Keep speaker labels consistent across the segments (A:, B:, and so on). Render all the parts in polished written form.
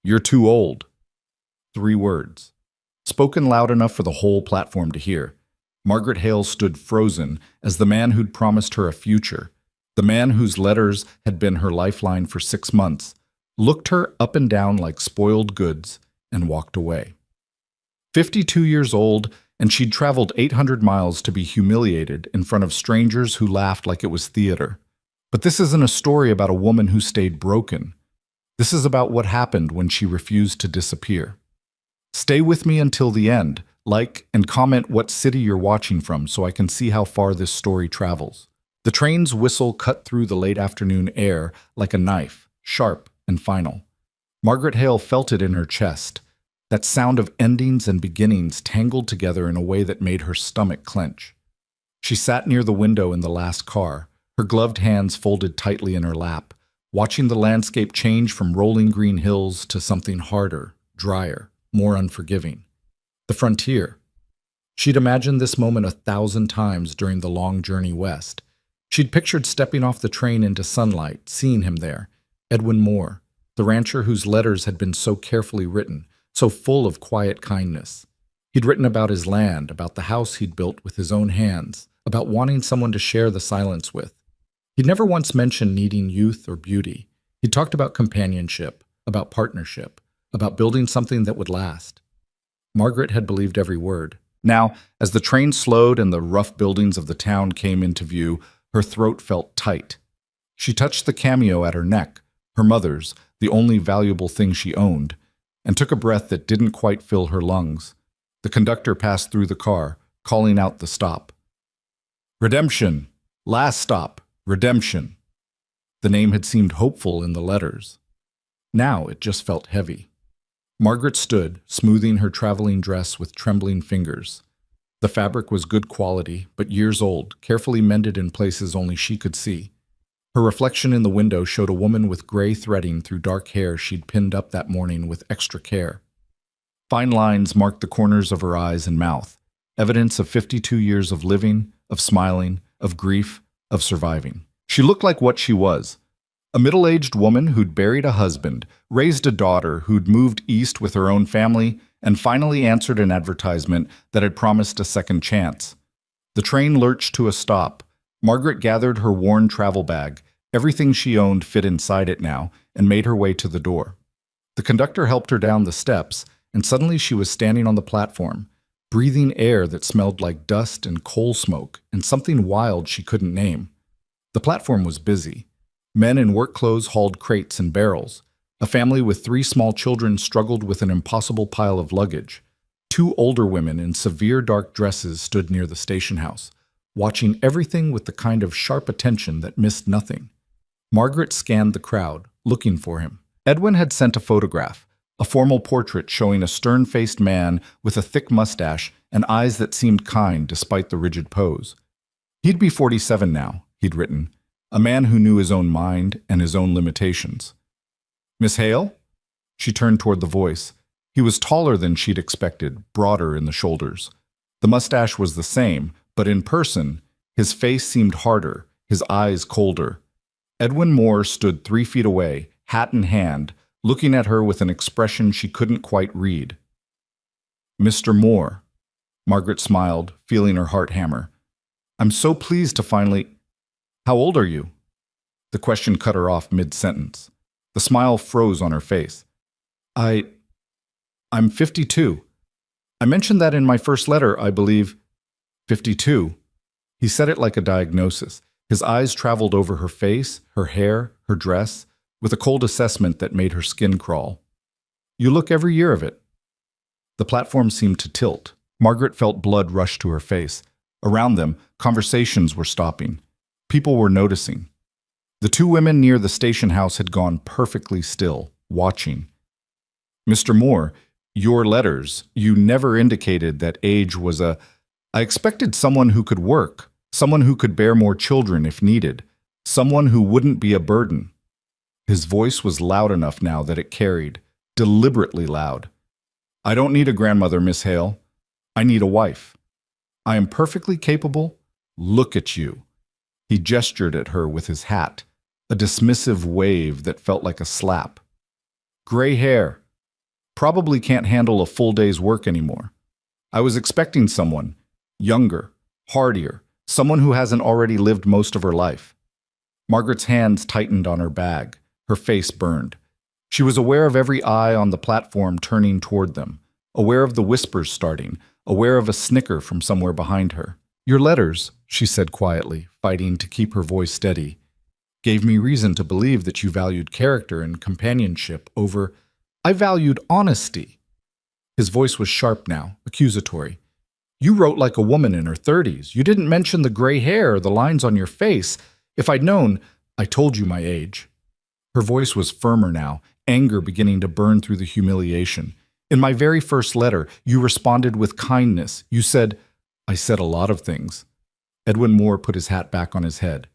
A: You're too old. 3 words. Spoken loud enough for the whole platform to hear. Margaret Hale stood frozen as the man who'd promised her a future, the man whose letters had been her lifeline for 6 months, looked her up and down like spoiled goods and walked away. 52 years old, and she'd traveled 800 miles to be humiliated in front of strangers who laughed like it was theater. But this isn't a story about a woman who stayed broken. This is about what happened when she refused to disappear. Stay with me until the end. Like and comment what city you're watching from so I can see how far this story travels. The train's whistle cut through the late afternoon air like a knife, sharp and final. Margaret Hale felt it in her chest, that sound of endings and beginnings tangled together in a way that made her stomach clench. She sat near the window in the last car, her gloved hands folded tightly in her lap, watching the landscape change from rolling green hills to something harder, drier, more unforgiving. The frontier. She'd imagined this moment 1,000 times during the long journey west. She'd pictured stepping off the train into sunlight, seeing him there, Edwin Moore, the rancher whose letters had been so carefully written, so full of quiet kindness. He'd written about his land, about the house he'd built with his own hands, about wanting someone to share the silence with. He'd never once mentioned needing youth or beauty. He'd talked about companionship, about partnership, about building something that would last. Margaret had believed every word. Now, as the train slowed and the rough buildings of the town came into view, her throat felt tight. She touched the cameo at her neck, her mother's, the only valuable thing she owned, and took a breath that didn't quite fill her lungs. The conductor passed through the car, calling out the stop. Redemption! Last stop! Redemption! The name had seemed hopeful in the letters. Now it just felt heavy. Margaret stood, smoothing her traveling dress with trembling fingers. The fabric was good quality, but years old, carefully mended in places only she could see. Her reflection in the window showed a woman with gray threading through dark hair she'd pinned up that morning with extra care. Fine lines marked the corners of her eyes and mouth, evidence of 52 years of living, of smiling, of grief, of surviving. She looked like what she was. A middle-aged woman who'd buried a husband, raised a daughter who'd moved east with her own family, and finally answered an advertisement that had promised a second chance. The train lurched to a stop. Margaret gathered her worn travel bag. Everything she owned fit inside it now, and made her way to the door. The conductor helped her down the steps, and suddenly she was standing on the platform, breathing air that smelled like dust and coal smoke, and something wild she couldn't name. The platform was busy. Men in work clothes hauled crates and barrels. A family with 3 small children struggled with an impossible pile of luggage. 2 older women in severe dark dresses stood near the station house, watching everything with the kind of sharp attention that missed nothing. Margaret scanned the crowd, looking for him. Edwin had sent a photograph, a formal portrait showing a stern-faced man with a thick mustache and eyes that seemed kind despite the rigid pose. He'd be 47 now, he'd written. A man who knew his own mind and his own limitations. Miss Hale? She turned toward the voice. He was taller than she'd expected, broader in the shoulders. The mustache was the same, but in person, his face seemed harder, his eyes colder. Edwin Moore stood 3 feet away, hat in hand, looking at her with an expression she couldn't quite read. Mr. Moore. Margaret smiled, feeling her heart hammer. I'm so pleased to finally... How old are you? The question cut her off mid-sentence. The smile froze on her face. I'm 52. I mentioned that in my first letter, I believe. 52. He said it like a diagnosis. His eyes traveled over her face, her hair, her dress, with a cold assessment that made her skin crawl. You look every year of it. The platform seemed to tilt. Margaret felt blood rush to her face. Around them, conversations were stopping. People were noticing. The 2 women near the station house had gone perfectly still, watching. Mr. Moore, your letters, you never indicated that age was a... I expected someone who could work, someone who could bear more children if needed, someone who wouldn't be a burden. His voice was loud enough now that it carried, deliberately loud. I don't need a grandmother, Miss Hale. I need a wife. I am perfectly capable. Look at you. He gestured at her with his hat, a dismissive wave that felt like a slap. Gray hair, probably can't handle a full day's work anymore. I was expecting someone, younger, hardier, someone who hasn't already lived most of her life. Margaret's hands tightened on her bag. Her face burned. She was aware of every eye on the platform turning toward them, aware of the whispers starting, aware of a snicker from somewhere behind her. "Your letters," she said quietly, fighting to keep her voice steady, "gave me reason to believe that you valued character and companionship over— I valued honesty." His voice was sharp now, accusatory. "You wrote like a woman in her 30s. You didn't mention the gray hair or the lines on your face. If I'd known, I told you my age." Her voice was firmer now, anger beginning to burn through the humiliation. "In my very first letter, you responded with kindness. You said—" "I said a lot of things." Edwin Moore put his hat back on his head.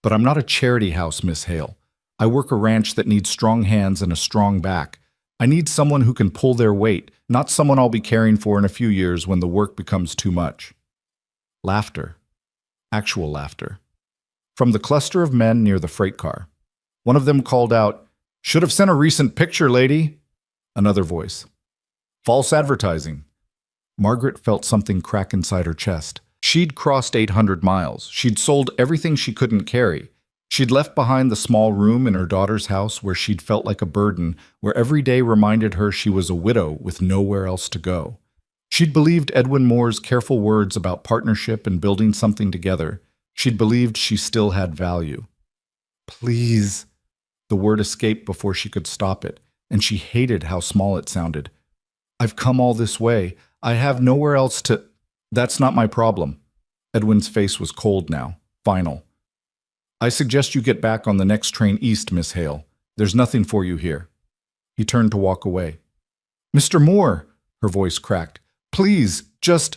A: "But I'm not a charity house, Miss Hale. I work a ranch that needs strong hands and a strong back. I need someone who can pull their weight, not someone I'll be caring for in a few years when the work becomes too much." Laughter. Actual laughter. From the cluster of men near the freight car. One of them called out, "Should have sent a recent picture, lady." Another voice, "False advertising." Margaret felt something crack inside her chest. She'd crossed 800 miles. She'd sold everything she couldn't carry. She'd left behind the small room in her daughter's house where she'd felt like a burden, where every day reminded her she was a widow with nowhere else to go. She'd believed Edwin Moore's careful words about partnership and building something together. She'd believed she still had value. "Please." The word escaped before she could stop it, and she hated how small it sounded. "I've come all this way. I have nowhere else to—" "That's not my problem." Edwin's face was cold now, final. "I suggest you get back on the next train east, Miss Hale. There's nothing for you here." He turned to walk away. "Mr. Moore," her voice cracked. "Please, just—"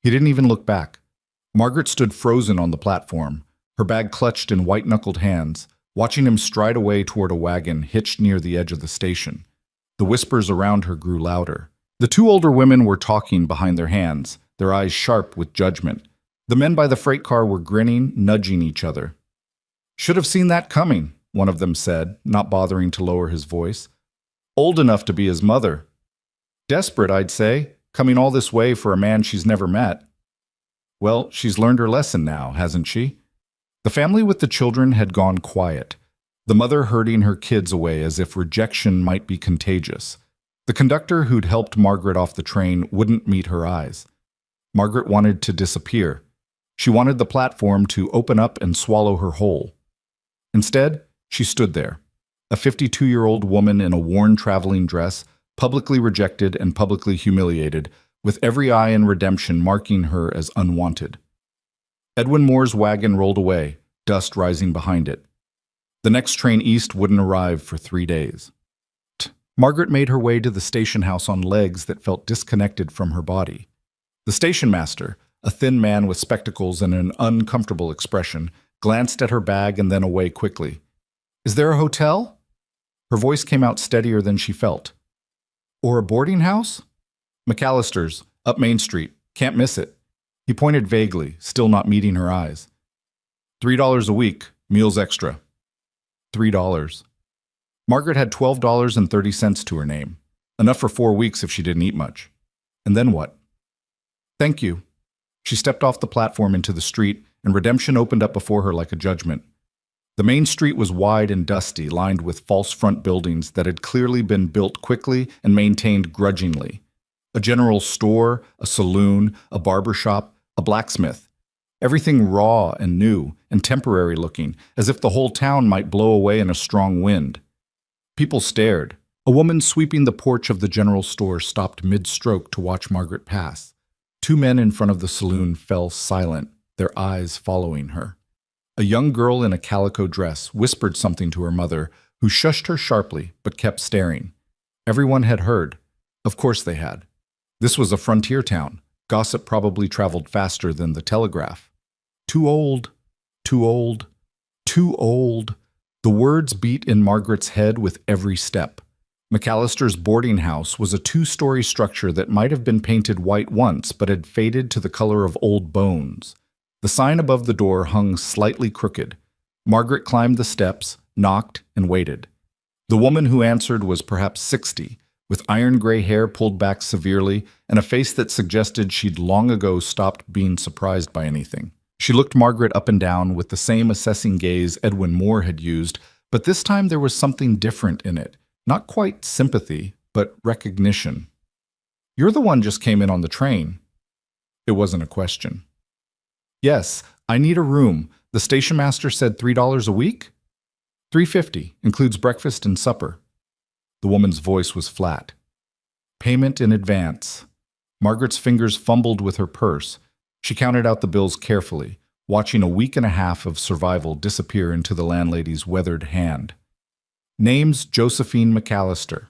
A: He didn't even look back. Margaret stood frozen on the platform, her bag clutched in white-knuckled hands, watching him stride away toward a wagon hitched near the edge of the station. The whispers around her grew louder. The two older women were talking behind their hands, their eyes sharp with judgment. The men by the freight car were grinning, nudging each other. "Should have seen that coming," one of them said, not bothering to lower his voice. "Old enough to be his mother. Desperate, I'd say, coming all this way for a man she's never met." "Well, she's learned her lesson now, hasn't she?" The family with the children had gone quiet, the mother herding her kids away as if rejection might be contagious. The conductor who'd helped Margaret off the train wouldn't meet her eyes. Margaret wanted to disappear. She wanted the platform to open up and swallow her whole. Instead, she stood there, a 52-year-old woman in a worn traveling dress, publicly rejected and publicly humiliated, with every eye in redemption marking her as unwanted. Edwin Moore's wagon rolled away, dust rising behind it. The next train east wouldn't arrive for 3 days. Margaret made her way to the station house on legs that felt disconnected from her body. The station master, a thin man with spectacles and an uncomfortable expression, glanced at her bag and then away quickly. "Is there a hotel?" Her voice came out steadier than she felt. "Or a boarding house?" "McAllister's, up Main Street. Can't miss it." He pointed vaguely, still not meeting her eyes. $3 a week, meals extra." $3. Margaret had $12.30 to her name, enough for 4 weeks if she didn't eat much. And then what? "Thank you." She stepped off the platform into the street, and redemption opened up before her like a judgment. The main street was wide and dusty, lined with false front buildings that had clearly been built quickly and maintained grudgingly. A general store, a saloon, a barber shop, a blacksmith. Everything raw and new and temporary looking, as if the whole town might blow away in a strong wind. People stared. A woman sweeping the porch of the general store stopped mid-stroke to watch Margaret pass. 2 men in front of the saloon fell silent, their eyes following her. A young girl in a calico dress whispered something to her mother, who shushed her sharply but kept staring. Everyone had heard. Of course they had. This was a frontier town. Gossip probably traveled faster than the telegraph. Too old, too old, too old. The words beat in Margaret's head with every step. McAllister's boarding house was a 2-story structure that might have been painted white once but had faded to the color of old bones. The sign above the door hung slightly crooked. Margaret climbed the steps, knocked, and waited. The woman who answered was perhaps 60, with iron gray hair pulled back severely and a face that suggested she'd long ago stopped being surprised by anything. She looked Margaret up and down with the same assessing gaze Edwin Moore had used, but this time there was something different in it. Not quite sympathy, but recognition. "You're the one just came in on the train." It wasn't a question. "Yes, I need a room. The station master said $3 a week?" $3.50, includes breakfast and supper." The woman's voice was flat. "Payment in advance." Margaret's fingers fumbled with her purse. She counted out the bills carefully, watching a week and a half of survival disappear into the landlady's weathered hand. "Name's Josephine McAllister.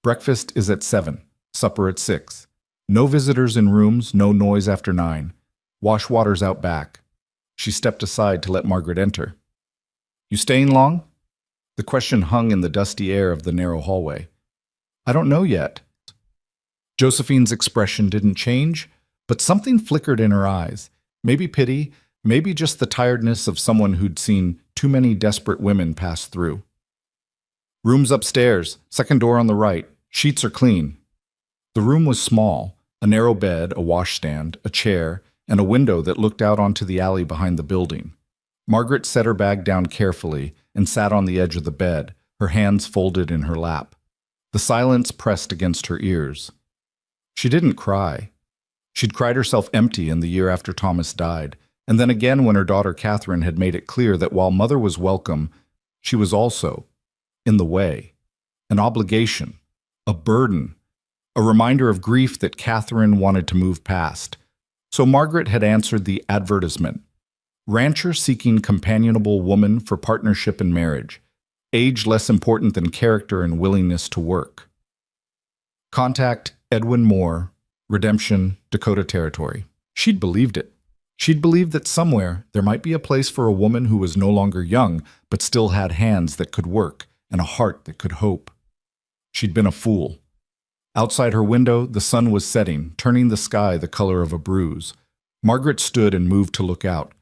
A: Breakfast is at 7, supper at 6. No visitors in rooms, no noise after 9. Wash water's out back." She stepped aside to let Margaret enter. "You staying long?" The question hung in the dusty air of the narrow hallway. "I don't know yet." Josephine's expression didn't change, but something flickered in her eyes. Maybe pity, maybe just the tiredness of someone who'd seen too many desperate women pass through. "Room's upstairs, second door on the right. Sheets are clean." The room was small, a narrow bed, a washstand, a chair, and a window that looked out onto the alley behind the building. Margaret set her bag down carefully and sat on the edge of the bed, her hands folded in her lap. The silence pressed against her ears. She didn't cry. She'd cried herself empty in the year after Thomas died, and then again when her daughter Catherine had made it clear that while Mother was welcome, she was also in the way. An obligation, a burden, a reminder of grief that Catherine wanted to move past. So Margaret had answered the advertisement. Rancher seeking companionable woman for partnership and marriage. Age less important than character and willingness to work. Contact Edwin Moore, Redemption, Dakota Territory. She'd believed it. She'd believed that somewhere there might be a place for a woman who was no longer young, but still had hands that could work and a heart that could hope. She'd been a fool. Outside her window, the sun was setting, turning the sky the color of a bruise. Margaret stood and moved to look out.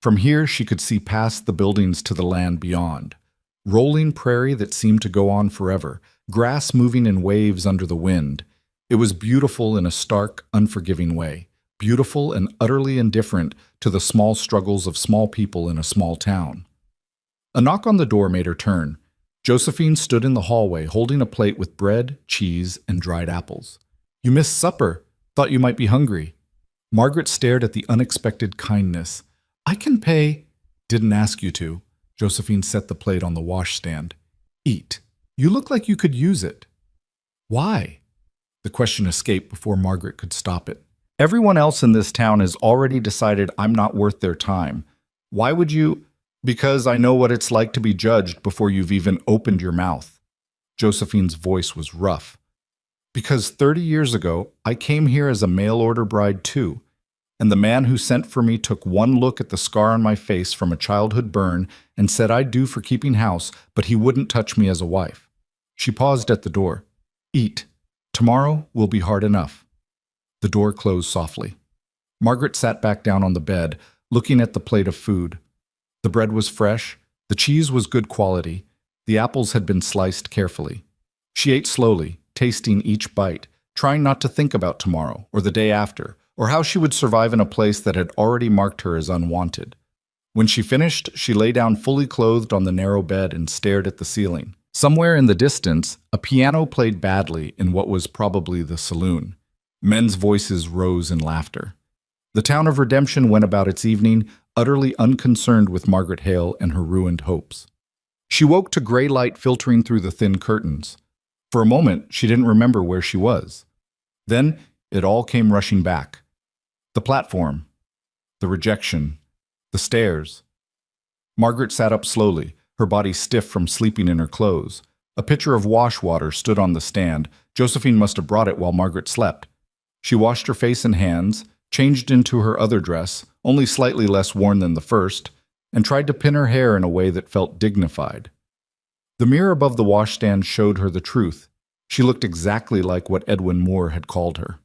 A: From here, she could see past the buildings to the land beyond. Rolling prairie that seemed to go on forever, grass moving in waves under the wind. It was beautiful in a stark, unforgiving way. Beautiful and utterly indifferent to the small struggles of small people in a small town. A knock on the door made her turn. Josephine stood in the hallway holding a plate with bread, cheese, and dried apples. "You missed supper. Thought you might be hungry." Margaret stared at the unexpected kindness. "I can pay." "Didn't ask you to." Josephine set the plate on the washstand. "Eat. You look like you could use it." "Why?" The question escaped before Margaret could stop it. "Everyone else in this town has already decided I'm not worth their time. Why would you?" "Because I know what it's like to be judged before you've even opened your mouth." Josephine's voice was rough. "Because 30 years ago, I came here as a mail-order bride too, and the man who sent for me took one look at the scar on my face from a childhood burn and said I'd do for keeping house, but he wouldn't touch me as a wife." She paused at the door. "Eat. Tomorrow will be hard enough." The door closed softly. Margaret sat back down on the bed, looking at the plate of food. The bread was fresh, the cheese was good quality, the apples had been sliced carefully. She ate slowly, tasting each bite, trying not to think about tomorrow or the day after, or how she would survive in a place that had already marked her as unwanted. When she finished, she lay down fully clothed on the narrow bed and stared at the ceiling. Somewhere in the distance, a piano played badly in what was probably the saloon. Men's voices rose in laughter. The town of Redemption went about its evening, utterly unconcerned with Margaret Hale and her ruined hopes. She woke to gray light filtering through the thin curtains. For a moment, she didn't remember where she was. Then, it all came rushing back. The platform, the rejection, the stairs. Margaret sat up slowly, her body stiff from sleeping in her clothes. A pitcher of wash water stood on the stand. Josephine must have brought it while Margaret slept. She washed her face and hands, changed into her other dress, only slightly less worn than the first, and tried to pin her hair in a way that felt dignified. The mirror above the washstand showed her the truth. She looked exactly like what Edwin Moore had called her.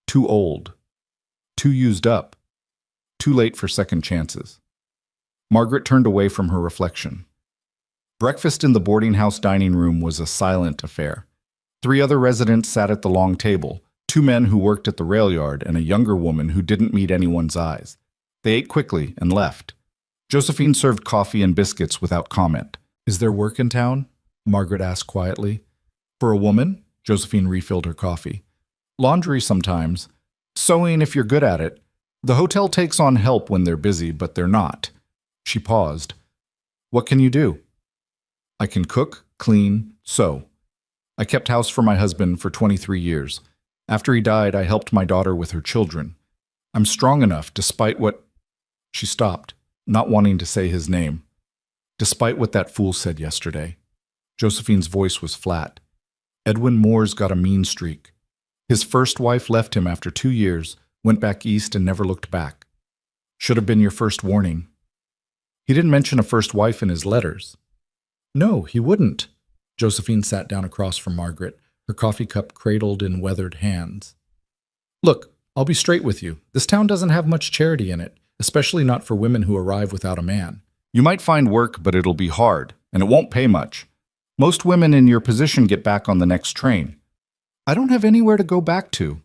A: Too old. Too used up. Too late for second chances. Margaret turned away from her reflection. Breakfast in the boarding house dining room was a silent affair. 3 other residents sat at the long table, 2 men who worked at the rail yard and a younger woman who didn't meet anyone's eyes. They ate quickly and left. Josephine served coffee and biscuits without comment. "Is there work in town?" Margaret asked quietly. "For a woman?" Josephine refilled her coffee. "Laundry sometimes. Sewing if you're good at it. The hotel takes on help when they're busy, but they're not." She paused. "What can you do?" "I can cook, clean, sew. I kept house for my husband for 23 years. After he died, I helped my daughter with her children. I'm strong enough despite what—" She stopped, not wanting to say his name. "Despite what that fool said yesterday." Josephine's voice was flat. "Edwin Moore's got a mean streak. His first wife left him after 2 years, went back east and never looked back. Should have been your first warning." "He didn't mention a first wife in his letters." "No, he wouldn't." Josephine sat down across from Margaret, her coffee cup cradled in weathered hands. "Look, I'll be straight with you. This town doesn't have much charity in it, especially not for women who arrive without a man. You might find work, but it'll be hard, and it won't pay much. Most women in your position get back on the next train." "I don't have anywhere to go back to."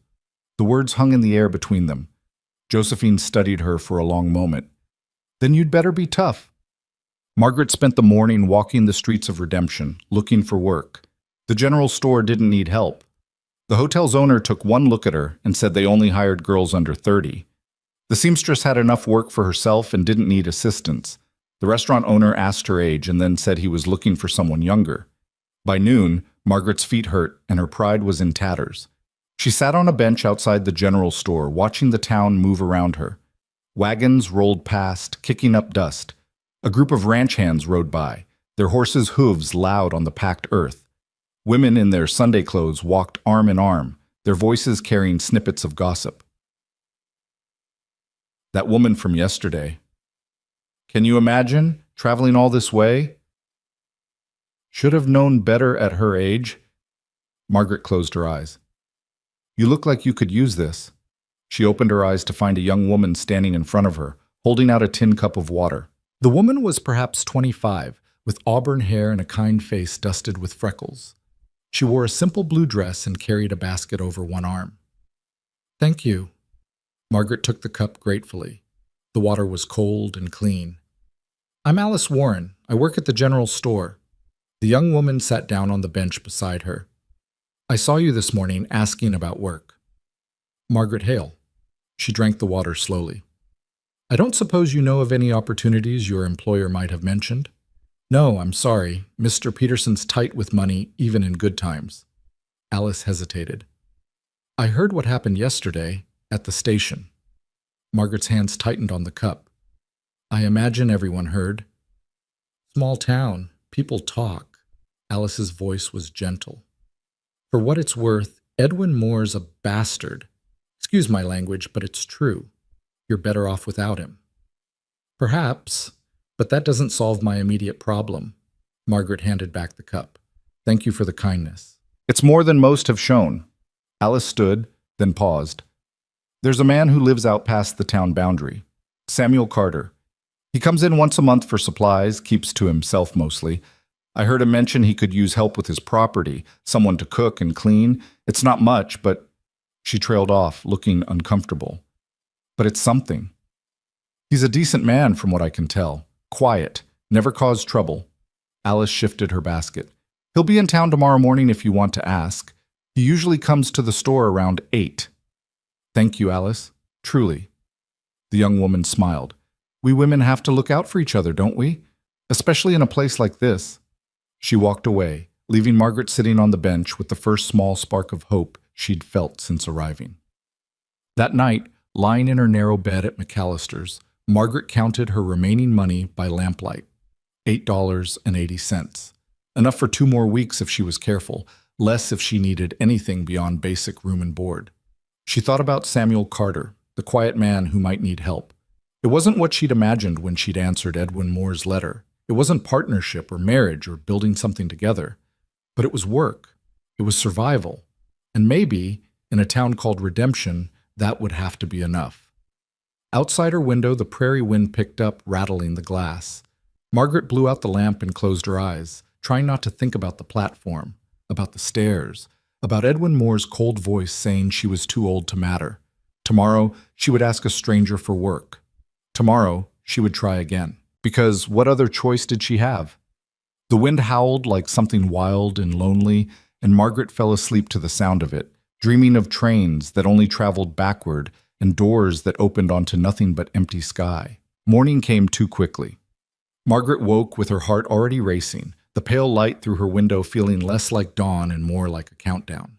A: The words hung in the air between them. Josephine studied her for a long moment. "Then you'd better be tough." Margaret spent the morning walking the streets of Redemption, looking for work. The general store didn't need help. The hotel's owner took one look at her and said they only hired girls under 30. The seamstress had enough work for herself and didn't need assistance. The restaurant owner asked her age and then said he was looking for someone younger. By noon, Margaret's feet hurt and her pride was in tatters. She sat on a bench outside the general store, watching the town move around her. Wagons rolled past, kicking up dust. A group of ranch hands rode by, their horses' hooves loud on the packed earth. Women in their Sunday clothes walked arm in arm, their voices carrying snippets of gossip. That woman from yesterday. Can you imagine, traveling all this way? Should have known better at her age. Margaret closed her eyes. You look like you could use this. She opened her eyes to find a young woman standing in front of her, holding out a tin cup of water. The woman was perhaps 25, with auburn hair and a kind face dusted with freckles. She wore a simple blue dress and carried a basket over one arm. Thank you. Margaret took the cup gratefully. The water was cold and clean. I'm Alice Warren. I work at the general store. The young woman sat down on the bench beside her. I saw you this morning asking about work. Margaret Hale. She drank the water slowly. I don't suppose you know of any opportunities your employer might have mentioned? No, I'm sorry. Mr. Peterson's tight with money, even in good times. Alice hesitated. I heard what happened yesterday at the station. Margaret's hands tightened on the cup. I imagine everyone heard. Small town. People talk. Alice's voice was gentle. For what it's worth, Edwin Moore's a bastard. Excuse my language, but it's true. You're better off without him. Perhaps, but that doesn't solve my immediate problem. Margaret handed back the cup. Thank you for the kindness. It's more than most have shown. Alice stood, then paused. There's a man who lives out past the town boundary. Samuel Carter. He comes in once a month for supplies, keeps to himself mostly. I heard him mention he could use help with his property, someone to cook and clean. It's not much, but... She trailed off, looking uncomfortable. But it's something. He's a decent man from what I can tell. Quiet, never caused trouble. Alice shifted her basket. He'll be in town tomorrow morning if you want to ask. He usually comes to the store around 8. Thank you, Alice. Truly. The young woman smiled. We women have to look out for each other, don't we? Especially in a place like this. She walked away, leaving Margaret sitting on the bench with the first small spark of hope she'd felt since arriving. That night, lying in her narrow bed at McAllister's, Margaret counted her remaining money by lamplight. $8.80. Enough for 2 more weeks if she was careful, less if she needed anything beyond basic room and board. She thought about Samuel Carter, the quiet man who might need help. It wasn't what she'd imagined when she'd answered Edwin Moore's letter. It wasn't partnership or marriage or building something together. But it was work. It was survival. And maybe, in a town called Redemption, that would have to be enough. Outside her window, the prairie wind picked up, rattling the glass. Margaret blew out the lamp and closed her eyes, trying not to think about the platform, about the stairs, About Edwin Moore's cold voice saying she was too old to matter. Tomorrow, she would ask a stranger for work. Tomorrow, she would try again. Because what other choice did she have? The wind howled like something wild and lonely, and Margaret fell asleep to the sound of it, dreaming of trains that only traveled backward and doors that opened onto nothing but empty sky. Morning came too quickly. Margaret woke with her heart already racing, the pale light through her window feeling less like dawn and more like a countdown.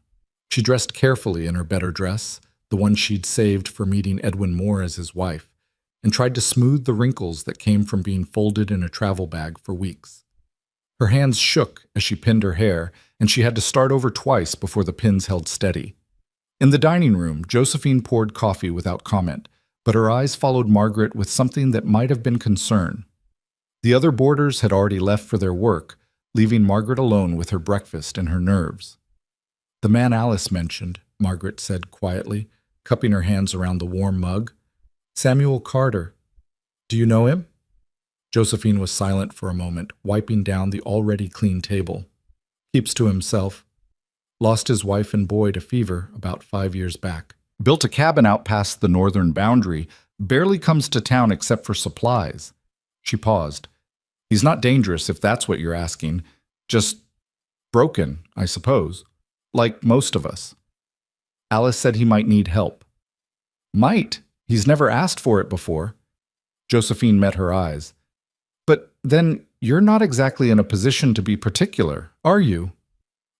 A: She dressed carefully in her better dress, the one she'd saved for meeting Edwin Moore as his wife, and tried to smooth the wrinkles that came from being folded in a travel bag for weeks. Her hands shook as she pinned her hair, and she had to start over twice before the pins held steady. In the dining room, Josephine poured coffee without comment, but her eyes followed Margaret with something that might have been concern. The other boarders had already left for their work, leaving Margaret alone with her breakfast and her nerves. "The man Alice mentioned," Margaret said quietly, cupping her hands around the warm mug. "Samuel Carter. Do you know him?" Josephine was silent for a moment, wiping down the already clean table. "Keeps to himself. Lost his wife and boy to fever about 5 years back. Built a cabin out past the northern boundary, barely comes to town except for supplies." She paused. "He's not dangerous if that's what you're asking. Just broken, I suppose. Like most of us." Alice said he might need help. "Might? He's never asked for it before." Josephine met her eyes. "But then you're not exactly in a position to be particular, are you?"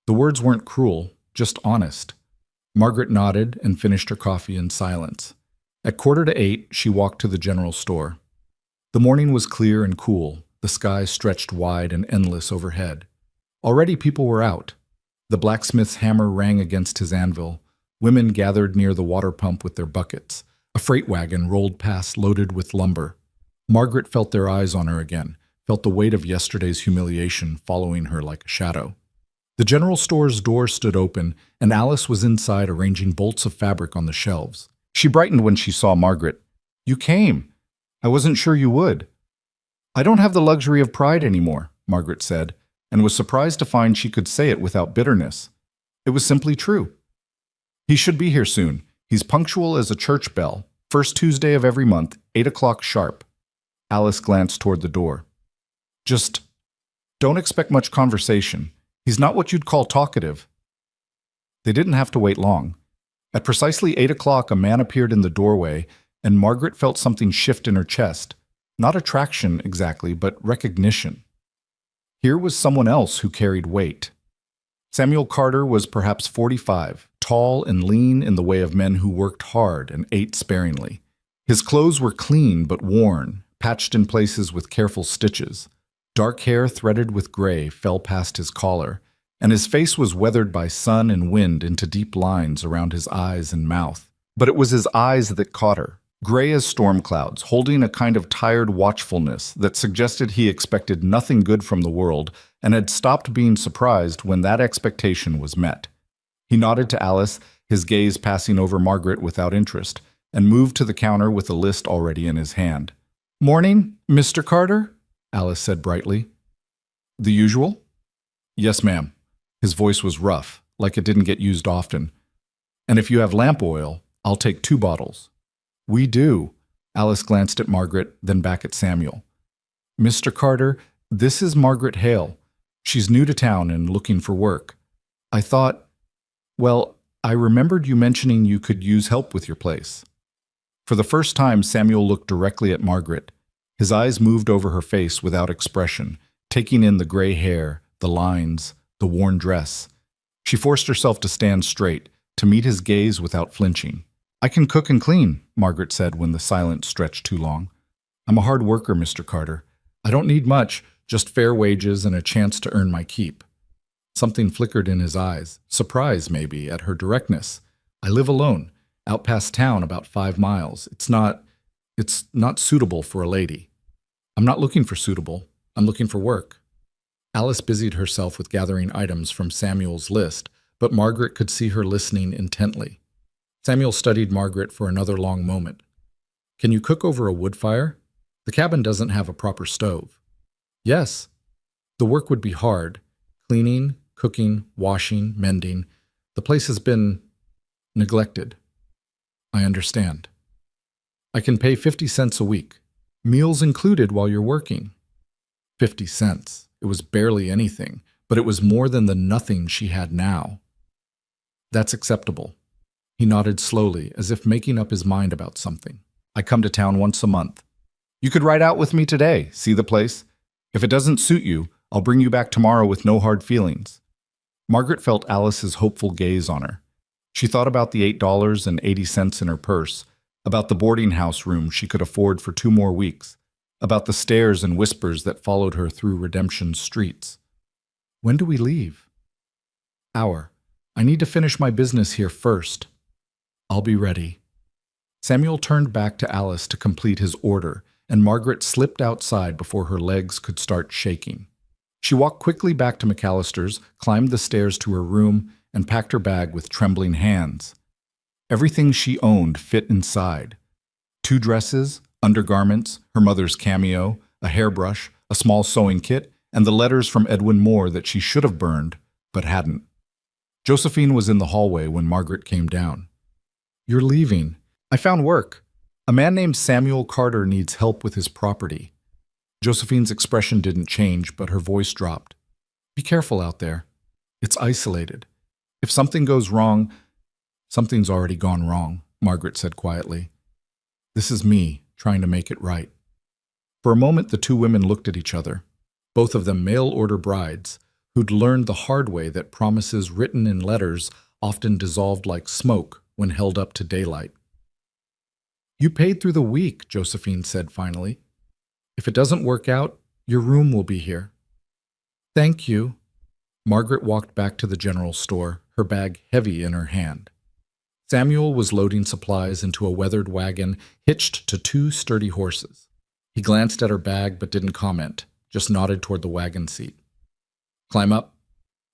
A: The words weren't cruel, just honest. Margaret nodded and finished her coffee in silence. At 7:45, she walked to the general store. The morning was clear and cool, the sky stretched wide and endless overhead. Already people were out. The blacksmith's hammer rang against his anvil. Women gathered near the water pump with their buckets. A freight wagon rolled past loaded with lumber. Margaret felt their eyes on her again, felt the weight of yesterday's humiliation following her like a shadow. The general store's door stood open, and Alice was inside arranging bolts of fabric on the shelves. She brightened when she saw Margaret. "You came. I wasn't sure you would." "I don't have the luxury of pride anymore," Margaret said, and was surprised to find she could say it without bitterness. It was simply true. "He should be here soon. He's punctual as a church bell. First Tuesday of every month, 8 o'clock sharp." Alice glanced toward the door. "Just don't expect much conversation. He's not what you'd call talkative." They didn't have to wait long. At precisely 8 o'clock, a man appeared in the doorway, and Margaret felt something shift in her chest. Not attraction exactly, but recognition. Here was someone else who carried weight. Samuel Carter was perhaps 45, tall and lean in the way of men who worked hard and ate sparingly. His clothes were clean but worn, patched in places with careful stitches. Dark hair threaded with gray fell past his collar, and his face was weathered by sun and wind into deep lines around his eyes and mouth. But it was his eyes that caught her, gray as storm clouds, holding a kind of tired watchfulness that suggested he expected nothing good from the world and had stopped being surprised when that expectation was met. He nodded to Alice, his gaze passing over Margaret without interest, and moved to the counter with a list already in his hand. "Morning, Mr. Carter?" Alice said brightly. "The usual?" "Yes, ma'am." His voice was rough, like it didn't get used often. "And if you have lamp oil, I'll take 2 bottles." "We do." Alice glanced at Margaret, then back at Samuel. "Mr. Carter, this is Margaret Hale. She's new to town and looking for work. I thought, well, I remembered you mentioning you could use help with your place." For the first time, Samuel looked directly at Margaret. His eyes moved over her face without expression, taking in the gray hair, the lines, the worn dress. She forced herself to stand straight, to meet his gaze without flinching. "I can cook and clean," Margaret said when the silence stretched too long. "I'm a hard worker, Mr. Carter. I don't need much, just fair wages and a chance to earn my keep." Something flickered in his eyes, surprise maybe at her directness. "I live alone, out past town about 5 miles. It's not suitable for a lady." "I'm not looking for suitable. I'm looking for work." Alice busied herself with gathering items from Samuel's list, but Margaret could see her listening intently. Samuel studied Margaret for another long moment. "Can you cook over a wood fire? The cabin doesn't have a proper stove." "Yes." "The work would be hard. Cleaning, cooking, washing, mending. The place has been neglected. I understand. I can pay 50 cents a week. Meals included while you're working. 50 cents. It was barely anything, but it was more than the nothing she had now. That's acceptable. He nodded slowly, as if making up his mind about something. I come to town once a month. You could ride out with me today, see the place. If it doesn't suit you, I'll bring you back tomorrow with no hard feelings. Margaret felt Alice's hopeful gaze on her. She thought about the $8.80 in her purse, about the boarding house room she could afford for 2 more weeks, about the stares and whispers that followed her through Redemption's streets. When do we leave? Hour. I need to finish my business here first. I'll be ready. Samuel turned back to Alice to complete his order, and Margaret slipped outside before her legs could start shaking. She walked quickly back to McAllister's, climbed the stairs to her room, and packed her bag with trembling hands. Everything she owned fit inside. 2 dresses, undergarments, her mother's cameo, a hairbrush, a small sewing kit, and the letters from Edwin Moore that she should have burned, but hadn't. Josephine was in the hallway when Margaret came down. You're leaving. I found work. A man named Samuel Carter needs help with his property. Josephine's expression didn't change, but her voice dropped. Be careful out there. It's isolated. If something goes wrong, something's already gone wrong, Margaret said quietly. This is me, trying to make it right. For a moment, the 2 women looked at each other, both of them mail-order brides, who'd learned the hard way that promises written in letters often dissolved like smoke when held up to daylight. You paid through the week, Josephine said finally. If it doesn't work out, your room will be here. Thank you. Margaret walked back to the general store, her bag heavy in her hand. Samuel was loading supplies into a weathered wagon hitched to 2 sturdy horses. He glanced at her bag but didn't comment, just nodded toward the wagon seat. Climb up?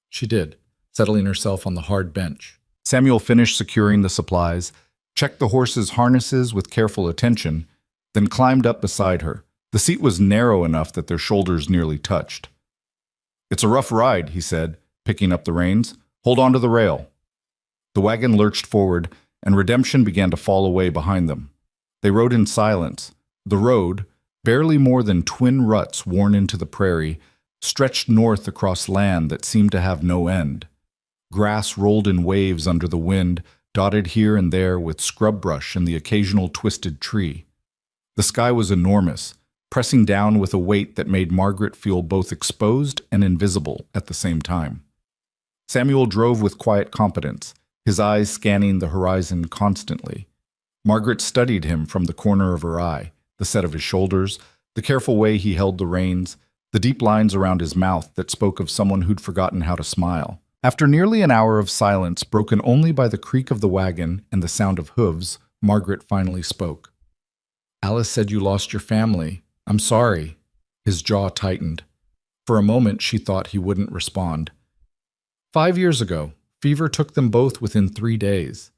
A: She did, settling herself on the hard bench. Samuel finished securing the supplies, checked the horses' harnesses with careful attention, then climbed up beside her. The seat was narrow enough that their shoulders nearly touched. It's a rough ride, he said, picking up the reins. Hold on to the rail. The wagon lurched forward, and Redemption began to fall away behind them. They rode in silence. The road, barely more than twin ruts worn into the prairie, stretched north across land that seemed to have no end. Grass rolled in waves under the wind, dotted here and there with scrub brush and the occasional twisted tree. The sky was enormous, pressing down with a weight that made Margaret feel both exposed and invisible at the same time. Samuel drove with quiet competence, his eyes scanning the horizon constantly. Margaret studied him from the corner of her eye, the set of his shoulders, the careful way he held the reins, the deep lines around his mouth that spoke of someone who'd forgotten how to smile. After nearly an hour of silence, broken only by the creak of the wagon and the sound of hooves, Margaret finally spoke. Alice said you lost your family. I'm sorry. His jaw tightened. For a moment, she thought he wouldn't respond. 5 years ago, fever took them both within 3 days.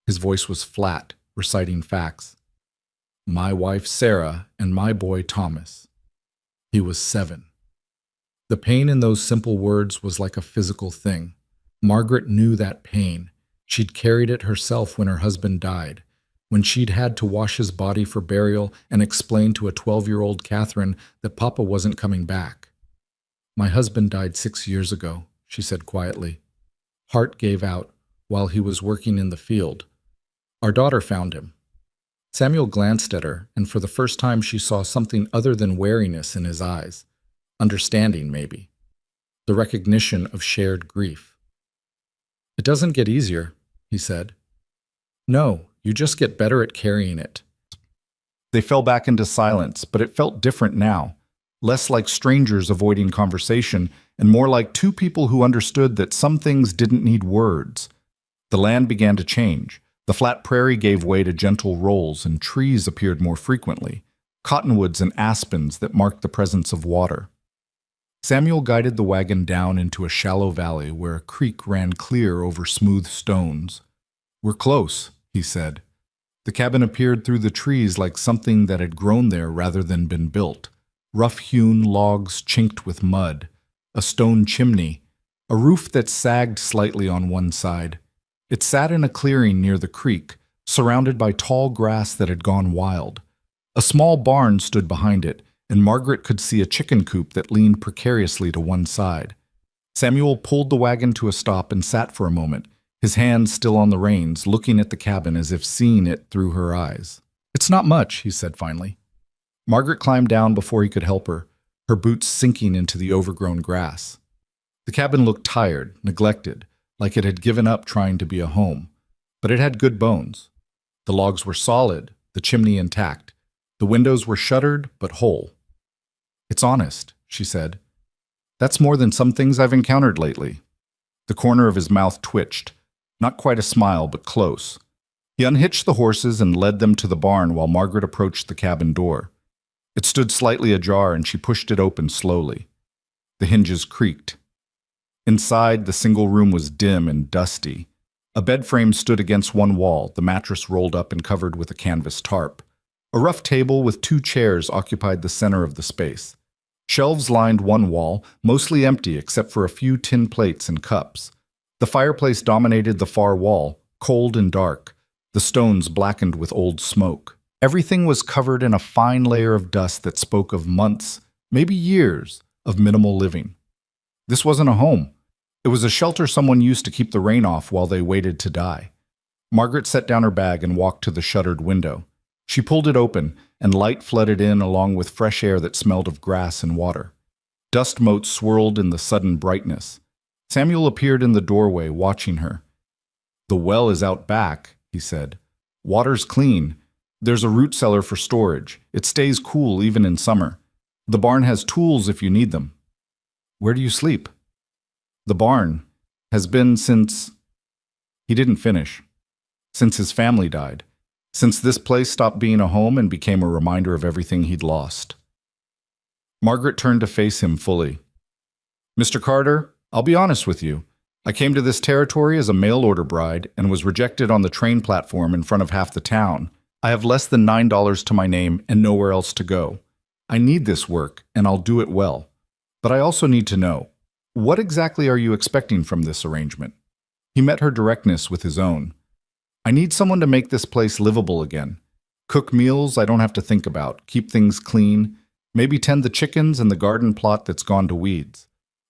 A: His voice was flat, reciting facts. My wife, Sarah, and my boy, Thomas. He was 7. The pain in those simple words was like a physical thing. Margaret knew that pain. She'd carried it herself when her husband died, when she'd had to wash his body for burial and explain to a 12-year-old Catherine that Papa wasn't coming back. My husband died 6 years ago, she said quietly. Heart gave out while he was working in the field. Our daughter found him. Samuel glanced at her, and for the first time she saw something other than wariness in his eyes. Understanding, maybe. The recognition of shared grief. It doesn't get easier, he said. No, you just get better at carrying it. They fell back into silence, but it felt different now. Less like strangers avoiding conversation, and more like 2 people who understood that some things didn't need words. The land began to change. The flat prairie gave way to gentle rolls, and trees appeared more frequently, cottonwoods and aspens that marked the presence of water. Samuel guided the wagon down into a shallow valley where a creek ran clear over smooth stones. We're close, he said. The cabin appeared through the trees like something that had grown there rather than been built. Rough-hewn logs chinked with mud, a stone chimney, a roof that sagged slightly on one side. It sat in a clearing near the creek, surrounded by tall grass that had gone wild. A small barn stood behind it, and Margaret could see a chicken coop that leaned precariously to one side. Samuel pulled the wagon to a stop and sat for a moment, his hands still on the reins, looking at the cabin as if seeing it through her eyes. "It's not much," he said finally. Margaret climbed down before he could help her, her boots sinking into the overgrown grass. The cabin looked tired, neglected, like it had given up trying to be a home. But it had good bones. The logs were solid, the chimney intact. The windows were shuttered, but whole. "It's honest," she said. "That's more than some things I've encountered lately." The corner of his mouth twitched, not quite a smile, but close. He unhitched the horses and led them to the barn while Margaret approached the cabin door. It stood slightly ajar and she pushed it open slowly. The hinges creaked. Inside, the single room was dim and dusty. A bed frame stood against one wall, the mattress rolled up and covered with a canvas tarp. A rough table with 2 chairs occupied the center of the space. Shelves lined one wall, mostly empty except for a few tin plates and cups. The fireplace dominated the far wall, cold and dark, the stones blackened with old smoke. Everything was covered in a fine layer of dust that spoke of months, maybe years, of minimal living. This wasn't a home. It was a shelter someone used to keep the rain off while they waited to die. Margaret set down her bag and walked to the shuttered window. She pulled it open, and light flooded in along with fresh air that smelled of grass and water. Dust motes swirled in the sudden brightness. Samuel appeared in the doorway, watching her. "The well is out back," he said. "Water's clean. There's a root cellar for storage. It stays cool even in summer. The barn has tools if you need them." "Where do you sleep?" "The barn has been since—" He didn't finish. "Since his family died. Since this place stopped being a home and became a reminder of everything he'd lost." Margaret turned to face him fully. "Mr. Carter, I'll be honest with you. I came to this territory as a mail-order bride and was rejected on the train platform in front of half the town. I have less than $9 to my name and nowhere else to go. I need this work, and I'll do it well. But I also need to know, what exactly are you expecting from this arrangement?" He met her directness with his own. "I need someone to make this place livable again. Cook meals I don't have to think about, keep things clean, maybe tend the chickens and the garden plot that's gone to weeds.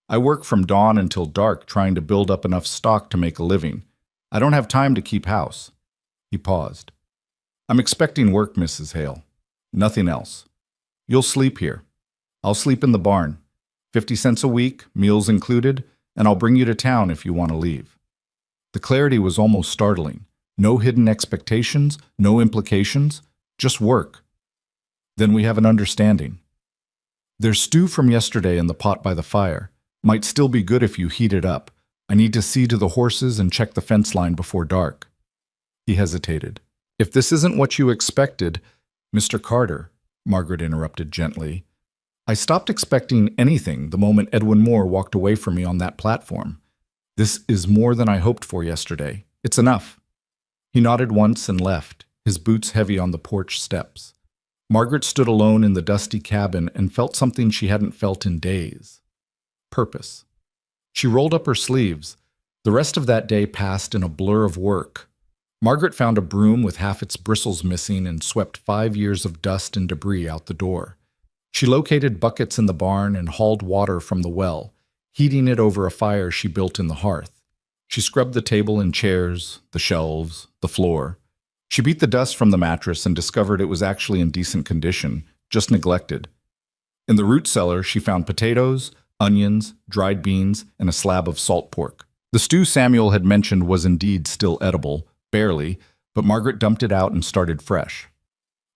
A: I work from dawn until dark trying to build up enough stock to make a living. I don't have time to keep house." He paused. "I'm expecting work, Mrs. Hale. Nothing else. You'll sleep here. I'll sleep in the barn. 50 cents a week, meals included, and I'll bring you to town if you want to leave." The clarity was almost startling. No hidden expectations, no implications, just work. "Then we have an understanding. There's stew from yesterday in the pot by the fire. Might still be good if you heat it up. I need to see to the horses and check the fence line before dark." He hesitated. "If this isn't what you expected—" "Mr. Carter," Margaret interrupted gently, "I stopped expecting anything the moment Edwin Moore walked away from me on that platform. This is more than I hoped for yesterday. It's enough." He nodded once and left, his boots heavy on the porch steps. Margaret stood alone in the dusty cabin and felt something she hadn't felt in days. Purpose. She rolled up her sleeves. The rest of that day passed in a blur of work. Margaret found a broom with half its bristles missing and swept 5 years of dust and debris out the door. She located buckets in the barn and hauled water from the well, heating it over a fire she built in the hearth. She scrubbed the table and chairs, the shelves, the floor. She beat the dust from the mattress and discovered it was actually in decent condition, just neglected. In the root cellar, she found potatoes, onions, dried beans, and a slab of salt pork. The stew Samuel had mentioned was indeed still edible, barely, but Margaret dumped it out and started fresh.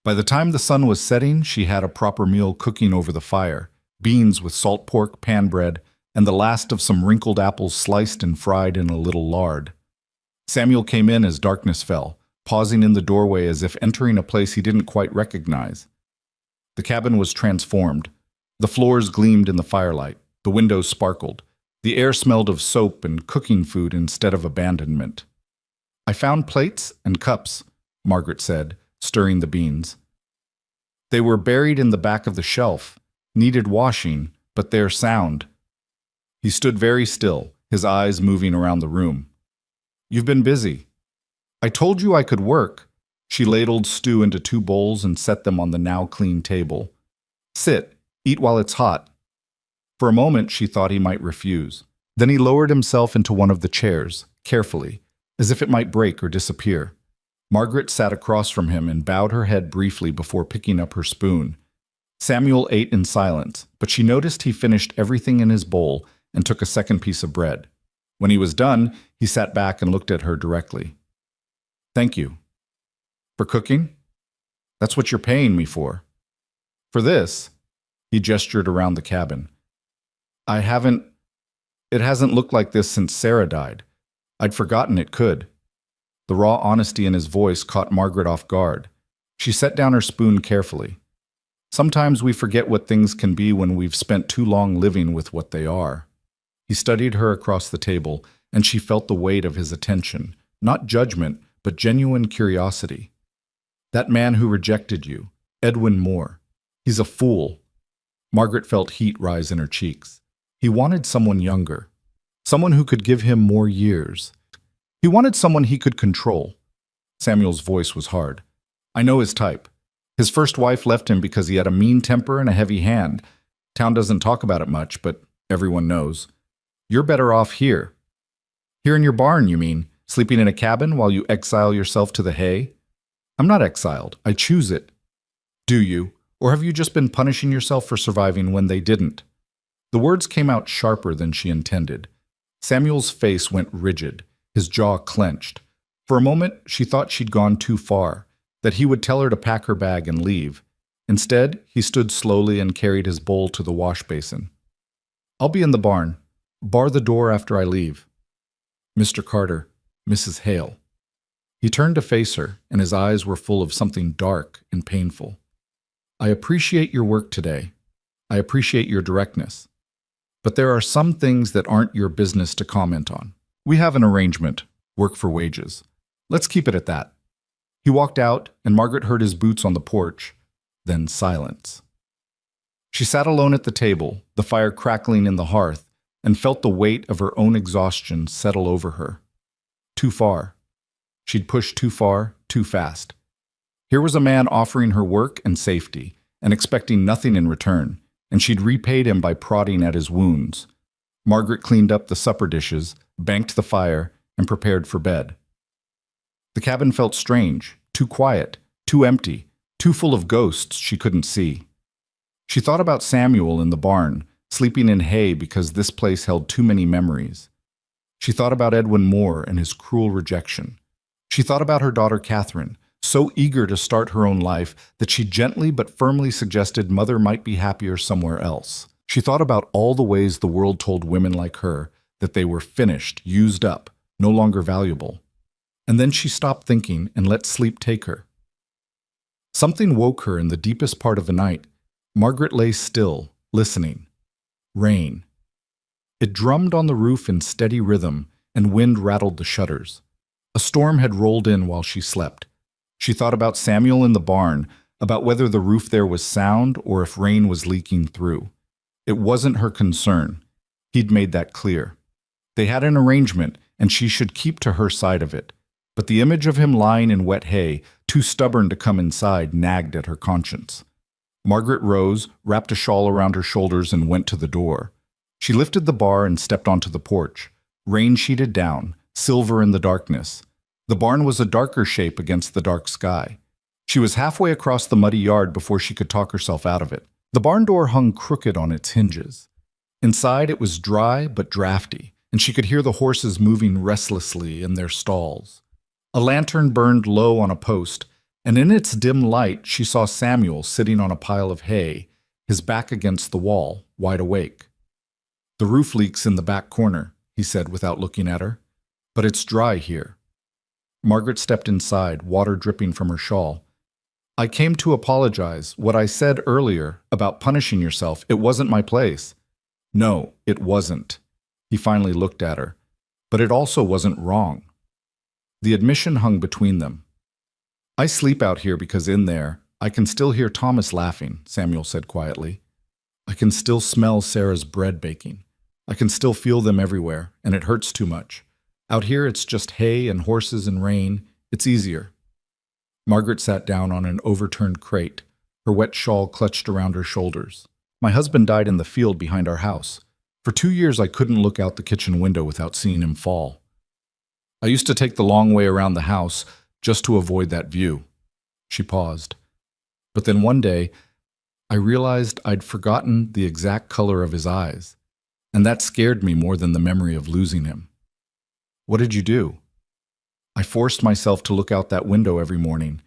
A: By the time the sun was setting, she had a proper meal cooking over the fire, beans with salt pork, pan bread, and the last of some wrinkled apples sliced and fried in a little lard. Samuel came in as darkness fell, pausing in the doorway as if entering a place he didn't quite recognize. The cabin was transformed. The floors gleamed in the firelight. The windows sparkled. The air smelled of soap and cooking food instead of abandonment. "I found plates and cups," Margaret said, stirring the beans. "They were buried in the back of the shelf, needed washing, but they're sound." He stood very still, his eyes moving around the room. You've been busy. I told you I could work. She ladled stew into 2 bowls and set them on the now clean table. Sit, eat while it's hot. For a moment, she thought he might refuse. Then he lowered himself into one of the chairs, carefully, as if it might break or disappear. Margaret sat across from him and bowed her head briefly before picking up her spoon. Samuel ate in silence, but she noticed he finished everything in his bowl and took a second piece of bread. When he was done, he sat back and looked at her directly. Thank you. For cooking? That's what you're paying me for. For this, he gestured around the cabin. It hasn't looked like this since Sarah died. I'd forgotten it could. The raw honesty in his voice caught Margaret off guard. She set down her spoon carefully. Sometimes we forget what things can be when we've spent too long living with what they are. He studied her across the table, and she felt the weight of his attention, not judgment, but genuine curiosity. That man who rejected you, Edwin Moore, he's a fool. Margaret felt heat rise in her cheeks. He wanted someone younger, someone who could give him more years. He wanted someone he could control. Samuel's voice was hard. I know his type. His first wife left him because he had a mean temper and a heavy hand. Town doesn't talk about it much, but everyone knows. You're better off here. Here in your barn, you mean, sleeping in a cabin while you exile yourself to the hay? I'm not exiled. I choose it. Do you? Or have you just been punishing yourself for surviving when they didn't? The words came out sharper than she intended. Samuel's face went rigid, his jaw clenched. For a moment, she thought she'd gone too far, that he would tell her to pack her bag and leave. Instead, he stood slowly and carried his bowl to the wash basin. I'll be in the barn. Bar the door after I leave. Mr. Carter, Mrs. Hale. He turned to face her, and his eyes were full of something dark and painful. I appreciate your work today. I appreciate your directness. But there are some things that aren't your business to comment on. We have an arrangement, work for wages. Let's keep it at that. He walked out, and Margaret heard his boots on the porch, then silence. She sat alone at the table, the fire crackling in the hearth, and felt the weight of her own exhaustion settle over her. Too far. She'd pushed too far, too fast. Here was a man offering her work and safety, and expecting nothing in return, and she'd repaid him by prodding at his wounds. Margaret cleaned up the supper dishes, banked the fire, and prepared for bed. The cabin felt strange, too quiet, too empty, too full of ghosts she couldn't see. She thought about Samuel in the barn, sleeping in hay because this place held too many memories. She thought about Edwin Moore and his cruel rejection. She thought about her daughter Catherine, so eager to start her own life that she gently but firmly suggested Mother might be happier somewhere else. She thought about all the ways the world told women like her that they were finished, used up, no longer valuable. And then she stopped thinking and let sleep take her. Something woke her in the deepest part of the night. Margaret lay still, listening. Rain. It drummed on the roof in steady rhythm, and wind rattled the shutters. A storm had rolled in while she slept. She thought about Samuel in the barn, about whether the roof there was sound or if rain was leaking through. It wasn't her concern. He'd made that clear. They had an arrangement, and she should keep to her side of it. But the image of him lying in wet hay, too stubborn to come inside, nagged at her conscience. Margaret rose, wrapped a shawl around her shoulders, and went to the door. She lifted the bar and stepped onto the porch. Rain sheeted down, silver in the darkness. The barn was a darker shape against the dark sky. She was halfway across the muddy yard before she could talk herself out of it. The barn door hung crooked on its hinges. Inside it was dry but drafty, and she could hear the horses moving restlessly in their stalls. A lantern burned low on a post, and in its dim light she saw Samuel sitting on a pile of hay, his back against the wall, wide awake. The roof leaks in the back corner, he said without looking at her, but it's dry here. Margaret stepped inside, water dripping from her shawl. I came to apologize. What I said earlier about punishing yourself, it wasn't my place. No, it wasn't. He finally looked at her. But it also wasn't wrong. The admission hung between them. I sleep out here because in there, I can still hear Thomas laughing, Samuel said quietly. I can still smell Sarah's bread baking. I can still feel them everywhere, and it hurts too much. Out here, it's just hay and horses and rain. It's easier. Margaret sat down on an overturned crate, her wet shawl clutched around her shoulders. My husband died in the field behind our house. For 2 years, I couldn't look out the kitchen window without seeing him fall. I used to take the long way around the house just to avoid that view. She paused. But then one day, I realized I'd forgotten the exact color of his eyes, and that scared me more than the memory of losing him. What did you do? I forced myself to look out that window every morning.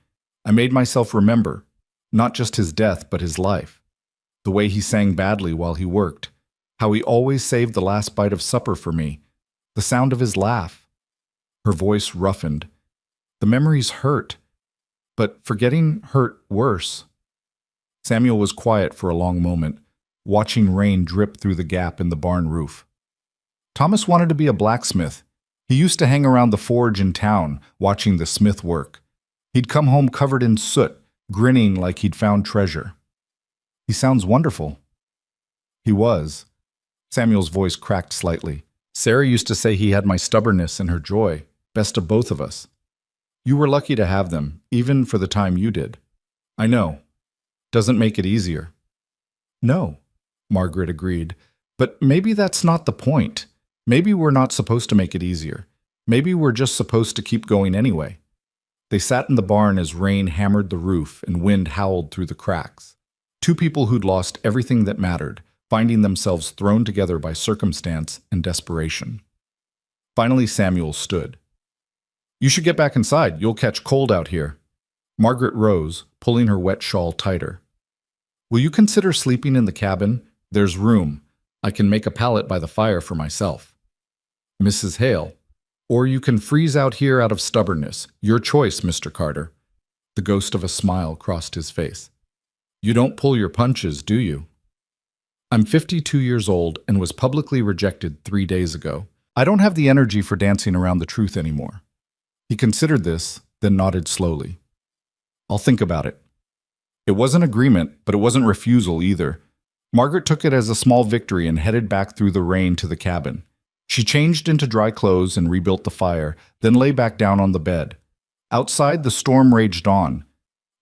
A: I made myself remember, not just his death, but his life. The way he sang badly while he worked, how he always saved the last bite of supper for me, the sound of his laugh. Her voice roughened. The memories hurt, but forgetting hurt worse. Samuel was quiet for a long moment, watching rain drip through the gap in the barn roof. Thomas wanted to be a blacksmith. He used to hang around the forge in town, watching the smith work. He'd come home covered in soot, grinning like he'd found treasure. He sounds wonderful. He was. Samuel's voice cracked slightly. Sarah used to say he had my stubbornness and her joy, best of both of us. You were lucky to have them, even for the time you did. I know. Doesn't make it easier. No, Margaret agreed. But maybe that's not the point. Maybe we're not supposed to make it easier. Maybe we're just supposed to keep going anyway. They sat in the barn as rain hammered the roof and wind howled through the cracks. Two people who'd lost everything that mattered, finding themselves thrown together by circumstance and desperation. Finally, Samuel stood. You should get back inside. You'll catch cold out here. Margaret rose, pulling her wet shawl tighter. Will you consider sleeping in the cabin? There's room. I can make a pallet by the fire for myself. Mrs. Hale. Or you can freeze out here out of stubbornness. Your choice, Mr. Carter. The ghost of a smile crossed his face. You don't pull your punches, do you? I'm 52 years old and was publicly rejected 3 days ago. I don't have the energy for dancing around the truth anymore. He considered this, then nodded slowly. I'll think about it. It wasn't agreement, but it wasn't refusal either. Margaret took it as a small victory and headed back through the rain to the cabin. She changed into dry clothes and rebuilt the fire, then lay back down on the bed. Outside, the storm raged on.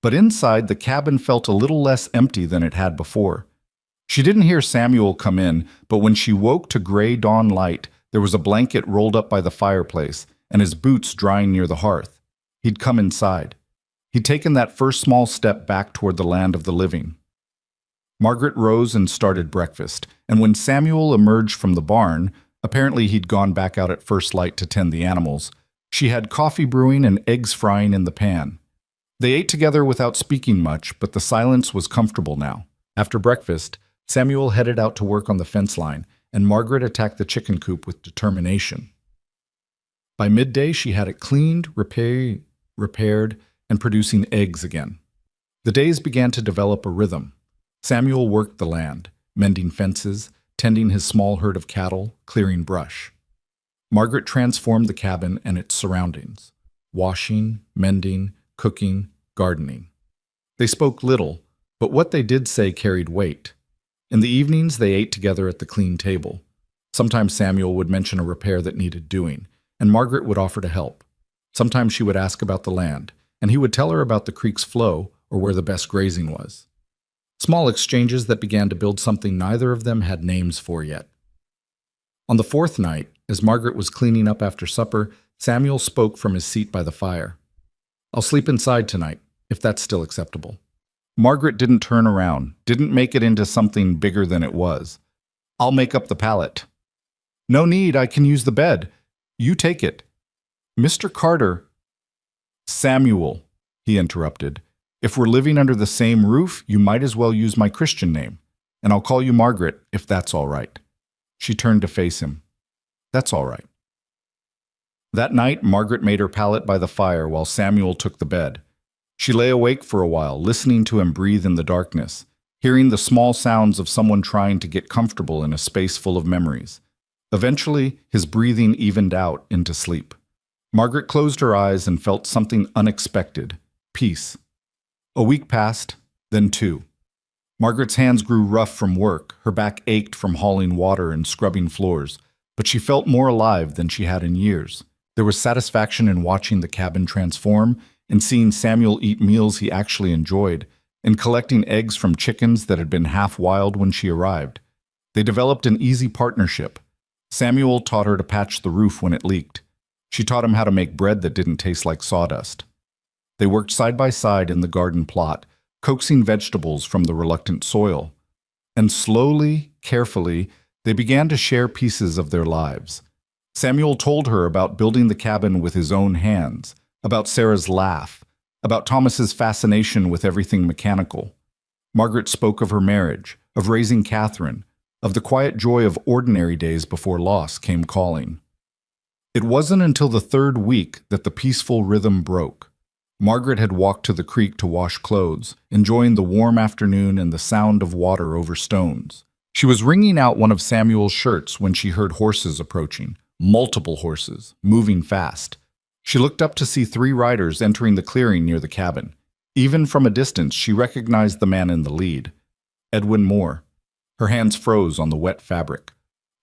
A: But inside, the cabin felt a little less empty than it had before. She didn't hear Samuel come in, but when she woke to gray dawn light, there was a blanket rolled up by the fireplace and his boots drying near the hearth. He'd come inside. He'd taken that first small step back toward the land of the living. Margaret rose and started breakfast, and when Samuel emerged from the barn, apparently he'd gone back out at first light to tend the animals, she had coffee brewing and eggs frying in the pan. They ate together without speaking much, but the silence was comfortable now. After breakfast, Samuel headed out to work on the fence line, and Margaret attacked the chicken coop with determination. By midday, she had it cleaned, repaired, and producing eggs again. The days began to develop a rhythm. Samuel worked the land, mending fences, tending his small herd of cattle, clearing brush. Margaret transformed the cabin and its surroundings, washing, mending, cooking, gardening. They spoke little, but what they did say carried weight. In the evenings, they ate together at the clean table. Sometimes Samuel would mention a repair that needed doing, and Margaret would offer to help. Sometimes she would ask about the land, and he would tell her about the creek's flow or where the best grazing was. Small exchanges that began to build something neither of them had names for yet. On the fourth night, as Margaret was cleaning up after supper, Samuel spoke from his seat by the fire. I'll sleep inside tonight, if that's still acceptable. Margaret didn't turn around, didn't make it into something bigger than it was. I'll make up the pallet. No need, I can use the bed. You take it. Mr. Carter. Samuel, he interrupted. If we're living under the same roof, you might as well use my Christian name, and I'll call you Margaret if that's all right. She turned to face him. That's all right. That night, Margaret made her pallet by the fire while Samuel took the bed. She lay awake for a while, listening to him breathe in the darkness, hearing the small sounds of someone trying to get comfortable in a space full of memories. Eventually, his breathing evened out into sleep. Margaret closed her eyes and felt something unexpected, peace. A week passed, then 2. Margaret's hands grew rough from work, her back ached from hauling water and scrubbing floors, but she felt more alive than she had in years. There was satisfaction in watching the cabin transform, in seeing Samuel eat meals he actually enjoyed, in collecting eggs from chickens that had been half wild when she arrived. They developed an easy partnership. Samuel taught her to patch the roof when it leaked. She taught him how to make bread that didn't taste like sawdust. They worked side by side in the garden plot, coaxing vegetables from the reluctant soil. And slowly, carefully, they began to share pieces of their lives. Samuel told her about building the cabin with his own hands, about Sarah's laugh, about Thomas's fascination with everything mechanical. Margaret spoke of her marriage, of raising Catherine, of the quiet joy of ordinary days before loss came calling. It wasn't until the third week that the peaceful rhythm broke. Margaret had walked to the creek to wash clothes, enjoying the warm afternoon and the sound of water over stones. She was wringing out one of Samuel's shirts when she heard horses approaching, multiple horses, moving fast. She looked up to see 3 riders entering the clearing near the cabin. Even from a distance, she recognized the man in the lead, Edwin Moore. Her hands froze on the wet fabric.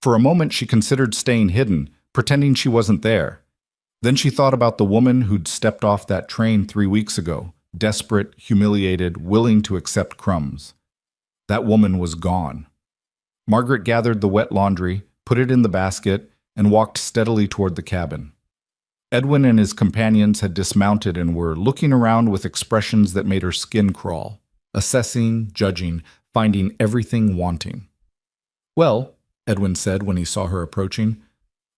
A: For a moment, she considered staying hidden, pretending she wasn't there. Then she thought about the woman who'd stepped off that train 3 weeks ago, desperate, humiliated, willing to accept crumbs. That woman was gone. Margaret gathered the wet laundry, put it in the basket, and walked steadily toward the cabin. Edwin and his companions had dismounted and were looking around with expressions that made her skin crawl, assessing, judging, finding everything wanting. "Well," Edwin said when he saw her approaching,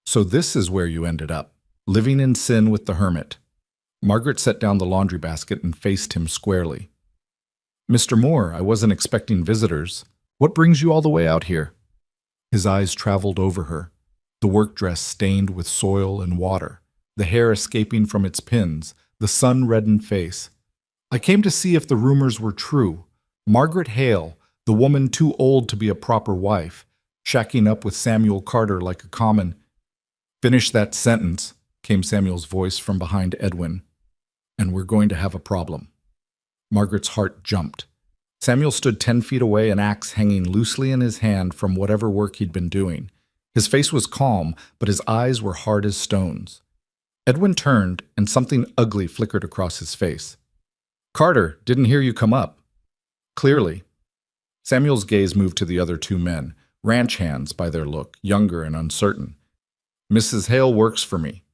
A: "so this is where you ended up, living in sin with the hermit." Margaret set down the laundry basket and faced him squarely. "Mr. Moore, I wasn't expecting visitors. What brings you all the way out here?" His eyes traveled over her, the work dress stained with soil and water, the hair escaping from its pins, the sun-reddened face. "I came to see if the rumors were true. Margaret Hale, the woman too old to be a proper wife, shacking up with Samuel Carter like a common—" "Finish that sentence," came Samuel's voice from behind Edwin, "and we're going to have a problem." Margaret's heart jumped. Samuel stood 10 feet away, an axe hanging loosely in his hand from whatever work he'd been doing. His face was calm, but his eyes were hard as stones. Edwin turned, and something ugly flickered across his face. "Carter, didn't hear you come up." "Clearly." Samuel's gaze moved to the other 2 men, ranch hands by their look, younger and uncertain. "Mrs. Hale works for me.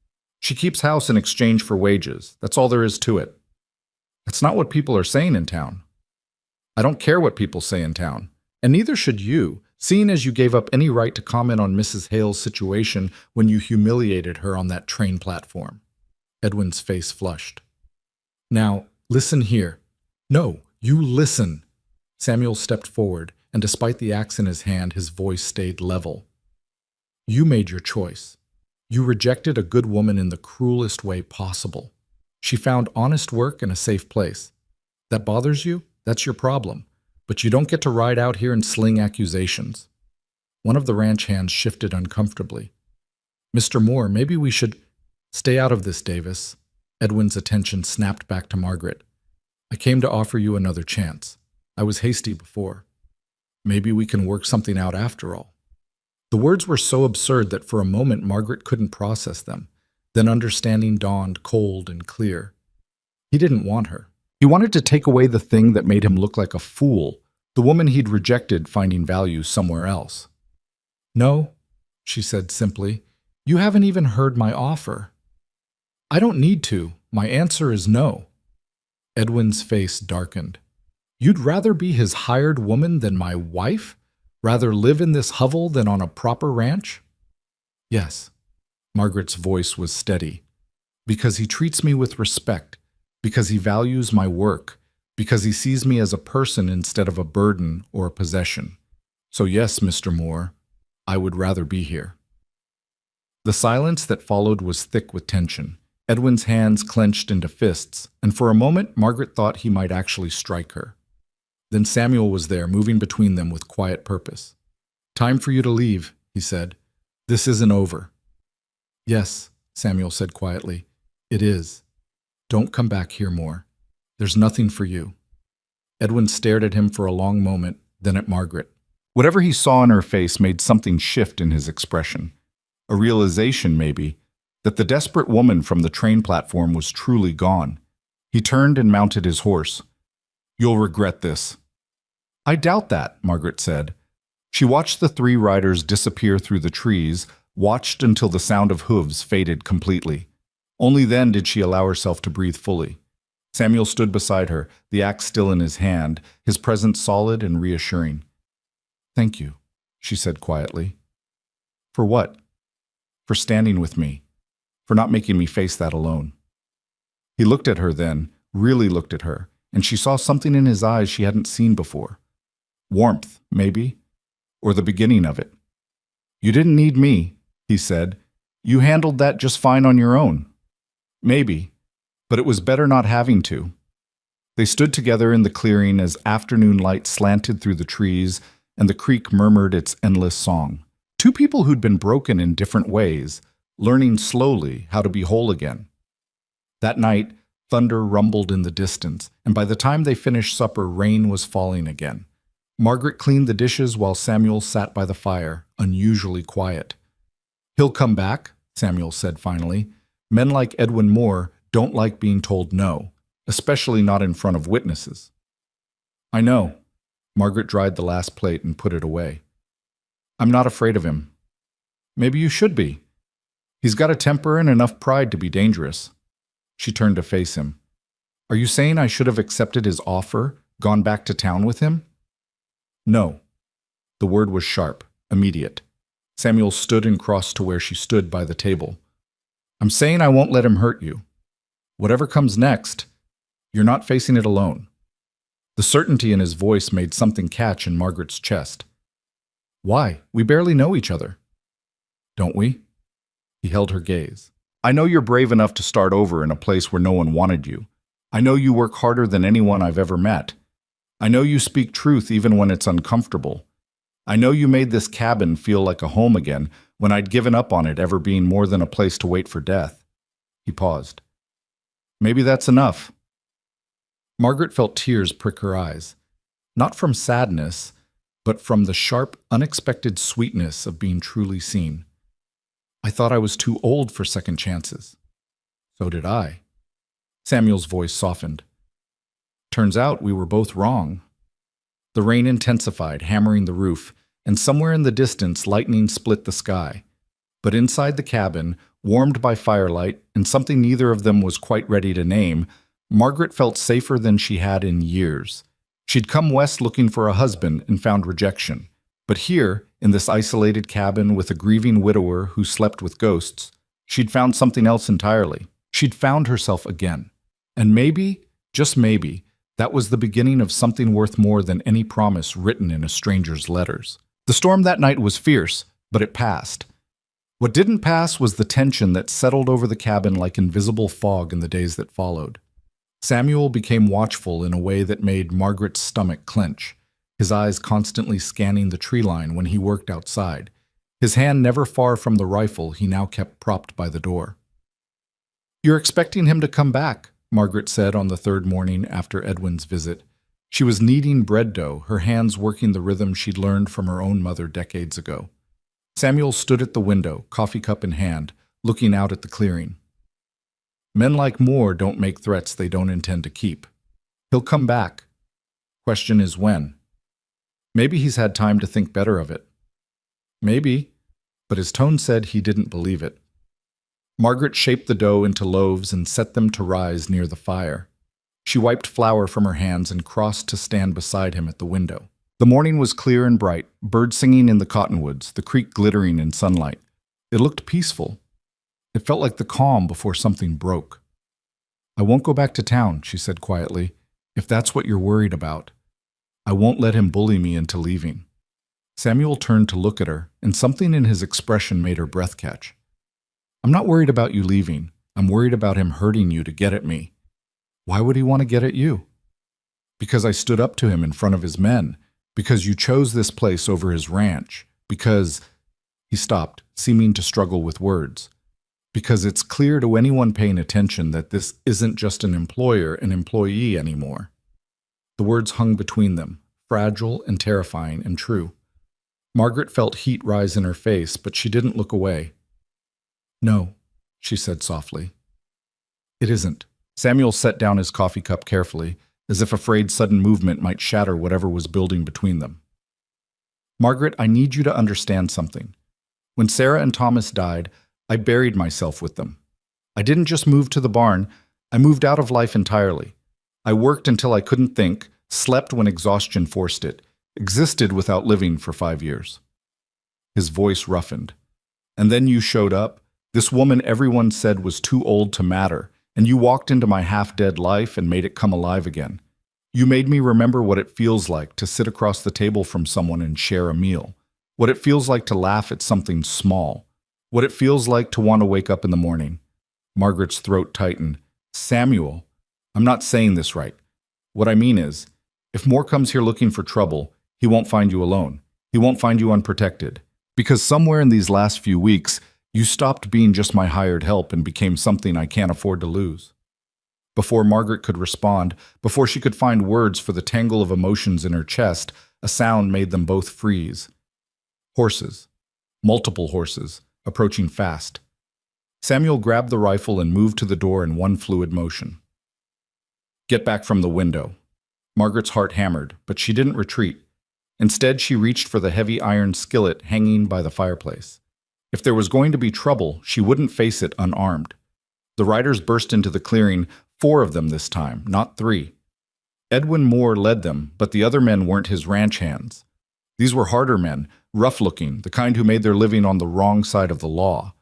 A: She keeps house in exchange for wages. That's all there is to it." "That's not what people are saying in town." "I don't care what people say in town, and neither should you, seeing as you gave up any right to comment on Mrs. Hale's situation when you humiliated her on that train platform." Edwin's face flushed. "Now, listen here." "No, you listen." Samuel stepped forward, and despite the axe in his hand, his voice stayed level. "You made your choice. You rejected a good woman in the cruelest way possible. She found honest work and a safe place. That bothers you? That's your problem. But you don't get to ride out here and sling accusations." One of the ranch hands shifted uncomfortably. "Mr. Moore, maybe we should—" "Stay out of this, Davis." Edwin's attention snapped back to Margaret. "I came to offer you another chance. I was hasty before. Maybe we can work something out after all." The words were so absurd that for a moment Margaret couldn't process them. Then understanding dawned cold and clear. He didn't want her. He wanted to take away the thing that made him look like a fool, the woman he'd rejected finding value somewhere else. "No," she said simply. "You haven't even heard my offer." "I don't need to. My answer is no." Edwin's face darkened. "You'd rather be his hired woman than my wife? Rather live in this hovel than on a proper ranch?" "Yes." Margaret's voice was steady. "Because he treats me with respect, because he values my work, because he sees me as a person instead of a burden or a possession. So yes, Mr. Moore, I would rather be here." The silence that followed was thick with tension. Edwin's hands clenched into fists, and for a moment Margaret thought he might actually strike her. Then Samuel was there, moving between them with quiet purpose. "Time for you to leave," he said. "This isn't over." "Yes," Samuel said quietly, "it is. Don't come back here more. There's nothing for you." Edwin stared at him for a long moment, then at Margaret. Whatever he saw in her face made something shift in his expression. A realization, maybe, that the desperate woman from the train platform was truly gone. He turned and mounted his horse. "You'll regret this." "I doubt that," Margaret said. She watched the three riders disappear through the trees, watched until the sound of hooves faded completely. Only then did she allow herself to breathe fully. Samuel stood beside her, the axe still in his hand, his presence solid and reassuring. "Thank you," she said quietly. "For what?" "For standing with me. For not making me face that alone." He looked at her then, really looked at her, and she saw something in his eyes she hadn't seen before. Warmth, maybe, or the beginning of it. "You didn't need me," he said. "You handled that just fine on your own." "Maybe, but it was better not having to." They stood together in the clearing as afternoon light slanted through the trees and the creek murmured its endless song. Two people who'd been broken in different ways, learning slowly how to be whole again. That night, thunder rumbled in the distance, and by the time they finished supper, rain was falling again. Margaret cleaned the dishes while Samuel sat by the fire, unusually quiet. "He'll come back," Samuel said finally. "Men like Edwin Moore don't like being told no, especially not in front of witnesses." "I know." Margaret dried the last plate and put it away. "I'm not afraid of him." "Maybe you should be. He's got a temper and enough pride to be dangerous." She turned to face him. "Are you saying I should have accepted his offer, gone back to town with him?" "No." The word was sharp, immediate. Samuel stood and crossed to where she stood by the table. "I'm saying I won't let him hurt you. Whatever comes next, you're not facing it alone." The certainty in his voice made something catch in Margaret's chest. "Why? We barely know each other." "Don't we?" He held her gaze. "I know you're brave enough to start over in a place where no one wanted you. I know you work harder than anyone I've ever met. I know you speak truth even when it's uncomfortable. I know you made this cabin feel like a home again when I'd given up on it ever being more than a place to wait for death." He paused. "Maybe that's enough." Margaret felt tears prick her eyes, not from sadness, but from the sharp, unexpected sweetness of being truly seen. "I thought I was too old for second chances." "So did I." Samuel's voice softened. "Turns out we were both wrong." The rain intensified, hammering the roof, and somewhere in the distance lightning split the sky. But inside the cabin, warmed by firelight and something neither of them was quite ready to name, Margaret felt safer than she had in years. She'd come west looking for a husband and found rejection. But here, in this isolated cabin with a grieving widower who slept with ghosts, she'd found something else entirely. She'd found herself again. And maybe, just maybe, that was the beginning of something worth more than any promise written in a stranger's letters. The storm that night was fierce, but it passed. What didn't pass was the tension that settled over the cabin like invisible fog in the days that followed. Samuel became watchful in a way that made Margaret's stomach clench, his eyes constantly scanning the tree line when he worked outside, his hand never far from the rifle he now kept propped by the door. "You're expecting him to come back," Margaret said on the third morning after Edwin's visit. She was kneading bread dough, her hands working the rhythm she'd learned from her own mother decades ago. Samuel stood at the window, coffee cup in hand, looking out at the clearing. "Men like Moore don't make threats they don't intend to keep. He'll come back. Question is when. Maybe he's had time to think better of it." Maybe, but his tone said he didn't believe it. Margaret shaped the dough into loaves and set them to rise near the fire. She wiped flour from her hands and crossed to stand beside him at the window. The morning was clear and bright, birds singing in the cottonwoods, the creek glittering in sunlight. It looked peaceful. It felt like the calm before something broke. "I won't go back to town," she said quietly, "if that's what you're worried about. I won't let him bully me into leaving." Samuel turned to look at her, and something in his expression made her breath catch. "I'm not worried about you leaving. I'm worried about him hurting you to get at me." "Why would he want to get at you?" "Because I stood up to him in front of his men. Because you chose this place over his ranch. Because—" He stopped, seeming to struggle with words. "Because it's clear to anyone paying attention that this isn't just an employer and employee anymore." The words hung between them, fragile and terrifying and true. Margaret felt heat rise in her face, but she didn't look away. "No," she said softly. It isn't. Samuel set down his coffee cup carefully, as if afraid sudden movement might shatter whatever was building between them. Margaret, I need you to understand something. When Sarah and Thomas died, I buried myself with them. I didn't just move to the barn, I moved out of life entirely. I worked until I couldn't think, slept when exhaustion forced it, existed without living for 5 years. His voice roughened. And then you showed up, this woman everyone said was too old to matter, and you walked into my half-dead life and made it come alive again. You made me remember what it feels like to sit across the table from someone and share a meal, what it feels like to laugh at something small, what it feels like to want to wake up in the morning. Margaret's throat tightened. Samuel, I'm not saying this right. What I mean is, if Moore comes here looking for trouble, he won't find you alone. He won't find you unprotected. Because somewhere in these last few weeks, you stopped being just my hired help and became something I can't afford to lose. Before Margaret could respond, before she could find words for the tangle of emotions in her chest, a sound made them both freeze. Horses. Multiple horses, approaching fast. Samuel grabbed the rifle and moved to the door in one fluid motion. Get back from the window. Margaret's heart hammered, but she didn't retreat. Instead, she reached for the heavy iron skillet hanging by the fireplace. If there was going to be trouble, she wouldn't face it unarmed. The riders burst into the clearing, 4 of them this time, not 3. Edwin Moore led them, but the other men weren't his ranch hands. These were harder men, rough-looking, the kind who made their living on the wrong side of the law.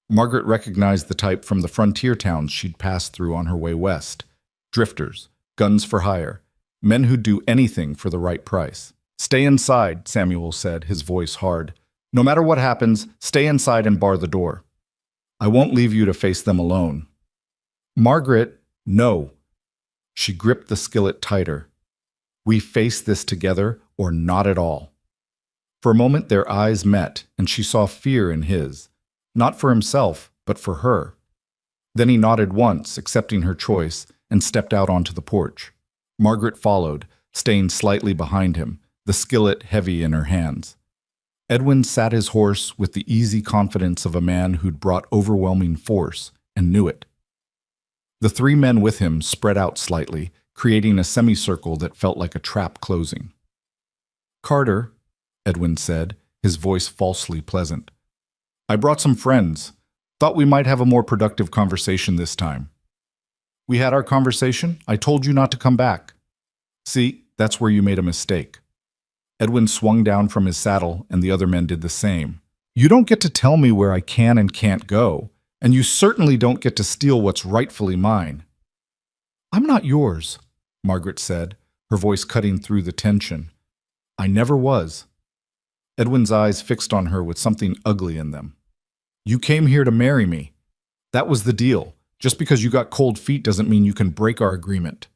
A: Margaret recognized the type from the frontier towns she'd passed through on her way west. Drifters, guns for hire, men who'd do anything for the right price. Stay inside, Samuel said, his voice hard. No matter what happens, stay inside and bar the door. I won't leave you to face them alone. Margaret, no. She gripped the skillet tighter. We face this together or not at all. For a moment their eyes met, and she saw fear in his. Not for himself, but for her. Then he nodded once, accepting her choice, and stepped out onto the porch. Margaret followed, staying slightly behind him, the skillet heavy in her hands. Edwin sat his horse with the easy confidence of a man who'd brought overwhelming force and knew it. The 3 men with him spread out slightly, creating a semicircle that felt like a trap closing. Carter, Edwin said, his voice falsely pleasant. I brought some friends. Thought we might have a more productive conversation this time. We had our conversation. I told you not to come back. See, that's where you made a mistake. Edwin swung down from his saddle, and the other men did the same. You don't get to tell me where I can and can't go, and you certainly don't get to steal what's rightfully mine. I'm not yours, Margaret said, her voice cutting through the tension. I never was. Edwin's eyes fixed on her with something ugly in them. You came here to marry me. That was the deal. Just because you got cold feet doesn't mean you can break our agreement.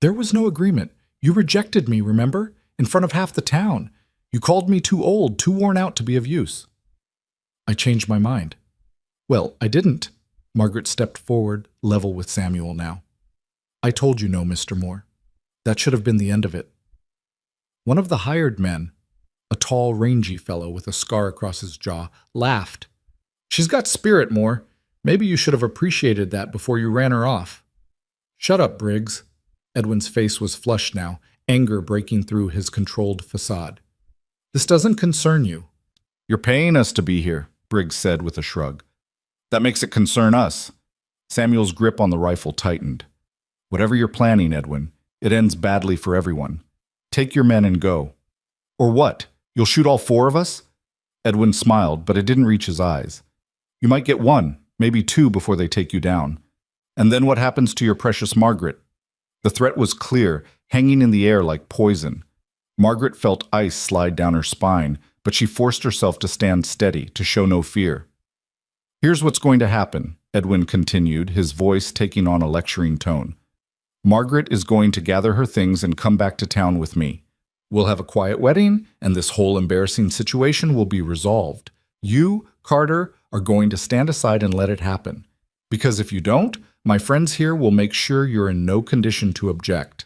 A: There was no agreement. You rejected me, remember? In front of half the town. You called me too old, too worn out to be of use. I changed my mind. Well, I didn't. Margaret stepped forward, level with Samuel now. I told you no, Mr. Moore. That should have been the end of it. One of the hired men, a tall, rangy fellow with a scar across his jaw, laughed. She's got spirit, Moore. Maybe you should have appreciated that before you ran her off. Shut up, Briggs. Edwin's face was flushed now, anger breaking through his controlled facade. This doesn't concern you. You're paying us to be here, Briggs said with a shrug. That makes it concern us. Samuel's grip on the rifle tightened. Whatever you're planning, Edwin, it ends badly for everyone. Take your men and go. Or what? You'll shoot all 4 of us? Edwin smiled, but it didn't reach his eyes. You might get 1, maybe 2 before they take you down. And then what happens to your precious Margaret? The threat was clear, hanging in the air like poison. Margaret felt ice slide down her spine, but she forced herself to stand steady, to show no fear. Here's what's going to happen, Edwin continued, his voice taking on a lecturing tone. Margaret is going to gather her things and come back to town with me. We'll have a quiet wedding, and this whole embarrassing situation will be resolved. You, Carter, are going to stand aside and let it happen. Because if you don't, my friends here will make sure you're in no condition to object.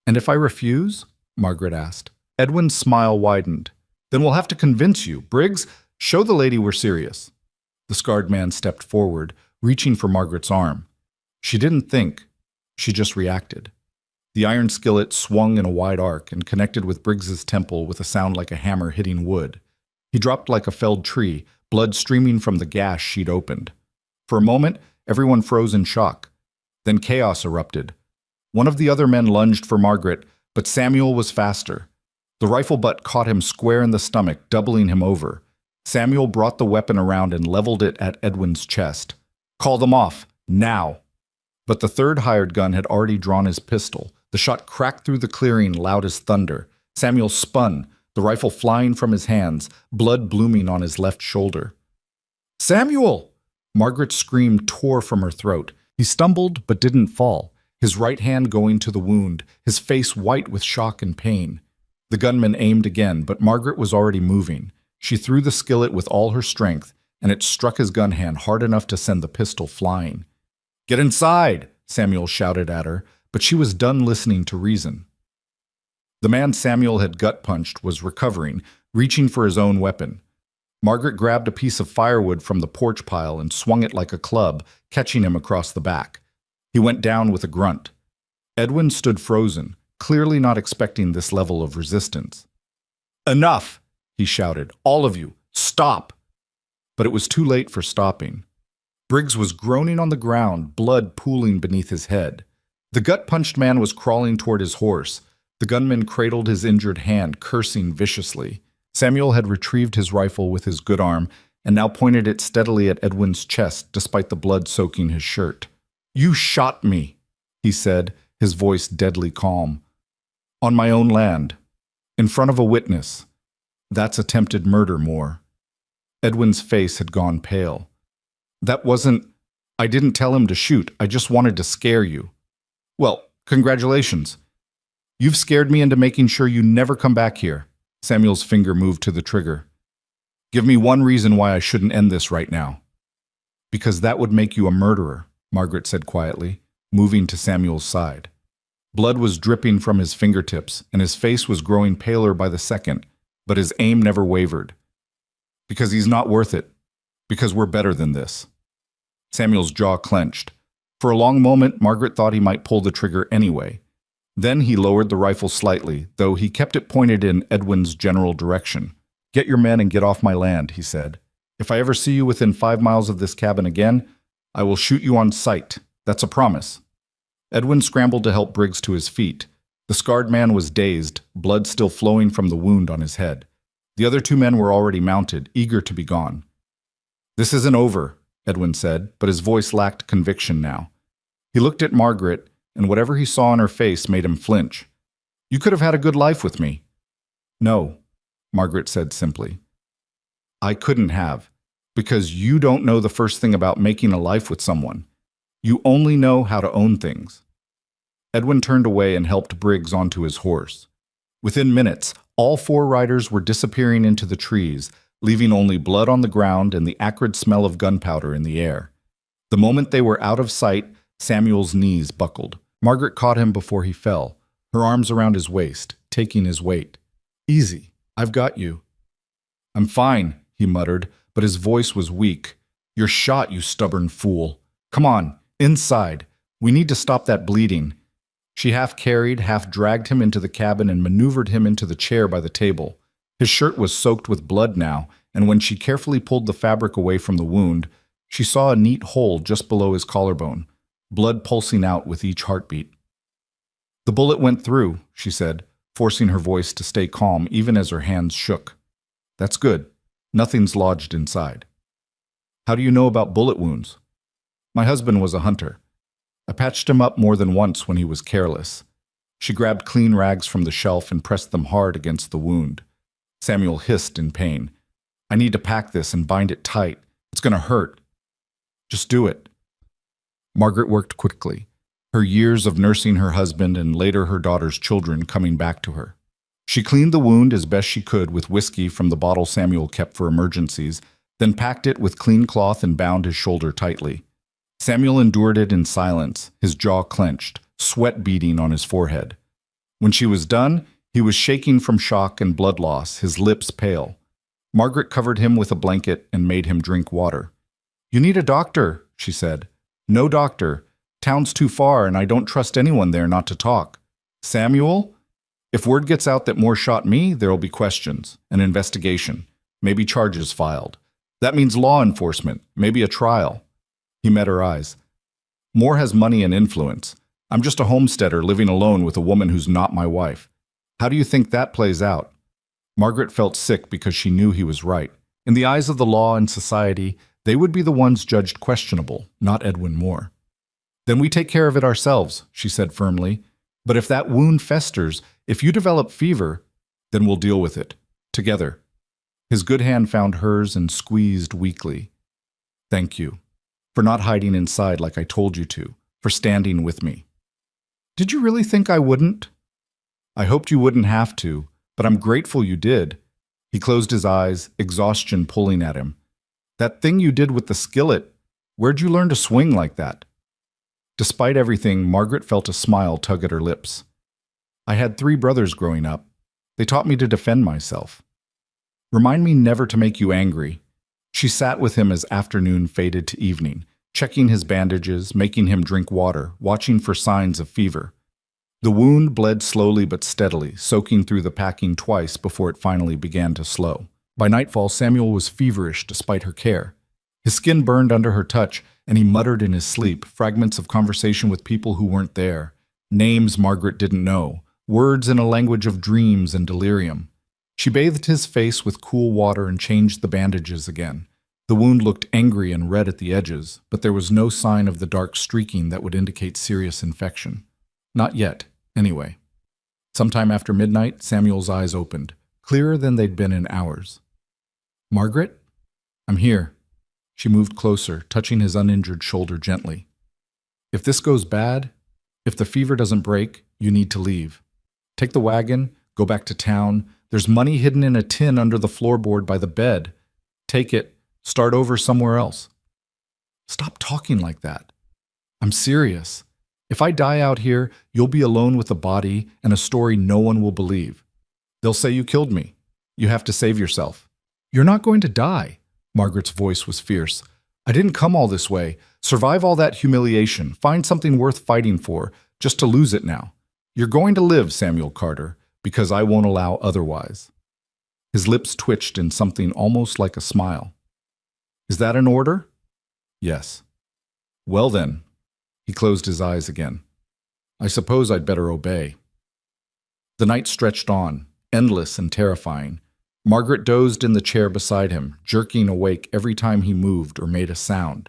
A: And if I refuse? Margaret asked. Edwin's smile widened. Then we'll have to convince you. Briggs, show the lady we're serious. The scarred man stepped forward, reaching for Margaret's arm. She didn't think. She just reacted. The iron skillet swung in a wide arc and connected with Briggs's temple with a sound like a hammer hitting wood. He dropped like a felled tree, blood streaming from the gash she'd opened. For a moment, everyone froze in shock. Then chaos erupted. One of the other men lunged for Margaret, but Samuel was faster. The rifle butt caught him square in the stomach, doubling him over. Samuel brought the weapon around and leveled it at Edwin's chest. "Call them off, now!" But the third hired gun had already drawn his pistol. The shot cracked through the clearing loud as thunder. Samuel spun, the rifle flying from his hands, blood blooming on his left shoulder. "Samuel!" Margaret's scream tore from her throat. He stumbled but didn't fall, his right hand going to the wound, his face white with shock and pain. The gunman aimed again, but Margaret was already moving. She threw the skillet with all her strength, and it struck his gun hand hard enough to send the pistol flying. "Get inside!" Samuel shouted at her, but she was done listening to reason. The man Samuel had gut-punched was recovering, reaching for his own weapon. Margaret grabbed a piece of firewood from the porch pile and swung it like a club, catching him across the back. He went down with a grunt. Edwin stood frozen, clearly not expecting this level of resistance. "Enough!" he shouted. "All of you, stop!" But it was too late for stopping. Briggs was groaning on the ground, blood pooling beneath his head. The gut-punched man was crawling toward his horse. The gunman cradled his injured hand, cursing viciously. Samuel had retrieved his rifle with his good arm and now pointed it steadily at Edwin's chest, despite the blood soaking his shirt. "You shot me," he said, his voice deadly calm. "On my own land. In front of a witness. That's attempted murder, Moore." Edwin's face had gone pale. "That wasn't... I didn't tell him to shoot. I just wanted to scare you." "Well, congratulations. You've scared me into making sure you never come back here." Samuel's finger moved to the trigger. "Give me one reason why I shouldn't end this right now." "Because that would make you a murderer," Margaret said quietly, moving to Samuel's side. Blood was dripping from his fingertips, and his face was growing paler by the second, but his aim never wavered. "Because he's not worth it. Because we're better than this." Samuel's jaw clenched. For a long moment, Margaret thought he might pull the trigger anyway. Then he lowered the rifle slightly, though he kept it pointed in Edwin's general direction. "Get your men and get off my land," he said. "If I ever see you within 5 miles of this cabin again, I will shoot you on sight. That's a promise." Edwin scrambled to help Briggs to his feet. The scarred man was dazed, blood still flowing from the wound on his head. The other 2 men were already mounted, eager to be gone. "This isn't over," Edwin said, but his voice lacked conviction now. He looked at Margaret, and whatever he saw on her face made him flinch. "You could have had a good life with me." "No," Margaret said simply. "I couldn't have, because you don't know the first thing about making a life with someone. You only know how to own things." Edwin turned away and helped Briggs onto his horse. Within minutes, all 4 riders were disappearing into the trees, leaving only blood on the ground and the acrid smell of gunpowder in the air. The moment they were out of sight, Samuel's knees buckled. Margaret caught him before he fell, her arms around his waist, taking his weight. "Easy, I've got you." "I'm fine," he muttered, but his voice was weak. "You're shot, you stubborn fool. Come on, inside. We need to stop that bleeding." She half carried, half dragged him into the cabin and maneuvered him into the chair by the table. His shirt was soaked with blood now, and when she carefully pulled the fabric away from the wound, she saw a neat hole just below his collarbone, blood pulsing out with each heartbeat. "The bullet went through," she said, forcing her voice to stay calm even as her hands shook. "That's good. Nothing's lodged inside." "How do you know about bullet wounds?" "My husband was a hunter. I patched him up more than once when he was careless." She grabbed clean rags from the shelf and pressed them hard against the wound. Samuel hissed in pain. "I need to pack this and bind it tight. It's going to hurt." "Just do it." Margaret worked quickly, her years of nursing her husband and later her daughter's children coming back to her. She cleaned the wound as best she could with whiskey from the bottle Samuel kept for emergencies, then packed it with clean cloth and bound his shoulder tightly. Samuel endured it in silence, his jaw clenched, sweat beading on his forehead. When she was done, he was shaking from shock and blood loss, his lips pale. Margaret covered him with a blanket and made him drink water. You need a doctor, she said. No doctor. Town's too far and I don't trust anyone there not to talk. Samuel? If word gets out that Moore shot me, there'll be questions, an investigation, maybe charges filed. That means law enforcement, maybe a trial. He met her eyes. Moore has money and influence. I'm just a homesteader living alone with a woman who's not my wife. How do you think that plays out? Margaret felt sick because she knew he was right. In the eyes of the law and society, they would be the ones judged questionable, not Edwin Moore. Then we take care of it ourselves, she said firmly. But if that wound festers, if you develop fever, then we'll deal with it. Together. His good hand found hers and squeezed weakly. Thank you. For not hiding inside like I told you to. For standing with me. Did you really think I wouldn't? I hoped you wouldn't have to, but I'm grateful you did. He closed his eyes, exhaustion pulling at him. That thing you did with the skillet, where'd you learn to swing like that? Despite everything, Margaret felt a smile tug at her lips. I had 3 brothers growing up. They taught me to defend myself. Remind me never to make you angry. She sat with him as afternoon faded to evening, checking his bandages, making him drink water, watching for signs of fever. The wound bled slowly but steadily, soaking through the packing twice before it finally began to slow. By nightfall, Samuel was feverish despite her care. His skin burned under her touch, and he muttered in his sleep, fragments of conversation with people who weren't there, names Margaret didn't know, words in a language of dreams and delirium. She bathed his face with cool water and changed the bandages again. The wound looked angry and red at the edges, but there was no sign of the dark streaking that would indicate serious infection. Not yet, anyway. Sometime after midnight, Samuel's eyes opened, clearer than they'd been in hours. Margaret? I'm here. She moved closer, touching his uninjured shoulder gently. If this goes bad, if the fever doesn't break, you need to leave. Take the wagon, go back to town. There's money hidden in a tin under the floorboard by the bed. Take it, start over somewhere else. Stop talking like that. I'm serious. If I die out here, you'll be alone with a body and a story no one will believe. They'll say you killed me. You have to save yourself. You're not going to die. Margaret's voice was fierce. I didn't come all this way. Survive all that humiliation. Find something worth fighting for, just to lose it now. You're going to live, Samuel Carter, because I won't allow otherwise. His lips twitched in something almost like a smile. Is that an order? Yes. Well then. He closed his eyes again. I suppose I'd better obey. The night stretched on, endless and terrifying. Margaret dozed in the chair beside him, jerking awake every time he moved or made a sound.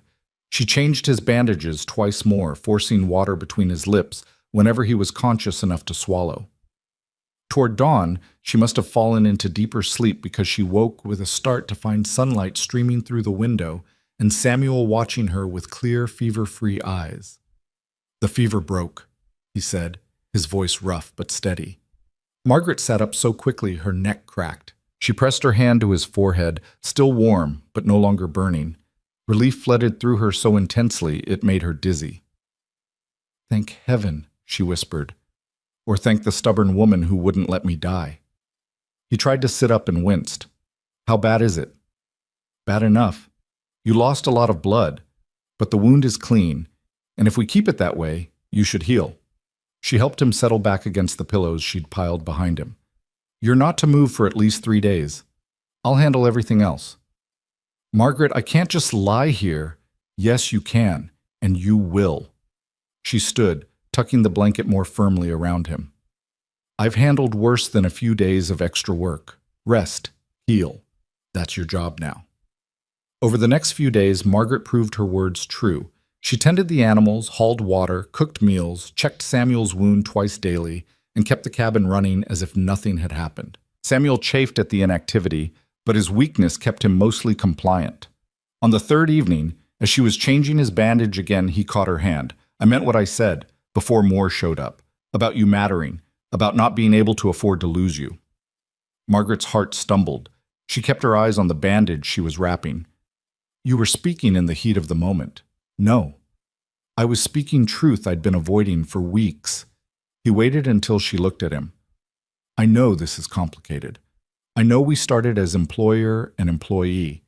A: She changed his bandages twice more, forcing water between his lips whenever he was conscious enough to swallow. Toward dawn, she must have fallen into deeper sleep because she woke with a start to find sunlight streaming through the window and Samuel watching her with clear, fever-free eyes. The fever broke, he said, his voice rough but steady. Margaret sat up so quickly her neck cracked. She pressed her hand to his forehead, still warm, but no longer burning. Relief flooded through her so intensely it made her dizzy. Thank heaven, she whispered, or thank the stubborn woman who wouldn't let me die. He tried to sit up and winced. How bad is it? Bad enough. You lost a lot of blood, but the wound is clean, and if we keep it that way, you should heal. She helped him settle back against the pillows she'd piled behind him. You're not to move for at least 3 days. I'll handle everything else. Margaret, I can't just lie here. Yes, you can, and you will. She stood, tucking the blanket more firmly around him. I've handled worse than a few days of extra work. Rest, heal. That's your job now. Over the next few days, Margaret proved her words true. She tended the animals, hauled water, cooked meals, checked Samuel's wound twice daily, and kept the cabin running as if nothing had happened. Samuel chafed at the inactivity, but his weakness kept him mostly compliant. On the 3rd evening, as she was changing his bandage again, he caught her hand. I meant what I said, before Moore showed up, about you mattering, about not being able to afford to lose you. Margaret's heart stumbled. She kept her eyes on the bandage she was wrapping. You were speaking in the heat of the moment. No. I was speaking truth I'd been avoiding for weeks. He waited until she looked at him. I know this is complicated. I know we started as employer and employee.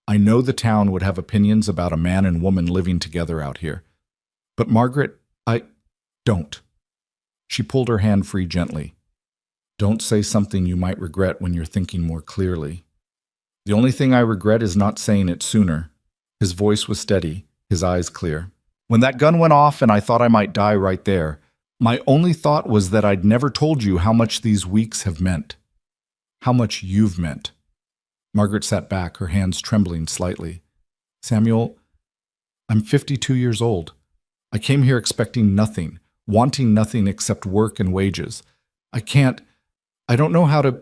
A: I know the town would have opinions about a man and woman living together out here. But Margaret, don't. She pulled her hand free gently. Don't say something you might regret when you're thinking more clearly. The only thing I regret is not saying it sooner. His voice was steady, his eyes clear. When that gun went off and I thought I might die right there, my only thought was that I'd never told you how much these weeks have meant. How much you've meant. Margaret sat back, her hands trembling slightly. Samuel, I'm 52 years old. I came here expecting nothing, wanting nothing except work and wages. I don't know how to...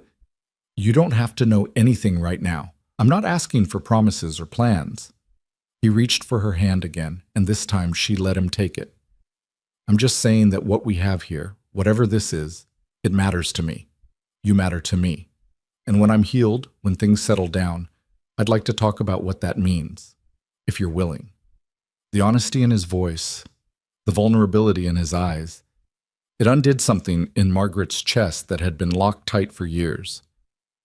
A: You don't have to know anything right now. I'm not asking for promises or plans. He reached for her hand again, and this time she let him take it. I'm just saying that what we have here, whatever this is, it matters to me. You matter to me. And when I'm healed, when things settle down, I'd like to talk about what that means, if you're willing. The honesty in his voice, the vulnerability in his eyes, it undid something in Margaret's chest that had been locked tight for years.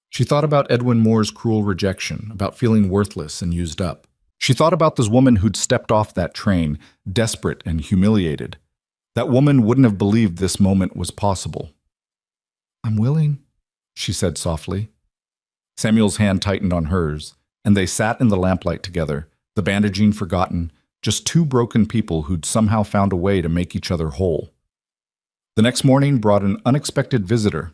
A: She thought about Edwin Moore's cruel rejection, about feeling worthless and used up. She thought about this woman who'd stepped off that train, desperate and humiliated. That woman wouldn't have believed this moment was possible. I'm willing, she said softly. Samuel's hand tightened on hers, and they sat in the lamplight together, the bandaging forgotten, just two broken people who'd somehow found a way to make each other whole. The next morning brought an unexpected visitor.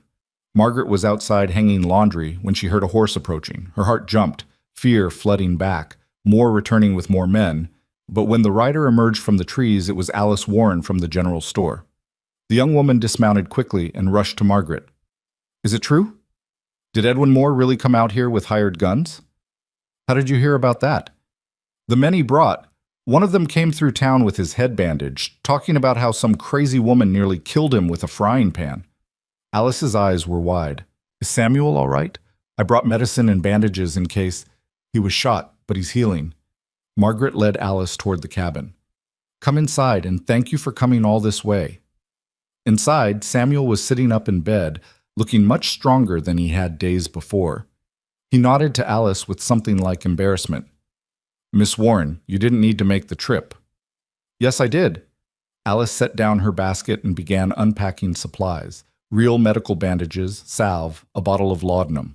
A: Margaret was outside hanging laundry when she heard a horse approaching. Her heart jumped, fear flooding back, Moore returning with more men, but when the rider emerged from the trees, it was Alice Warren from the general store. The young woman dismounted quickly and rushed to Margaret. Is it true? Did Edwin Moore really come out here with hired guns? How did you hear about that? The men he brought, one of them came through town with his head bandaged, talking about how some crazy woman nearly killed him with a frying pan. Alice's eyes were wide. Is Samuel all right? I brought medicine and bandages in case. He was shot, but he's healing. Margaret led Alice toward the cabin. Come inside, and thank you for coming all this way. Inside, Samuel was sitting up in bed, looking much stronger than he had days before. He nodded to Alice with something like embarrassment. Miss Warren, you didn't need to make the trip. Yes, I did. Alice set down her basket and began unpacking supplies. Real medical bandages, salve, a bottle of laudanum.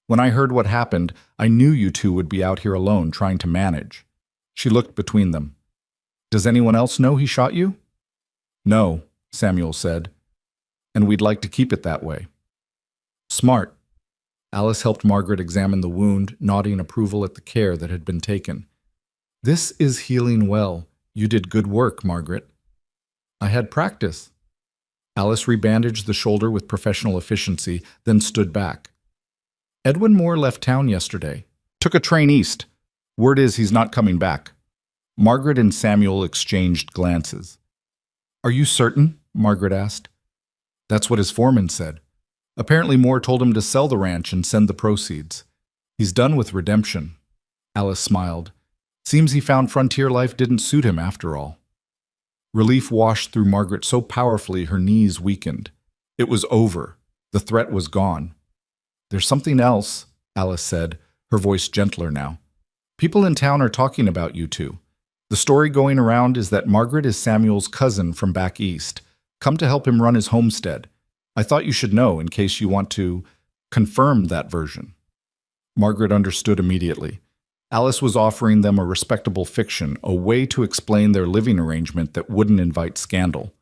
A: When I heard what happened, I knew you two would be out here alone trying to manage. She looked between them. Does anyone else know he shot you? No, Samuel said. And we'd like to keep it that way. Smart. Alice helped Margaret examine the wound, nodding approval at the care that had been taken. This is healing well. You did good work, Margaret. I had practice. Alice rebandaged the shoulder with professional efficiency, then stood back. Edwin Moore left town yesterday. Took a train east. Word is he's not coming back. Margaret and Samuel exchanged glances. Are you certain? Margaret asked. That's what his foreman said. Apparently Moore told him to sell the ranch and send the proceeds. He's done with redemption. Alice smiled. Seems he found frontier life didn't suit him after all. Relief washed through Margaret so powerfully her knees weakened. It was over. The threat was gone. There's something else, Alice said, her voice gentler now. People in town are talking about you two. The story going around is that Margaret is Samuel's cousin from back east, come to help him run his homestead. I thought you should know in case you want to confirm that version. Margaret understood immediately. Alice was offering them a respectable fiction, a way to explain their living arrangement that wouldn't invite scandal.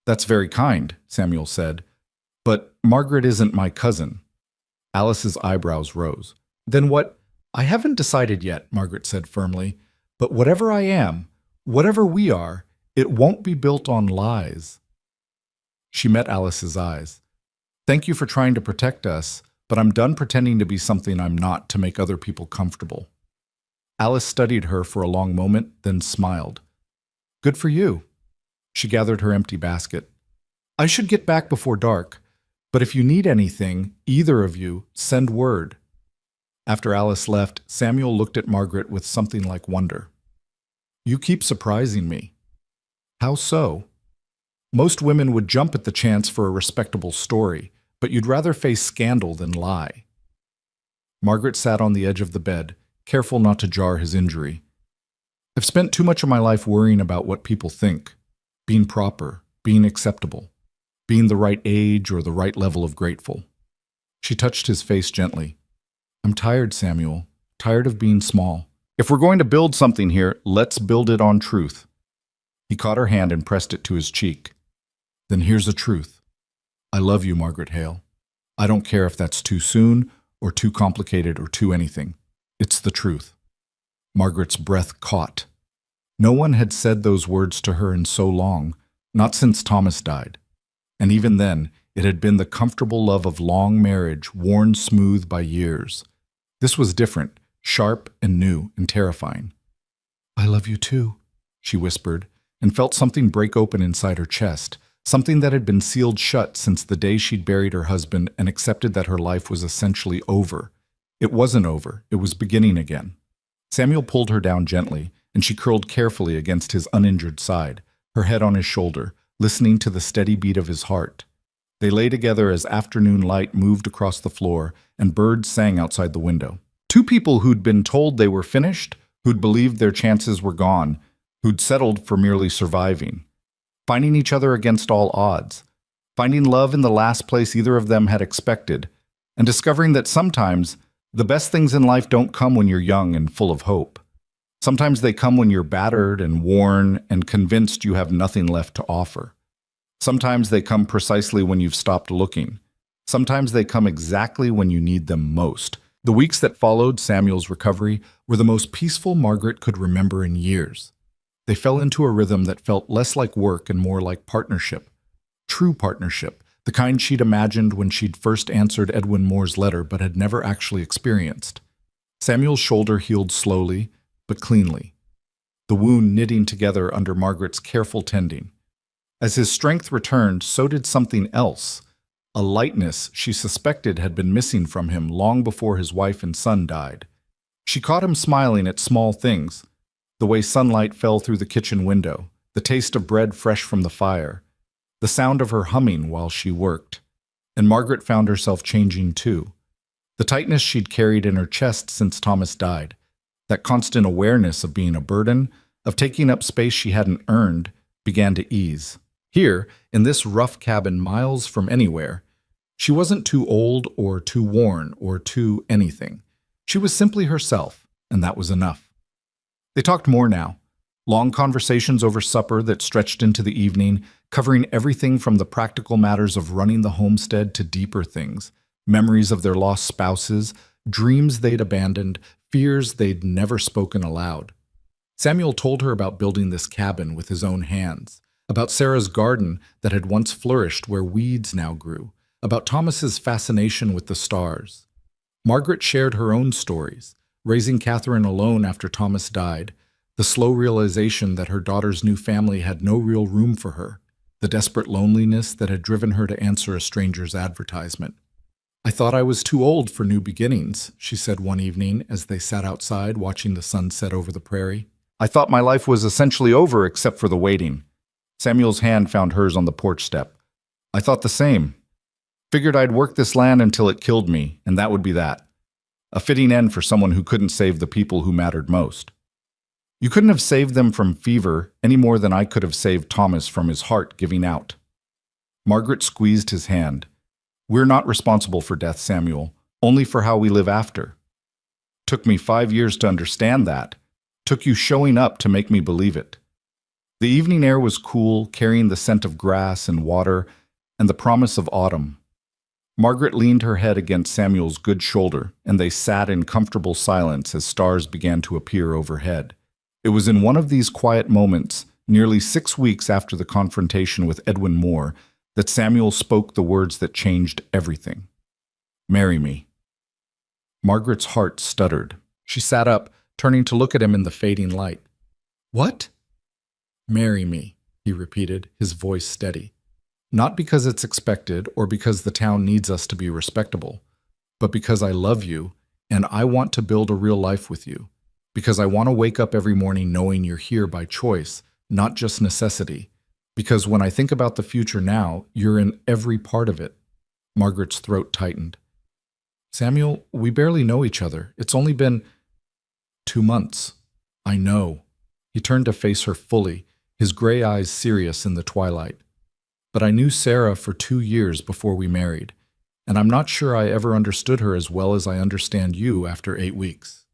A: That's very kind, Samuel said. But Margaret isn't my cousin. Alice's eyebrows rose. Then what? I haven't decided yet, Margaret said firmly. But whatever I am, whatever we are, it won't be built on lies. She met Alice's eyes. Thank you for trying to protect us, but I'm done pretending to be something I'm not to make other people comfortable. Alice studied her for a long moment, then smiled. Good for you. She gathered her empty basket. I should get back before dark, but if you need anything, either of you, send word. After Alice left, Samuel looked at Margaret with something like wonder. You keep surprising me. How so? Most women would jump at the chance for a respectable story, but you'd rather face scandal than lie. Margaret sat on the edge of the bed, careful not to jar his injury. I've spent too much of my life worrying about what people think, being proper, being acceptable, being the right age or the right level of grateful. She touched his face gently. I'm tired, Samuel, tired of being small. If we're going to build something here, let's build it on truth. He caught her hand and pressed it to his cheek. Then here's the truth. I love you, Margaret Hale. I don't care if that's too soon or too complicated or too anything. It's the truth. Margaret's breath caught. No one had said those words to her in so long, not since Thomas died. And even then, it had been the comfortable love of long marriage worn smooth by years. This was different, sharp and new and terrifying. I love you too, she whispered, and felt something break open inside her chest, something that had been sealed shut since the day she'd buried her husband and accepted that her life was essentially over. It wasn't over, it was beginning again. Samuel pulled her down gently, and she curled carefully against his uninjured side, her head on his shoulder, listening to the steady beat of his heart. They lay together as afternoon light moved across the floor and birds sang outside the window. Two people who'd been told they were finished, who'd believed their chances were gone, who'd settled for merely surviving. Finding each other against all odds, finding love in the last place either of them had expected, and discovering that sometimes the best things in life don't come when you're young and full of hope. Sometimes they come when you're battered and worn and convinced you have nothing left to offer. Sometimes they come precisely when you've stopped looking. Sometimes they come exactly when you need them most. The weeks that followed Samuel's recovery were the most peaceful Margaret could remember in years. They fell into a rhythm that felt less like work and more like partnership. True partnership, the kind she'd imagined when she'd first answered Edwin Moore's letter but had never actually experienced. Samuel's shoulder healed slowly, but cleanly, the wound knitting together under Margaret's careful tending. As his strength returned, so did something else, a lightness she suspected had been missing from him long before his wife and son died. She caught him smiling at small things, the way sunlight fell through the kitchen window, the taste of bread fresh from the fire, the sound of her humming while she worked. And Margaret found herself changing too. The tightness she'd carried in her chest since Thomas died, that constant awareness of being a burden, of taking up space she hadn't earned, began to ease. Here, in this rough cabin miles from anywhere, she wasn't too old or too worn or too anything. She was simply herself, and that was enough. They talked more now. Long conversations over supper that stretched into the evening, covering everything from the practical matters of running the homestead to deeper things, memories of their lost spouses, dreams they'd abandoned, fears they'd never spoken aloud. Samuel told her about building this cabin with his own hands, about Sarah's garden that had once flourished where weeds now grew, about Thomas's fascination with the stars. Margaret shared her own stories, raising Catherine alone after Thomas died, the slow realization that her daughter's new family had no real room for her, the desperate loneliness that had driven her to answer a stranger's advertisement. I thought I was too old for new beginnings, she said one evening as they sat outside watching the sun set over the prairie. I thought my life was essentially over except for the waiting. Samuel's hand found hers on the porch step. I thought the same. Figured I'd work this land until it killed me, and that would be that. A fitting end for someone who couldn't save the people who mattered most. You couldn't have saved them from fever any more than I could have saved Thomas from his heart giving out. Margaret squeezed his hand. We're not responsible for death, Samuel, only for how we live after. Took me 5 years to understand that. Took you showing up to make me believe it. The evening air was cool, carrying the scent of grass and water and the promise of autumn. Margaret leaned her head against Samuel's good shoulder, and they sat in comfortable silence as stars began to appear overhead. It was in one of these quiet moments, nearly 6 weeks after the confrontation with Edwin Moore, that Samuel spoke the words that changed everything. Marry me. Margaret's heart stuttered. She sat up, turning to look at him in the fading light. What? Marry me, he repeated, his voice steady. Not because it's expected or because the town needs us to be respectable, but because I love you and I want to build a real life with you. Because I want to wake up every morning knowing you're here by choice, not just necessity. Because when I think about the future now, you're in every part of it. Margaret's throat tightened. Samuel, we barely know each other. It's only been... 2 months. I know. He turned to face her fully, his gray eyes serious in the twilight. But I knew Sarah for 2 years before we married, and I'm not sure I ever understood her as well as I understand you after 8 weeks.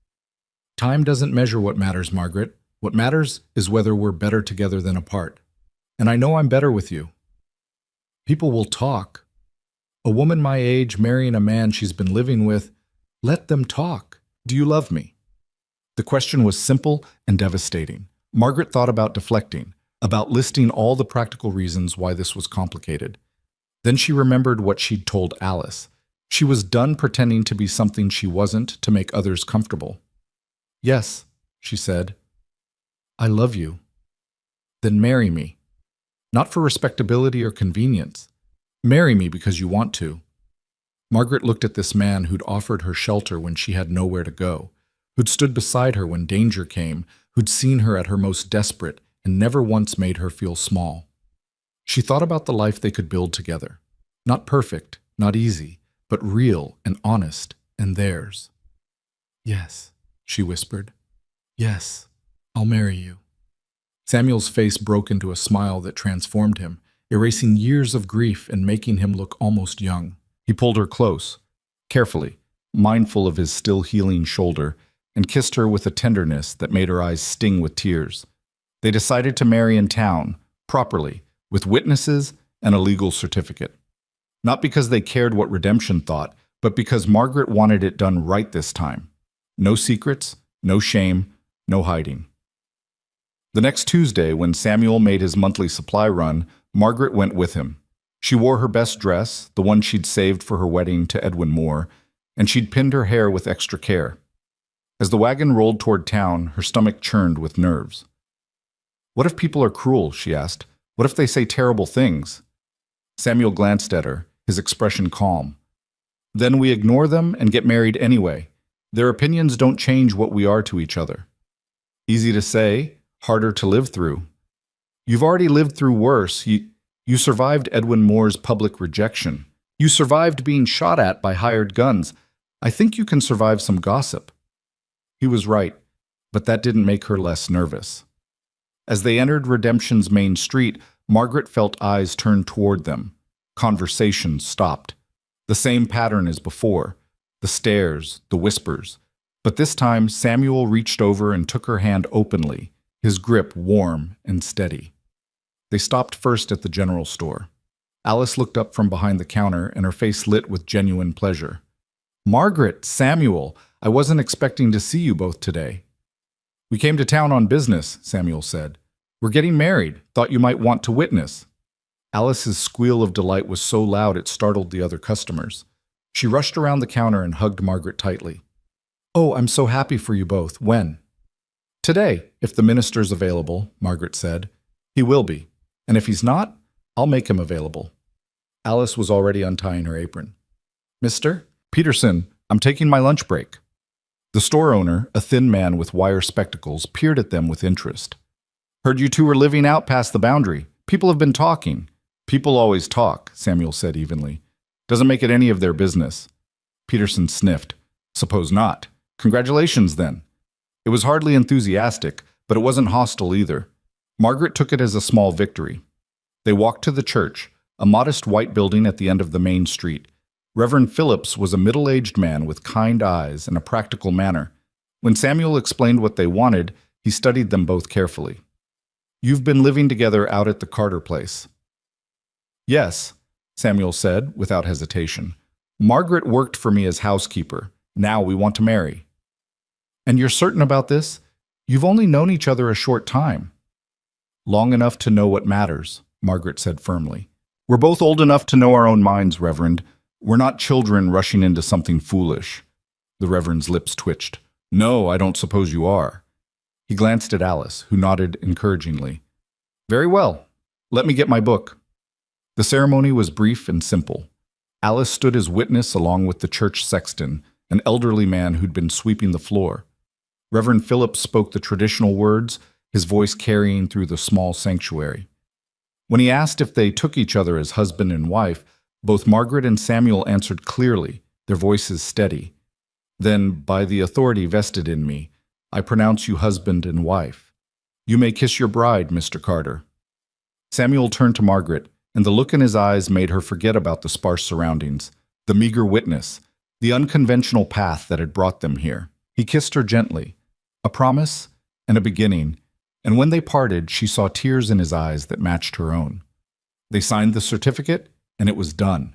A: Time doesn't measure what matters, Margaret. What matters is whether we're better together than apart. And I know I'm better with you. People will talk. A woman my age marrying a man she's been living with, let them talk. Do you love me? The question was simple and devastating. Margaret thought about deflecting, about listing all the practical reasons why this was complicated. Then she remembered what she'd told Alice. She was done pretending to be something she wasn't to make others comfortable. Yes, she said. I love you. Then marry me. Not for respectability or convenience. Marry me because you want to. Margaret looked at this man who'd offered her shelter when she had nowhere to go, who'd stood beside her when danger came, who'd seen her at her most desperate and never once made her feel small. She thought about the life they could build together. Not perfect, not easy, but real and honest and theirs. Yes, she whispered. Yes, I'll marry you. Samuel's face broke into a smile that transformed him, erasing years of grief and making him look almost young. He pulled her close, carefully, mindful of his still healing shoulder, and kissed her with a tenderness that made her eyes sting with tears. They decided to marry in town, properly, with witnesses and a legal certificate. Not because they cared what redemption thought, but because Margaret wanted it done right this time. No secrets, no shame, no hiding. The next Tuesday, when Samuel made his monthly supply run, Margaret went with him. She wore her best dress, the one she'd saved for her wedding to Edwin Moore, and she'd pinned her hair with extra care. As the wagon rolled toward town, her stomach churned with nerves. What if people are cruel, she asked. What if they say terrible things? Samuel glanced at her, his expression calm. Then we ignore them and get married anyway. Their opinions don't change what we are to each other. Easy to say, harder to live through. You've already lived through worse. You survived Edwin Moore's public rejection. You survived being shot at by hired guns. I think you can survive some gossip. He was right, but that didn't make her less nervous. As they entered Redemption's main street, Margaret felt eyes turn toward them. Conversations stopped. The same pattern as before. The stares, the whispers. But this time, Samuel reached over and took her hand openly, his grip warm and steady. They stopped first at the general store. Alice looked up from behind the counter, and her face lit with genuine pleasure. Margaret, Samuel, I wasn't expecting to see you both today. We came to town on business, Samuel said. We're getting married. Thought you might want to witness. Alice's squeal of delight was so loud it startled the other customers. She rushed around the counter and hugged Margaret tightly. Oh, I'm so happy for you both. When? Today, if the minister's available, Margaret said. He will be. And if he's not, I'll make him available. Alice was already untying her apron. Mister? Peterson, I'm taking my lunch break. The store owner, a thin man with wire spectacles, peered at them with interest. Heard you two were living out past the boundary. People have been talking. People always talk, Samuel said evenly. Doesn't make it any of their business. Peterson sniffed. Suppose not. Congratulations, then. It was hardly enthusiastic, but it wasn't hostile either. Margaret took it as a small victory. They walked to the church, a modest white building at the end of the main street. Reverend Phillips was a middle-aged man with kind eyes and a practical manner. When Samuel explained what they wanted, he studied them both carefully. You've been living together out at the Carter place. Yes, Samuel said, without hesitation. Margaret worked for me as housekeeper. Now we want to marry. And you're certain about this? You've only known each other a short time. Long enough to know what matters, Margaret said firmly. We're both old enough to know our own minds, Reverend. We're not children rushing into something foolish. The Reverend's lips twitched. No, I don't suppose you are. He glanced at Alice, who nodded encouragingly. Very well. Let me get my book. The ceremony was brief and simple. Alice stood as witness along with the church sexton, an elderly man who'd been sweeping the floor. Reverend Phillips spoke the traditional words, his voice carrying through the small sanctuary. When he asked if they took each other as husband and wife, both Margaret and Samuel answered clearly, their voices steady. Then, by the authority vested in me, I pronounce you husband and wife. You may kiss your bride, Mr. Carter." Samuel turned to Margaret, and the look in his eyes made her forget about the sparse surroundings, the meager witness, the unconventional path that had brought them here. He kissed her gently, a promise and a beginning, and when they parted, she saw tears in his eyes that matched her own. They signed the certificate, and it was done.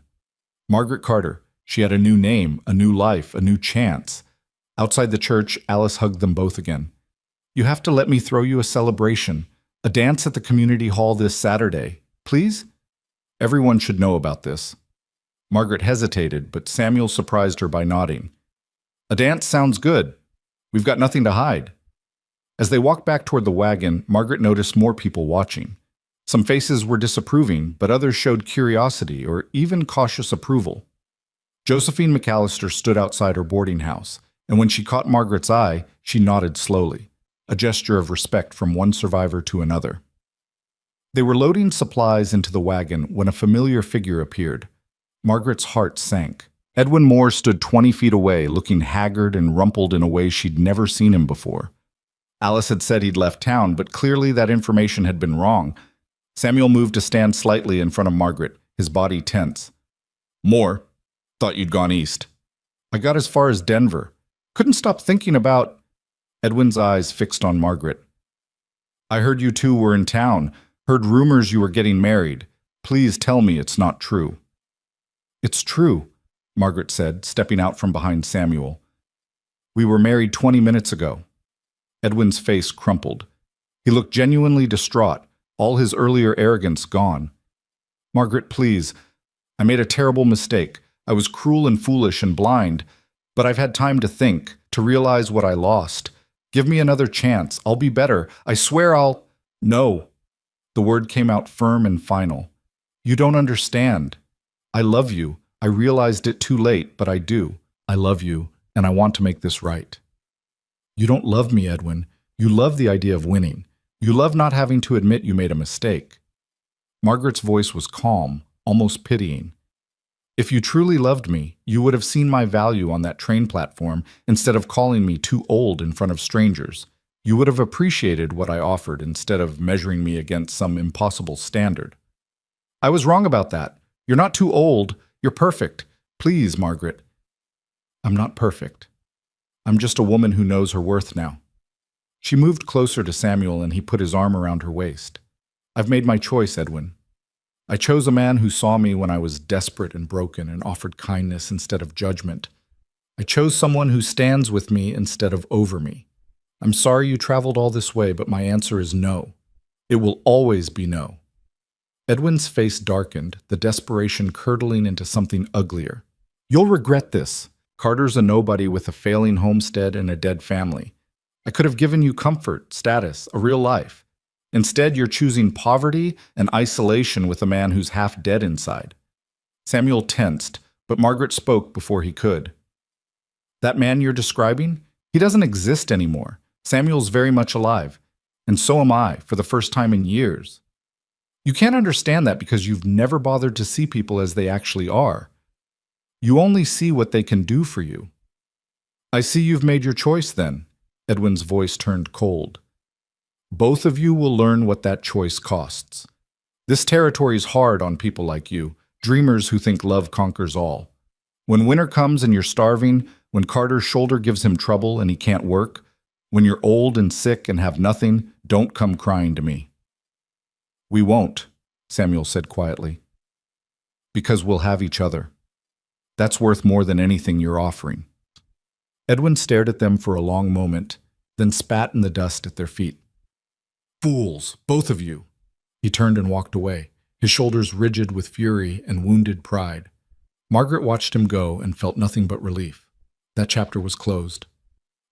A: Margaret Carter, she had a new name, a new life, a new chance. Outside the church, Alice hugged them both again. "You have to let me throw you a celebration, a dance at the community hall this Saturday, please?" Everyone should know about this. Margaret hesitated, but Samuel surprised her by nodding. "A dance sounds good. We've got nothing to hide." As they walked back toward the wagon, Margaret noticed more people watching. Some faces were disapproving, but others showed curiosity or even cautious approval. Josephine McAllister stood outside her boarding house, and when she caught Margaret's eye, she nodded slowly, a gesture of respect from one survivor to another. They were loading supplies into the wagon when a familiar figure appeared. Margaret's heart sank. Edwin Moore stood 20 feet away, looking haggard and rumpled in a way she'd never seen him before. Alice had said he'd left town, but clearly that information had been wrong. Samuel moved to stand slightly in front of Margaret, his body tense. "Moore, thought you'd gone east." "I got as far as Denver. Couldn't stop thinking about—" Edwin's eyes fixed on Margaret. "I heard you two were in town, heard rumors you were getting married. Please tell me it's not true." "It's true," Margaret said, stepping out from behind Samuel. "We were married 20 minutes ago." Edwin's face crumpled. He looked genuinely distraught, all his earlier arrogance gone. "Margaret, please. I made a terrible mistake. I was cruel and foolish and blind, but I've had time to think, to realize what I lost. Give me another chance. I'll be better. I swear I'll—" "No." The word came out firm and final. "You don't understand. I love you. I realized it too late, but I do. I love you, and I want to make this right." "You don't love me, Edwin. You love the idea of winning. You love not having to admit you made a mistake." Margaret's voice was calm, almost pitying. "If you truly loved me, you would have seen my value on that train platform instead of calling me too old in front of strangers. You would have appreciated what I offered instead of measuring me against some impossible standard." "I was wrong about that. You're not too old. You're perfect. Please, Margaret." "I'm not perfect. I'm just a woman who knows her worth now." She moved closer to Samuel and he put his arm around her waist. "I've made my choice, Edwin. I chose a man who saw me when I was desperate and broken and offered kindness instead of judgment. I chose someone who stands with me instead of over me. I'm sorry you traveled all this way, but my answer is no. It will always be no." Edwin's face darkened, the desperation curdling into something uglier. "You'll regret this. Carter's a nobody with a failing homestead and a dead family. I could have given you comfort, status, a real life. Instead, you're choosing poverty and isolation with a man who's half dead inside." Samuel tensed, but Margaret spoke before he could. "That man you're describing? He doesn't exist anymore. Samuel's very much alive. And so am I, for the first time in years. You can't understand that because you've never bothered to see people as they actually are. You only see what they can do for you." "I see you've made your choice then." Edwin's voice turned cold. "Both of you will learn what that choice costs. This territory's hard on people like you, dreamers who think love conquers all. When winter comes and you're starving, when Carter's shoulder gives him trouble and he can't work, when you're old and sick and have nothing, don't come crying to me." "We won't," Samuel said quietly. "Because we'll have each other. That's worth more than anything you're offering." Edwin stared at them for a long moment, then spat in the dust at their feet. "Fools, both of you!" He turned and walked away, his shoulders rigid with fury and wounded pride. Margaret watched him go and felt nothing but relief. That chapter was closed.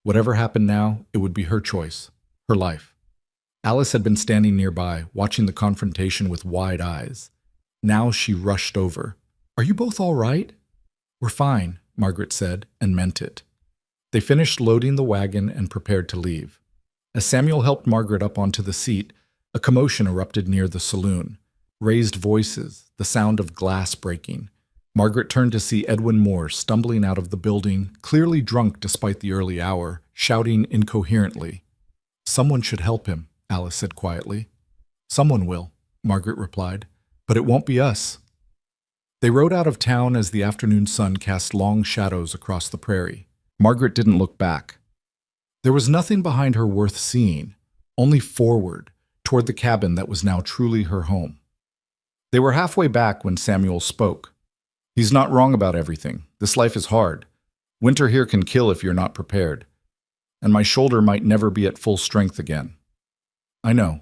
A: Whatever happened now, it would be her choice, her life. Alice had been standing nearby, watching the confrontation with wide eyes. Now she rushed over. "Are you both all right?" "We're fine," Margaret said, and meant it. They finished loading the wagon and prepared to leave. As Samuel helped Margaret up onto the seat, a commotion erupted near the saloon. Raised voices, the sound of glass breaking. Margaret turned to see Edwin Moore stumbling out of the building, clearly drunk despite the early hour, shouting incoherently. "Someone should help him," Alice said quietly. "Someone will," Margaret replied, "but it won't be us." They rode out of town as the afternoon sun cast long shadows across the prairie. Margaret didn't look back. There was nothing behind her worth seeing, only forward, toward the cabin that was now truly her home. They were halfway back when Samuel spoke. "He's not wrong about everything. This life is hard. Winter here can kill if you're not prepared. And my shoulder might never be at full strength again. I know.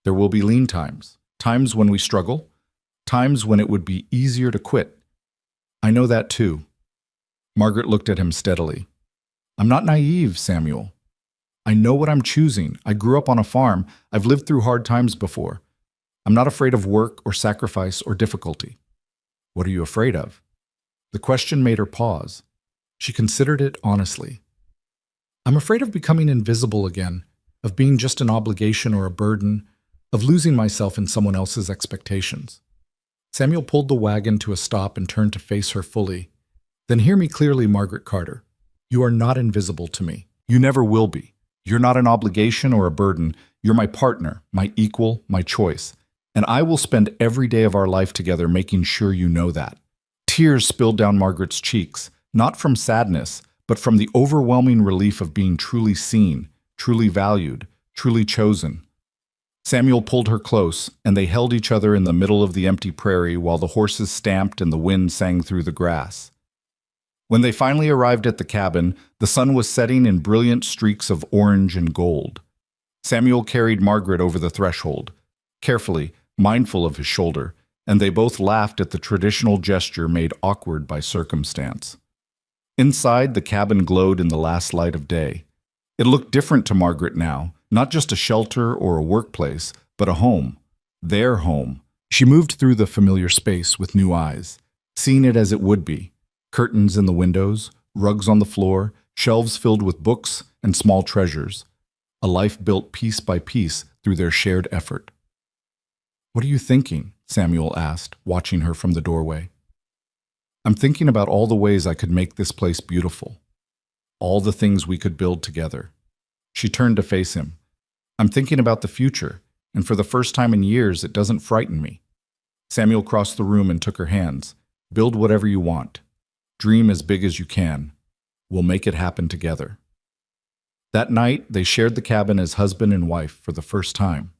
A: There will be lean times, times when we struggle, times when it would be easier to quit. I know that too." Margaret looked at him steadily. "I'm not naive, Samuel. I know what I'm choosing. I grew up on a farm. I've lived through hard times before. I'm not afraid of work or sacrifice or difficulty." "What are you afraid of?" The question made her pause. She considered it honestly. "I'm afraid of becoming invisible again, of being just an obligation or a burden, of losing myself in someone else's expectations." Samuel pulled the wagon to a stop and turned to face her fully. "Then hear me clearly, Margaret Carter. You are not invisible to me. You never will be. You're not an obligation or a burden. You're my partner, my equal, my choice. And I will spend every day of our life together making sure you know that." Tears spilled down Margaret's cheeks, not from sadness, but from the overwhelming relief of being truly seen, truly valued, truly chosen. Samuel pulled her close, and they held each other in the middle of the empty prairie while the horses stamped and the wind sang through the grass. When they finally arrived at the cabin, the sun was setting in brilliant streaks of orange and gold. Samuel carried Margaret over the threshold, carefully, mindful of his shoulder, and they both laughed at the traditional gesture made awkward by circumstance. Inside, the cabin glowed in the last light of day. It looked different to Margaret now, not just a shelter or a workplace, but a home. Their home. She moved through the familiar space with new eyes, seeing it as it would be. Curtains in the windows, rugs on the floor, shelves filled with books and small treasures. A life built piece by piece through their shared effort. "What are you thinking?" Samuel asked, watching her from the doorway. "I'm thinking about all the ways I could make this place beautiful. All the things we could build together." She turned to face him. "I'm thinking about the future, and for the first time in years, it doesn't frighten me." Samuel crossed the room and took her hands. "Build whatever you want. Dream as big as you can. We'll make it happen together." That night, they shared the cabin as husband and wife for the first time.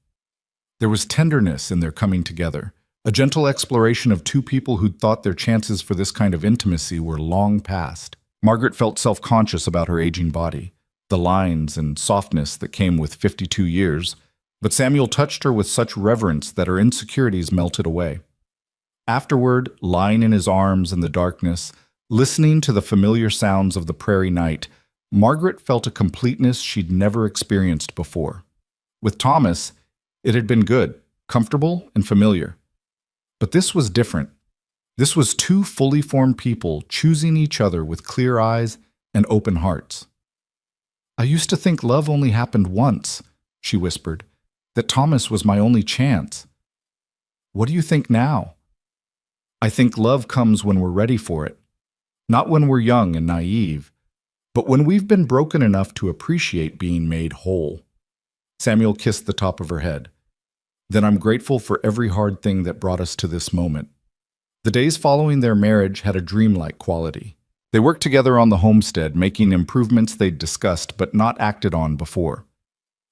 A: There was tenderness in their coming together, a gentle exploration of two people who'd thought their chances for this kind of intimacy were long past. Margaret felt self-conscious about her aging body, the lines and softness that came with 52 years, but Samuel touched her with such reverence that her insecurities melted away. Afterward, lying in his arms in the darkness, listening to the familiar sounds of the prairie night, Margaret felt a completeness she'd never experienced before. With Thomas, it had been good, comfortable, and familiar. But this was different. This was two fully formed people choosing each other with clear eyes and open hearts. "I used to think love only happened once," she whispered, "that Thomas was my only chance. What do you think now?" "I think love comes when we're ready for it. Not when we're young and naive, but when we've been broken enough to appreciate being made whole." Samuel kissed the top of her head. "Then I'm grateful for every hard thing that brought us to this moment." The days following their marriage had a dreamlike quality. They worked together on the homestead, making improvements they'd discussed but not acted on before.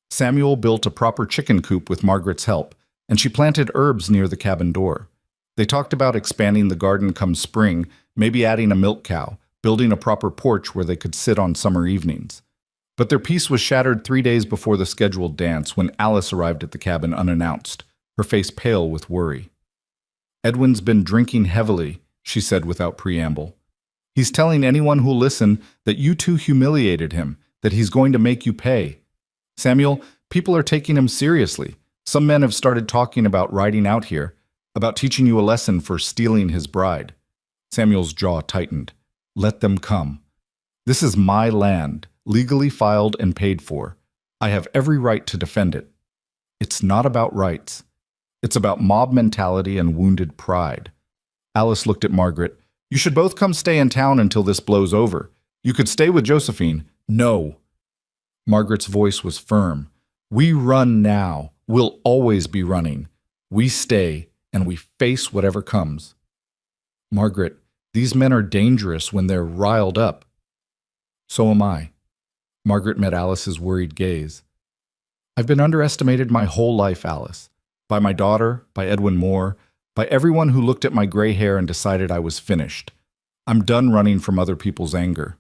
A: Samuel built a proper chicken coop with Margaret's help, and she planted herbs near the cabin door. They talked about expanding the garden come spring, maybe adding a milk cow, building a proper porch where they could sit on summer evenings. But their peace was shattered 3 days before the scheduled dance when Alice arrived at the cabin unannounced, her face pale with worry. "Edwin's been drinking heavily," she said without preamble. "He's telling anyone who'll listen that you two humiliated him, that he's going to make you pay. Samuel, people are taking him seriously. Some men have started talking about riding out here, about teaching you a lesson for stealing his bride." Samuel's jaw tightened. "Let them come. This is my land, legally filed and paid for. I have every right to defend it. It's not about rights. It's about mob mentality and wounded pride." Alice looked at Margaret. "You should both come stay in town until this blows over. You could stay with Josephine. No. Margaret's voice was firm. We run now. We'll always be running. We stay, and we face whatever comes. Margaret, these men are dangerous when they're riled up. So am I. Margaret met Alice's worried gaze. I've been underestimated my whole life, Alice. By my daughter, by Edwin Moore, by everyone who looked at my gray hair and decided I was finished. I'm done running from other people's anger.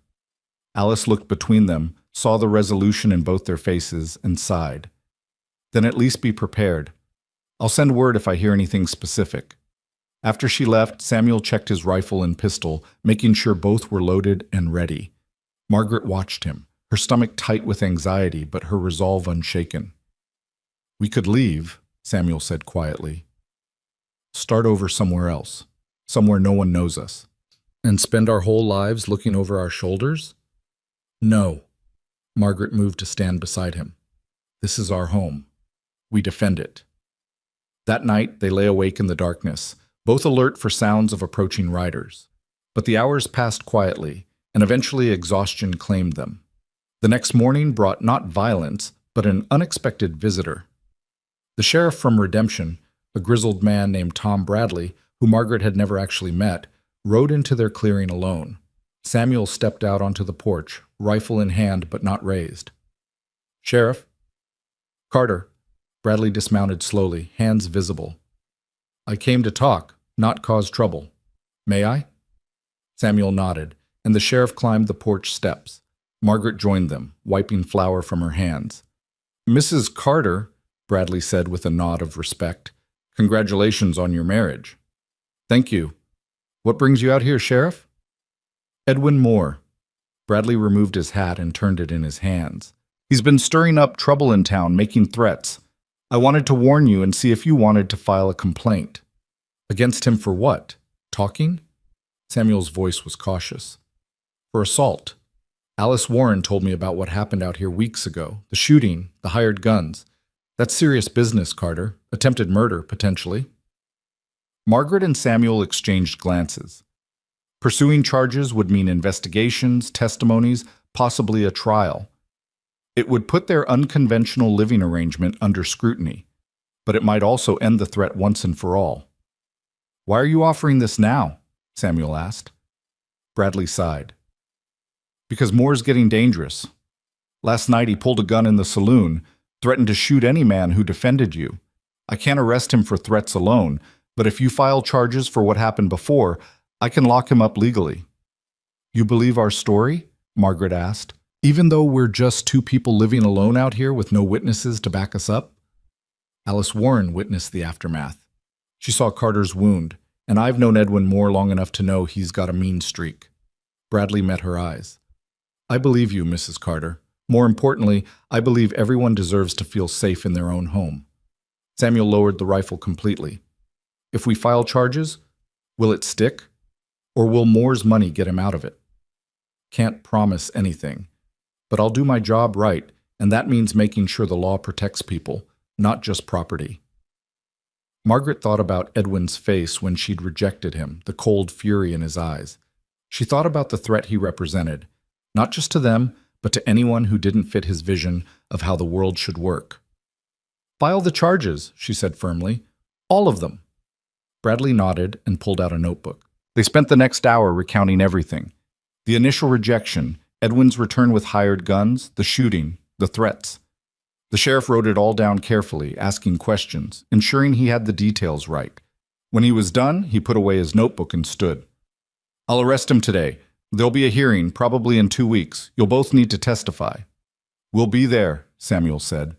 A: Alice looked between them, saw the resolution in both their faces, and sighed. Then at least be prepared. I'll send word if I hear anything specific. After she left, Samuel checked his rifle and pistol, making sure both were loaded and ready. Margaret watched him, her stomach tight with anxiety, but her resolve unshaken. We could leave, Samuel said quietly. Start over somewhere else, somewhere no one knows us. And spend our whole lives looking over our shoulders? No. Margaret moved to stand beside him. This is our home. We defend it. That night, they lay awake in the darkness, both alert for sounds of approaching riders. But the hours passed quietly, and eventually exhaustion claimed them. The next morning brought not violence, but an unexpected visitor. The sheriff from Redemption, a grizzled man named Tom Bradley, who Margaret had never actually met, rode into their clearing alone. Samuel stepped out onto the porch, rifle in hand but not raised. Sheriff? Carter. Bradley dismounted slowly, hands visible. I came to talk, not cause trouble. May I? Samuel nodded, and the sheriff climbed the porch steps. Margaret joined them, wiping flour from her hands. Mrs. Carter, Bradley said with a nod of respect, congratulations on your marriage. Thank you. What brings you out here, Sheriff? Edwin Moore. Bradley removed his hat and turned it in his hands. He's been stirring up trouble in town, making threats. I wanted to warn you and see if you wanted to file a complaint. Against him for what? Talking? Samuel's voice was cautious. For assault. Alice Warren told me about what happened out here weeks ago. The shooting, the hired guns. That's serious business, Carter. Attempted murder, potentially. Margaret and Samuel exchanged glances. Pursuing charges would mean investigations, testimonies, possibly a trial. It would put their unconventional living arrangement under scrutiny, but it might also end the threat once and for all. Why are you offering this now? Samuel asked. Bradley sighed. Because Moore's getting dangerous. Last night he pulled a gun in the saloon, threatened to shoot any man who defended you. I can't arrest him for threats alone, but if you file charges for what happened before, I can lock him up legally. You believe our story? Margaret asked. Even though we're just two people living alone out here with no witnesses to back us up? Alice Warren witnessed the aftermath. She saw Carter's wound, and I've known Edwin Moore long enough to know he's got a mean streak. Bradley met her eyes. I believe you, Mrs. Carter. More importantly, I believe everyone deserves to feel safe in their own home. Samuel lowered the rifle completely. If we file charges, will it stick? Or will Moore's money get him out of it? Can't promise anything. But I'll do my job right, and that means making sure the law protects people, not just property. Margaret thought about Edwin's face when she'd rejected him, the cold fury in his eyes. She thought about the threat he represented, not just to them, but to anyone who didn't fit his vision of how the world should work. File the charges, she said firmly. All of them. Bradley nodded and pulled out a notebook. They spent the next hour recounting everything. The initial rejection, Edwin's return with hired guns, the shooting, the threats. The sheriff wrote it all down carefully, asking questions, ensuring he had the details right. When he was done, he put away his notebook and stood. I'll arrest him today. There'll be a hearing, probably in 2 weeks. You'll both need to testify. We'll be there, Samuel said.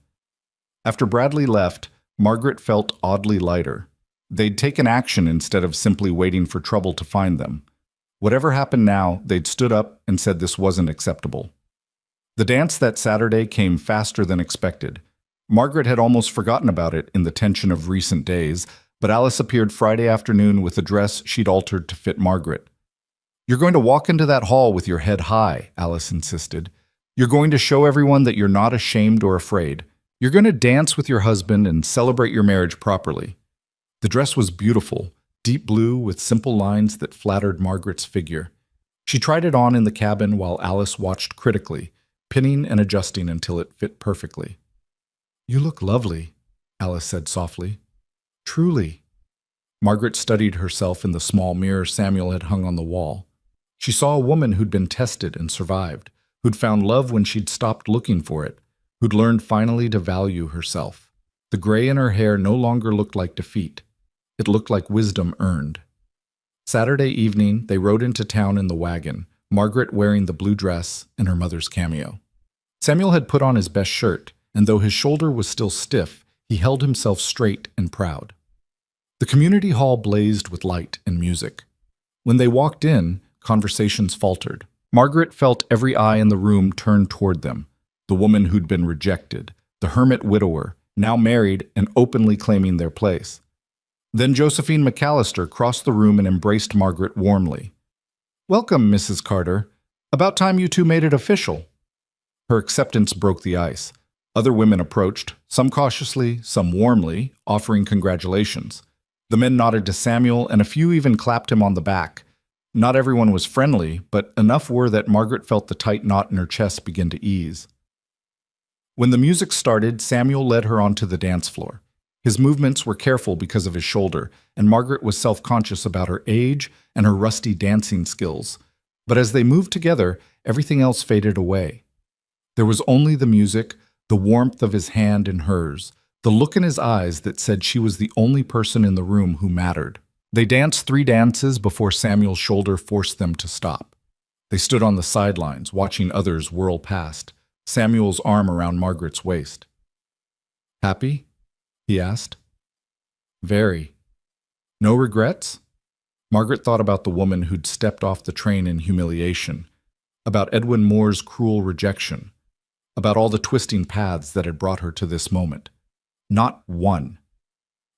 A: After Bradley left, Margaret felt oddly lighter. They'd taken action instead of simply waiting for trouble to find them. Whatever happened now, they'd stood up and said this wasn't acceptable. The dance that Saturday came faster than expected. Margaret had almost forgotten about it in the tension of recent days, but Alice appeared Friday afternoon with a dress she'd altered to fit Margaret. You're going to walk into that hall with your head high, Alice insisted. You're going to show everyone that you're not ashamed or afraid. You're going to dance with your husband and celebrate your marriage properly. The dress was beautiful, deep blue with simple lines that flattered Margaret's figure. She tried it on in the cabin while Alice watched critically, pinning and adjusting until it fit perfectly. "You look lovely," Alice said softly. "Truly." Margaret studied herself in the small mirror Samuel had hung on the wall. She saw a woman who'd been tested and survived, who'd found love when she'd stopped looking for it, who'd learned finally to value herself. The gray in her hair no longer looked like defeat. It looked like wisdom earned. Saturday evening, they rode into town in the wagon, Margaret wearing the blue dress and her mother's cameo. Samuel had put on his best shirt, and though his shoulder was still stiff, he held himself straight and proud. The community hall blazed with light and music. When they walked in, conversations faltered. Margaret felt every eye in the room turn toward them. The woman who'd been rejected, the hermit widower, now married and openly claiming their place. Then Josephine McAllister crossed the room and embraced Margaret warmly. "Welcome, Mrs. Carter. About time you two made it official." Her acceptance broke the ice. Other women approached, some cautiously, some warmly, offering congratulations. The men nodded to Samuel, and a few even clapped him on the back. Not everyone was friendly, but enough were that Margaret felt the tight knot in her chest begin to ease. When the music started, Samuel led her onto the dance floor. His movements were careful because of his shoulder, and Margaret was self-conscious about her age and her rusty dancing skills. But as they moved together, everything else faded away. There was only the music, the warmth of his hand in hers, the look in his eyes that said she was the only person in the room who mattered. They danced 3 dances before Samuel's shoulder forced them to stop. They stood on the sidelines, watching others whirl past, Samuel's arm around Margaret's waist. "Happy?" he asked. "Very. No regrets?" Margaret thought about the woman who'd stepped off the train in humiliation, about Edwin Moore's cruel rejection, about all the twisting paths that had brought her to this moment. Not one.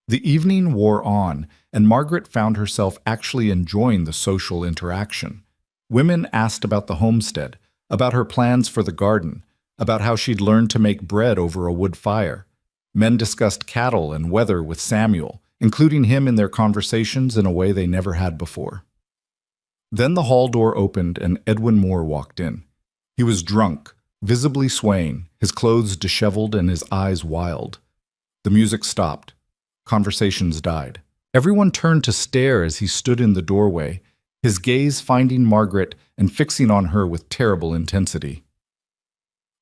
A: The evening wore on, and Margaret found herself actually enjoying the social interaction. Women asked about the homestead, about her plans for the garden, about how she'd learned to make bread over a wood fire. Men discussed cattle and weather with Samuel, including him in their conversations in a way they never had before. Then the hall door opened and Edwin Moore walked in. He was drunk, visibly swaying, his clothes disheveled and his eyes wild. The music stopped. Conversations died. Everyone turned to stare as he stood in the doorway, his gaze finding Margaret and fixing on her with terrible intensity.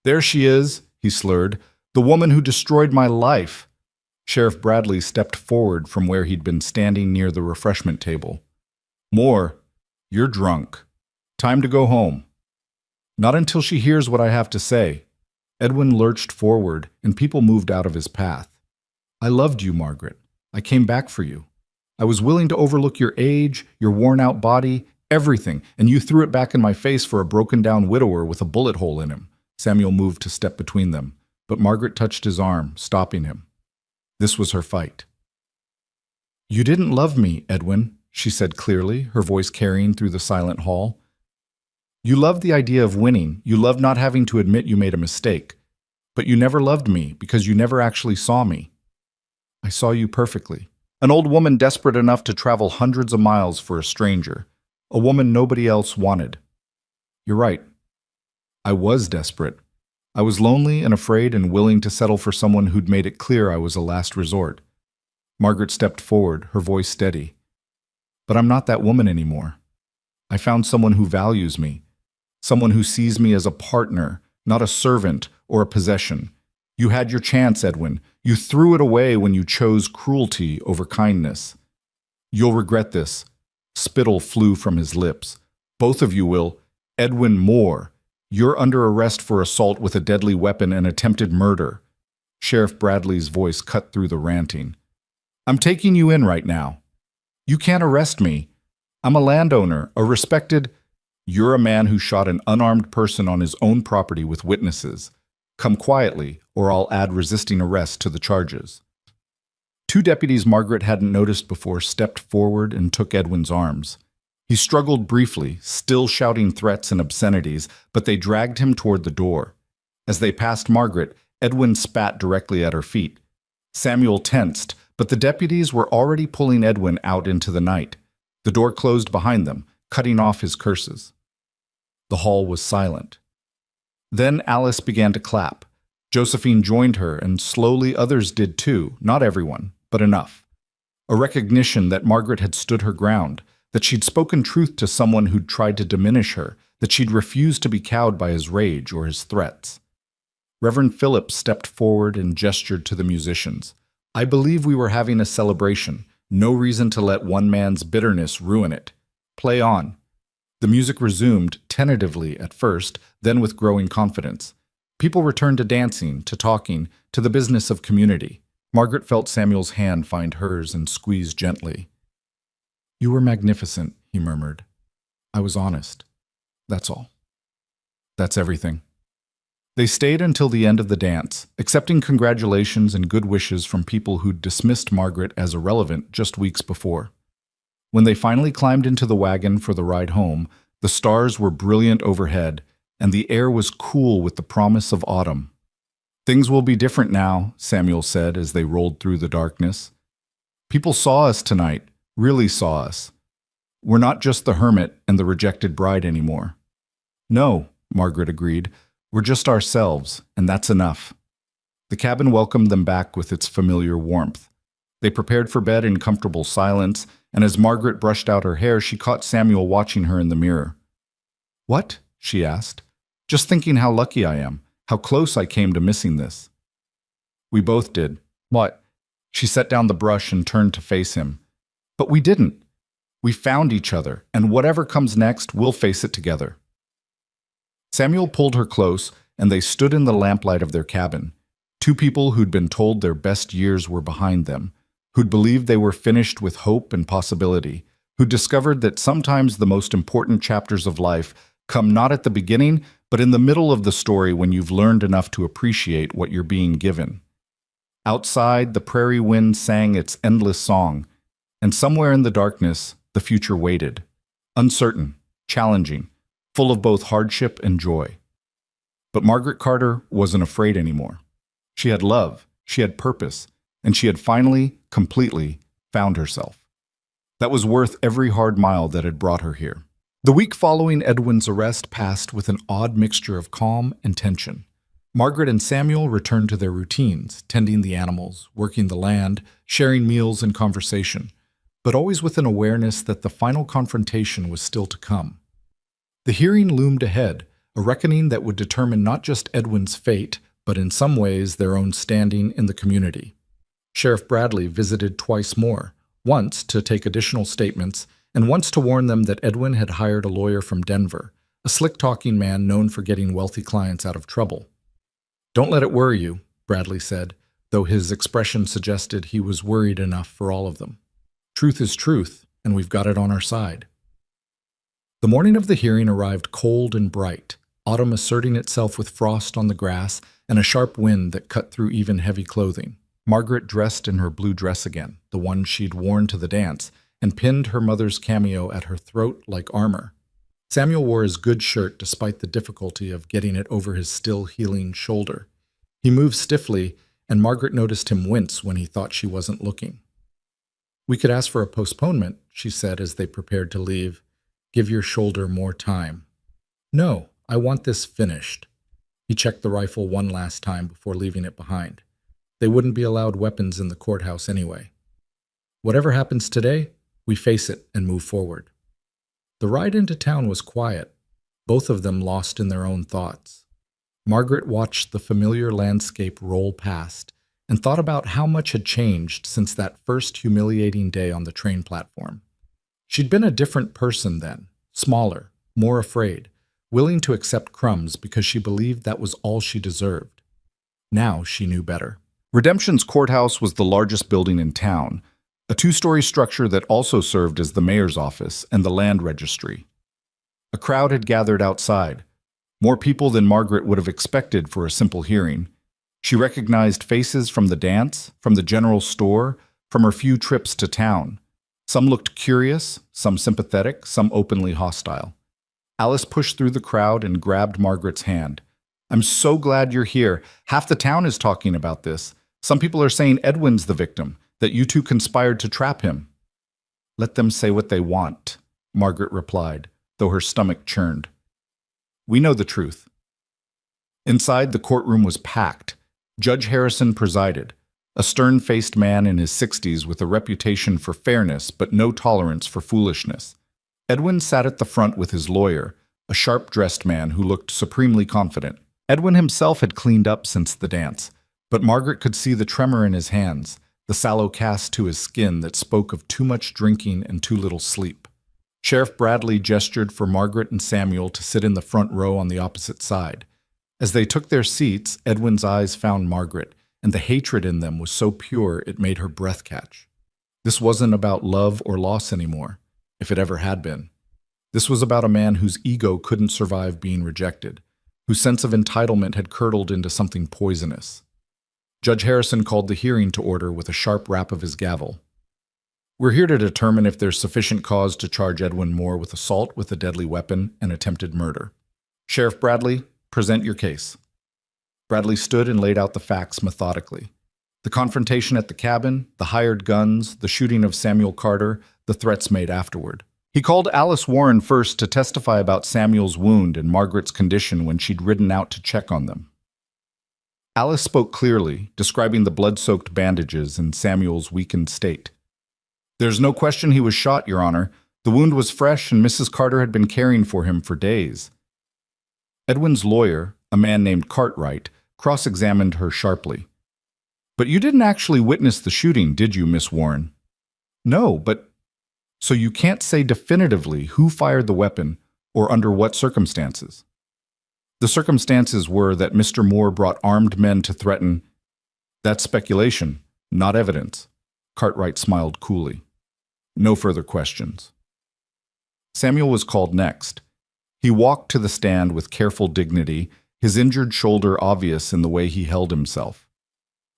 A: "There she is," he slurred, "the woman who destroyed my life." Sheriff Bradley stepped forward from where he'd been standing near the refreshment table. "Moore, you're drunk. Time to go home." "Not until she hears what I have to say." Edwin lurched forward, and people moved out of his path. "I loved you, Margaret. I came back for you. I was willing to overlook your age, your worn-out body, everything, and you threw it back in my face for a broken-down widower with a bullet hole in him." Samuel moved to step between them, but Margaret touched his arm, stopping him. This was her fight. "You didn't love me, Edwin," she said clearly, her voice carrying through the silent hall. "You loved the idea of winning. You loved not having to admit you made a mistake. But you never loved me because you never actually saw me. I saw you perfectly. An old woman desperate enough to travel hundreds of miles for a stranger. A woman nobody else wanted. You're right. I was desperate. I was lonely and afraid and willing to settle for someone who'd made it clear I was a last resort." Margaret stepped forward, her voice steady. "But I'm not that woman anymore. I found someone who values me, someone who sees me as a partner, not a servant or a possession. You had your chance, Edwin. You threw it away when you chose cruelty over kindness. You'll regret this." Spittle flew from his lips. "Both of you will. Edwin Moore, you're under arrest for assault with a deadly weapon and attempted murder." Sheriff Bradley's voice cut through the ranting. "I'm taking you in right now. You can't arrest me. I'm a landowner, a respected—" "You're a man who shot an unarmed person on his own property with witnesses. Come quietly, or I'll add resisting arrest to the charges." 2 deputies Margaret hadn't noticed before stepped forward and took Edwin's arms. He struggled briefly, still shouting threats and obscenities, but they dragged him toward the door. As they passed Margaret, Edwin spat directly at her feet. Samuel tensed, but the deputies were already pulling Edwin out into the night. The door closed behind them, cutting off his curses. The hall was silent. Then Alice began to clap. Josephine joined her, and slowly others did too, not everyone, but enough. A recognition that Margaret had stood her ground, that she'd spoken truth to someone who'd tried to diminish her, that she'd refused to be cowed by his rage or his threats. Reverend Philip stepped forward and gestured to the musicians. I believe we were having a celebration. No reason to let one man's bitterness ruin it. Play on. The music resumed, tentatively at first, then with growing confidence. People returned to dancing, to talking, to the business of community. Margaret felt Samuel's hand find hers and squeeze gently. You were magnificent, he murmured. I was honest. That's all. That's everything. They stayed until the end of the dance, accepting congratulations and good wishes from people who'd dismissed Margaret as irrelevant just weeks before. When they finally climbed into the wagon for the ride home, the stars were brilliant overhead, and the air was cool with the promise of autumn. Things will be different now, Samuel said as they rolled through the darkness. People saw us tonight, really saw us. We're not just the hermit and the rejected bride anymore. No, Margaret agreed. We're just ourselves, and that's enough. The cabin welcomed them back with its familiar warmth. They prepared for bed in comfortable silence, and as Margaret brushed out her hair, she caught Samuel watching her in the mirror. What? She asked. Just thinking how lucky I am, how close I came to missing this. We both did. What? She set down the brush and turned to face him. But we didn't. We found each other, and whatever comes next, we'll face it together. Samuel pulled her close, and they stood in the lamplight of their cabin. Two people who'd been told their best years were behind them, who'd believed they were finished with hope and possibility, who'd discovered that sometimes the most important chapters of life come not at the beginning, but in the middle of the story when you've learned enough to appreciate what you're being given. Outside, the prairie wind sang its endless song, and somewhere in the darkness, the future waited, uncertain, challenging, full of both hardship and joy. But Margaret Carter wasn't afraid anymore. She had love, she had purpose, and she had finally, completely, found herself. That was worth every hard mile that had brought her here. The week following Edwin's arrest passed with an odd mixture of calm and tension. Margaret and Samuel returned to their routines, tending the animals, working the land, sharing meals and conversation, but always with an awareness that the final confrontation was still to come. The hearing loomed ahead, a reckoning that would determine not just Edwin's fate, but in some ways their own standing in the community. Sheriff Bradley visited twice more, once to take additional statements, and once to warn them that Edwin had hired a lawyer from Denver, a slick-talking man known for getting wealthy clients out of trouble. Don't let it worry you, Bradley said, though his expression suggested he was worried enough for all of them. Truth is truth, and we've got it on our side. The morning of the hearing arrived cold and bright, autumn asserting itself with frost on the grass and a sharp wind that cut through even heavy clothing. Margaret dressed in her blue dress again, the one she'd worn to the dance, and pinned her mother's cameo at her throat like armor. Samuel wore his good shirt despite the difficulty of getting it over his still healing shoulder. He moved stiffly, and Margaret noticed him wince when he thought she wasn't looking. We could ask for a postponement, she said as they prepared to leave. Give your shoulder more time. No, I want this finished. He checked the rifle one last time before leaving it behind. They wouldn't be allowed weapons in the courthouse anyway. Whatever happens today, we face it and move forward. The ride into town was quiet, both of them lost in their own thoughts. Margaret watched the familiar landscape roll past and thought about how much had changed since that first humiliating day on the train platform. She'd been a different person then, smaller, more afraid, willing to accept crumbs because she believed that was all she deserved. Now she knew better. Redemption's courthouse was the largest building in town, a two-story structure that also served as the mayor's office and the land registry. A crowd had gathered outside, more people than Margaret would have expected for a simple hearing. She recognized faces from the dance, from the general store, from her few trips to town. Some looked curious, some sympathetic, some openly hostile. Alice pushed through the crowd and grabbed Margaret's hand. I'm so glad you're here. Half the town is talking about this. Some people are saying Edwin's the victim, that you two conspired to trap him. Let them say what they want, Margaret replied, though her stomach churned. We know the truth. Inside, the courtroom was packed. Judge Harrison presided, a stern-faced man in his 60s with a reputation for fairness but no tolerance for foolishness. Edwin sat at the front with his lawyer, a sharp-dressed man who looked supremely confident. Edwin himself had cleaned up since the dance, but Margaret could see the tremor in his hands, the sallow cast to his skin that spoke of too much drinking and too little sleep. Sheriff Bradley gestured for Margaret and Samuel to sit in the front row on the opposite side. As they took their seats, Edwin's eyes found Margaret, and the hatred in them was so pure it made her breath catch. This wasn't about love or loss anymore, if it ever had been. This was about a man whose ego couldn't survive being rejected, whose sense of entitlement had curdled into something poisonous. Judge Harrison called the hearing to order with a sharp rap of his gavel. We're here to determine if there's sufficient cause to charge Edwin Moore with assault with a deadly weapon and attempted murder. Sheriff Bradley, present your case. Bradley stood and laid out the facts methodically. The confrontation at the cabin, the hired guns, the shooting of Samuel Carter, the threats made afterward. He called Alice Warren first to testify about Samuel's wound and Margaret's condition when she'd ridden out to check on them. Alice spoke clearly, describing the blood-soaked bandages and Samuel's weakened state. There's no question he was shot, Your Honor. The wound was fresh and Mrs. Carter had been caring for him for days. Edwin's lawyer, a man named Cartwright, cross-examined her sharply. But you didn't actually witness the shooting, did you, Miss Warren? No, but... So you can't say definitively who fired the weapon or under what circumstances? The circumstances were that Mr. Moore brought armed men to threaten... That's speculation, not evidence. Cartwright smiled coolly. No further questions. Samuel was called next. He walked to the stand with careful dignity, his injured shoulder obvious in the way he held himself.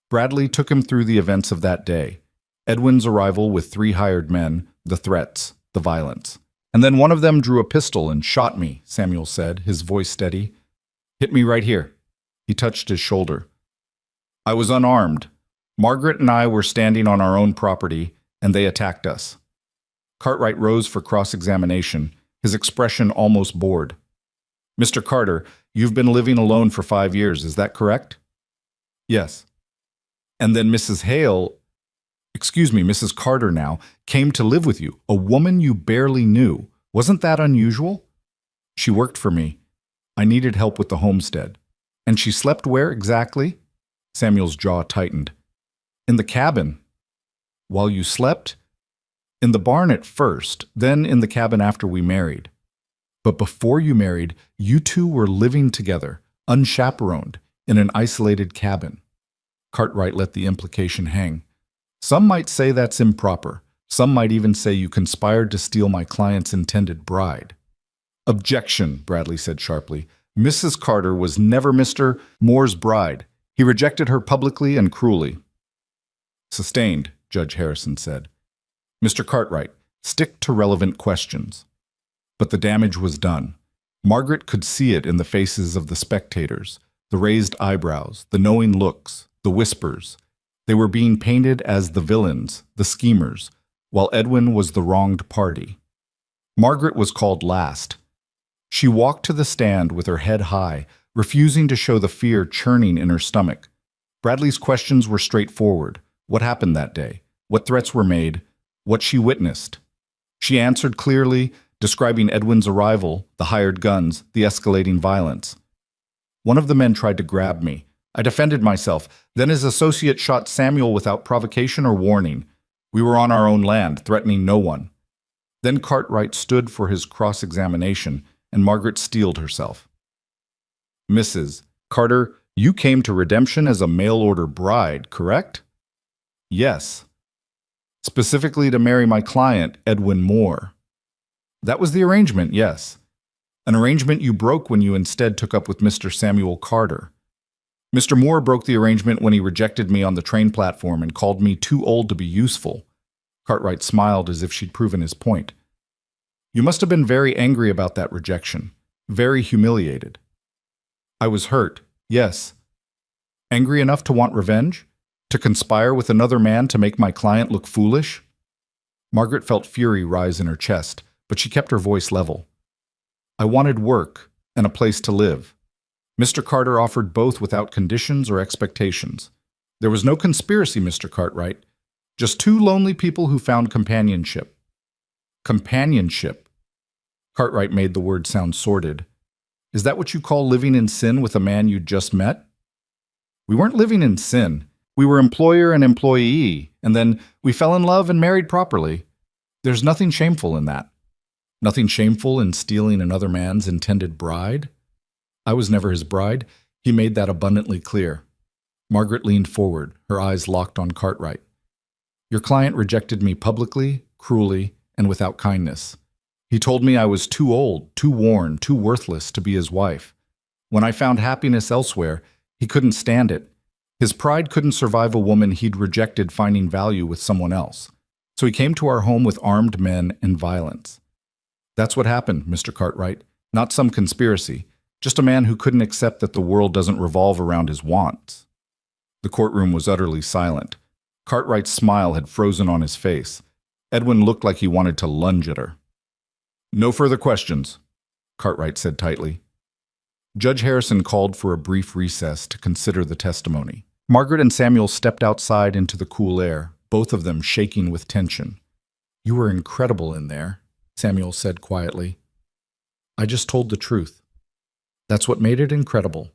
A: Bradley took him through the events of that day. Edwin's arrival with 3 hired men, the threats, the violence. And then one of them drew a pistol and shot me, Samuel said, his voice steady. Hit me right here. He touched his shoulder. I was unarmed. Margaret and I were standing on our own property, and they attacked us. Cartwright rose for cross-examination, his expression almost bored. Mr. Carter, you've been living alone for 5 years, is that correct? Yes. And then Mrs. Mrs. Carter now, came to live with you, a woman you barely knew. Wasn't that unusual? She worked for me. I needed help with the homestead. And she slept where exactly? Samuel's jaw tightened. In the cabin. While you slept? In the barn at first, then in the cabin after we married. But before you married, you two were living together, unchaperoned, in an isolated cabin. Cartwright let the implication hang. Some might say that's improper. Some might even say you conspired to steal my client's intended bride. Objection, Bradley said sharply. Mrs. Carter was never Mr. Moore's bride. He rejected her publicly and cruelly. Sustained, Judge Harrison said. Mr. Cartwright, stick to relevant questions. But the damage was done. Margaret could see it in the faces of the spectators, the raised eyebrows, the knowing looks, the whispers. They were being painted as the villains, the schemers, while Edwin was the wronged party. Margaret was called last. She walked to the stand with her head high, refusing to show the fear churning in her stomach. Bradley's questions were straightforward. What happened that day? What threats were made? What she witnessed? She answered clearly, describing Edwin's arrival, the hired guns, the escalating violence. One of the men tried to grab me. I defended myself. Then his associate shot Samuel without provocation or warning. We were on our own land, threatening no one. Then Cartwright stood for his cross-examination, and Margaret steeled herself. Mrs. Carter, you came to redemption as a mail-order bride, correct? Yes. Specifically to marry my client, Edwin Moore. That was the arrangement, yes. An arrangement you broke when you instead took up with Mr. Samuel Carter. Mr. Moore broke the arrangement when he rejected me on the train platform and called me too old to be useful. Cartwright smiled as if she'd proven his point. You must have been very angry about that rejection, very humiliated. I was hurt, yes. Angry enough to want revenge? To conspire with another man to make my client look foolish? Margaret felt fury rise in her chest, but she kept her voice level. I wanted work, and a place to live. Mr. Carter offered both without conditions or expectations. There was no conspiracy, Mr. Cartwright. Just two lonely people who found companionship. Companionship. Cartwright made the word sound sordid. Is that what you call living in sin with a man you'd just met? We weren't living in sin. We were employer and employee, and then we fell in love and married properly. There's nothing shameful in that. Nothing shameful in stealing another man's intended bride? I was never his bride. He made that abundantly clear. Margaret leaned forward, her eyes locked on Cartwright. Your client rejected me publicly, cruelly, and without kindness. He told me I was too old, too worn, too worthless to be his wife. When I found happiness elsewhere, he couldn't stand it. His pride couldn't survive a woman he'd rejected finding value with someone else. So he came to our home with armed men and violence. That's what happened, Mr. Cartwright. Not some conspiracy. Just a man who couldn't accept that the world doesn't revolve around his wants. The courtroom was utterly silent. Cartwright's smile had frozen on his face. Edwin looked like he wanted to lunge at her. No further questions, Cartwright said tightly. Judge Harrison called for a brief recess to consider the testimony. Margaret and Samuel stepped outside into the cool air, both of them shaking with tension. You were incredible in there, Samuel said quietly. I just told the truth. That's what made it incredible.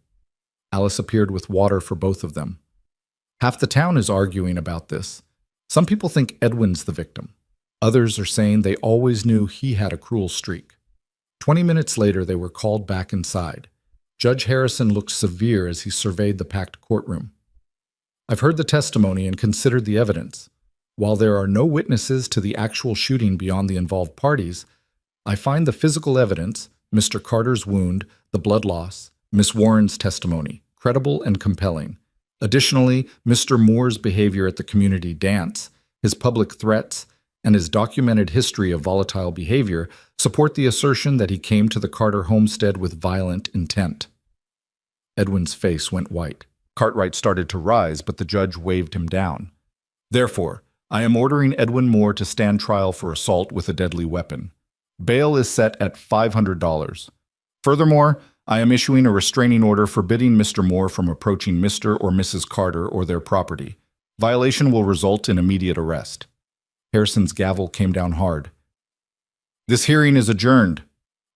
A: Alice appeared with water for both of them. Half the town is arguing about this. Some people think Edwin's the victim. Others are saying they always knew he had a cruel streak. 20 minutes later, they were called back inside. Judge Harrison looked severe as he surveyed the packed courtroom. I've heard the testimony and considered the evidence. While there are no witnesses to the actual shooting beyond the involved parties, I find the physical evidence, Mr. Carter's wound, the blood loss, Miss Warren's testimony, credible and compelling. Additionally, Mr. Moore's behavior at the community dance, his public threats, and his documented history of volatile behavior support the assertion that he came to the Carter homestead with violent intent. Edwin's face went white. Cartwright started to rise, but the judge waved him down. Therefore, I am ordering Edwin Moore to stand trial for assault with a deadly weapon. Bail is set at $500. Furthermore, I am issuing a restraining order forbidding Mr. Moore from approaching Mr. or Mrs. Carter or their property. Violation will result in immediate arrest. Harrison's gavel came down hard. This hearing is adjourned.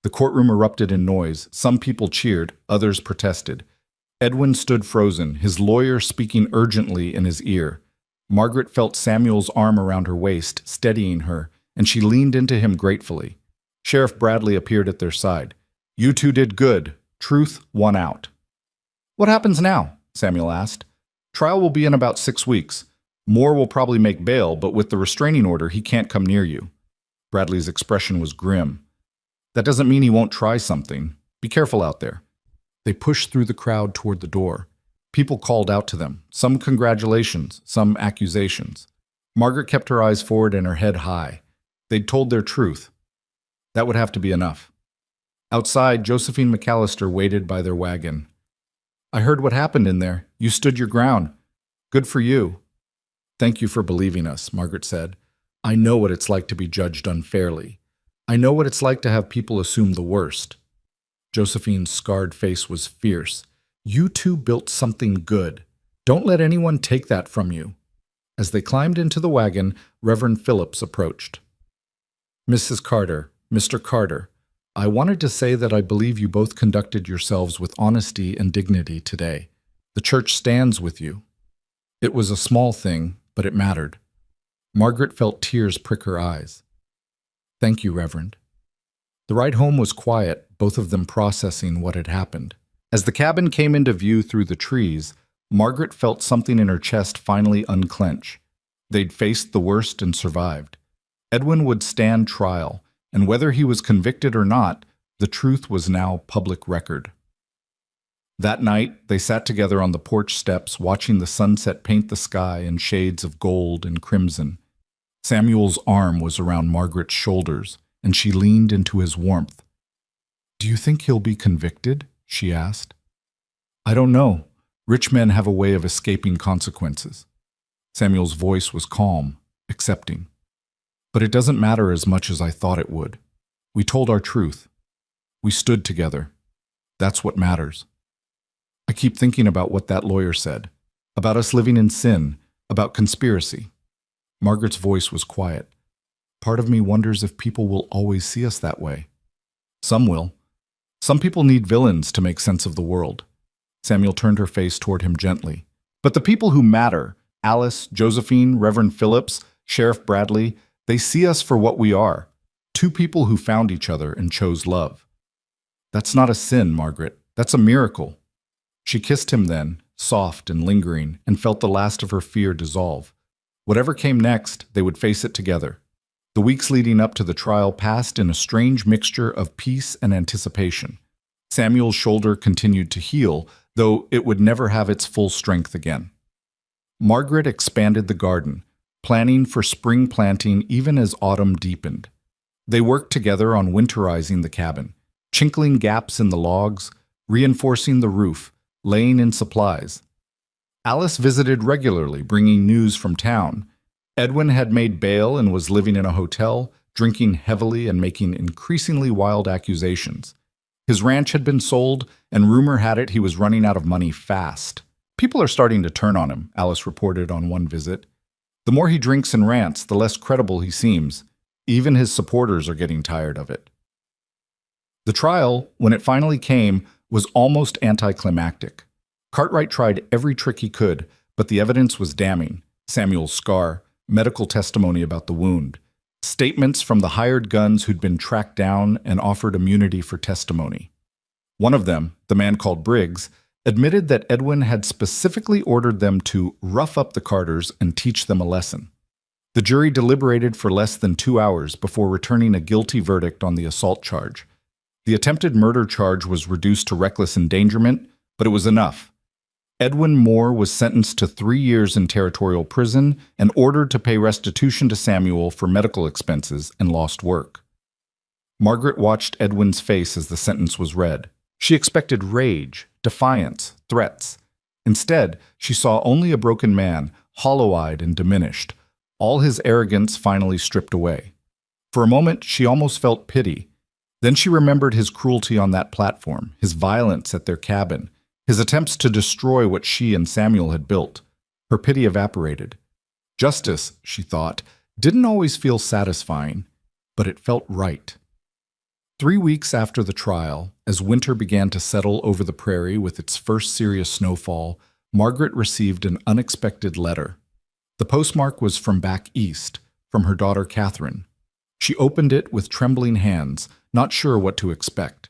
A: The courtroom erupted in noise. Some people cheered, others protested. Edwin stood frozen, his lawyer speaking urgently in his ear. Margaret felt Samuel's arm around her waist, steadying her, and she leaned into him gratefully. Sheriff Bradley appeared at their side. You two did good. Truth won out. What happens now? Samuel asked. Trial will be in about 6 weeks. Moore will probably make bail, but with the restraining order, he can't come near you. Bradley's expression was grim. That doesn't mean he won't try something. Be careful out there. They pushed through the crowd toward the door. People called out to them, some congratulations, some accusations. Margaret kept her eyes forward and her head high. They'd told their truth. That would have to be enough. Outside, Josephine McAllister waited by their wagon. I heard what happened in there. You stood your ground. Good for you. Thank you for believing us, Margaret said. I know what it's like to be judged unfairly. I know what it's like to have people assume the worst. Josephine's scarred face was fierce. You two built something good. Don't let anyone take that from you. As they climbed into the wagon, Reverend Phillips approached. Mrs. Carter, Mr. Carter, I wanted to say that I believe you both conducted yourselves with honesty and dignity today. The church stands with you. It was a small thing, but it mattered. Margaret felt tears prick her eyes. Thank you, Reverend. The ride home was quiet, both of them processing what had happened. As the cabin came into view through the trees, Margaret felt something in her chest finally unclench. They'd faced the worst and survived. Edwin would stand trial, and whether he was convicted or not, the truth was now public record. That night, they sat together on the porch steps, watching the sunset paint the sky in shades of gold and crimson. Samuel's arm was around Margaret's shoulders, and she leaned into his warmth. Do you think he'll be convicted? She asked. I don't know. Rich men have a way of escaping consequences. Samuel's voice was calm, accepting. But it doesn't matter as much as I thought it would. We told our truth. We stood together. That's what matters. I keep thinking about what that lawyer said, about us living in sin, about conspiracy. Margaret's voice was quiet. Part of me wonders if people will always see us that way. Some will. Some people need villains to make sense of the world. Samuel turned her face toward him gently. But the people who matter, Alice, Josephine, Reverend Phillips, Sheriff Bradley, they see us for what we are. Two people who found each other and chose love. That's not a sin, Margaret. That's a miracle. She kissed him then, soft and lingering, and felt the last of her fear dissolve. Whatever came next, they would face it together. The weeks leading up to the trial passed in a strange mixture of peace and anticipation. Samuel's shoulder continued to heal, though it would never have its full strength again. Margaret expanded the garden, planning for spring planting even as autumn deepened. They worked together on winterizing the cabin, chinkling gaps in the logs, reinforcing the roof, laying in supplies. Alice visited regularly, bringing news from town. Edwin had made bail and was living in a hotel, drinking heavily and making increasingly wild accusations. His ranch had been sold, and rumor had it he was running out of money fast. People are starting to turn on him, Alice reported on one visit. The more he drinks and rants, the less credible he seems. Even his supporters are getting tired of it. The trial, when it finally came, was almost anticlimactic. Cartwright tried every trick he could, but the evidence was damning. Samuel's scar, medical testimony about the wound, statements from the hired guns who'd been tracked down and offered immunity for testimony. One of them, the man called Briggs, admitted that Edwin had specifically ordered them to rough up the Carters and teach them a lesson. The jury deliberated for less than 2 hours before returning a guilty verdict on the assault charge. The attempted murder charge was reduced to reckless endangerment, but it was enough. Edwin Moore was sentenced to 3 years in territorial prison and ordered to pay restitution to Samuel for medical expenses and lost work. Margaret watched Edwin's face as the sentence was read. She expected rage, defiance, threats. Instead, she saw only a broken man, hollow-eyed and diminished, all his arrogance finally stripped away. For a moment, she almost felt pity. Then she remembered his cruelty on that platform, his violence at their cabin, his attempts to destroy what she and Samuel had built. Her pity evaporated. Justice, she thought, didn't always feel satisfying, but it felt right. 3 weeks after the trial, as winter began to settle over the prairie with its first serious snowfall, Margaret received an unexpected letter. The postmark was from back east, from her daughter Catherine. She opened it with trembling hands, not sure what to expect.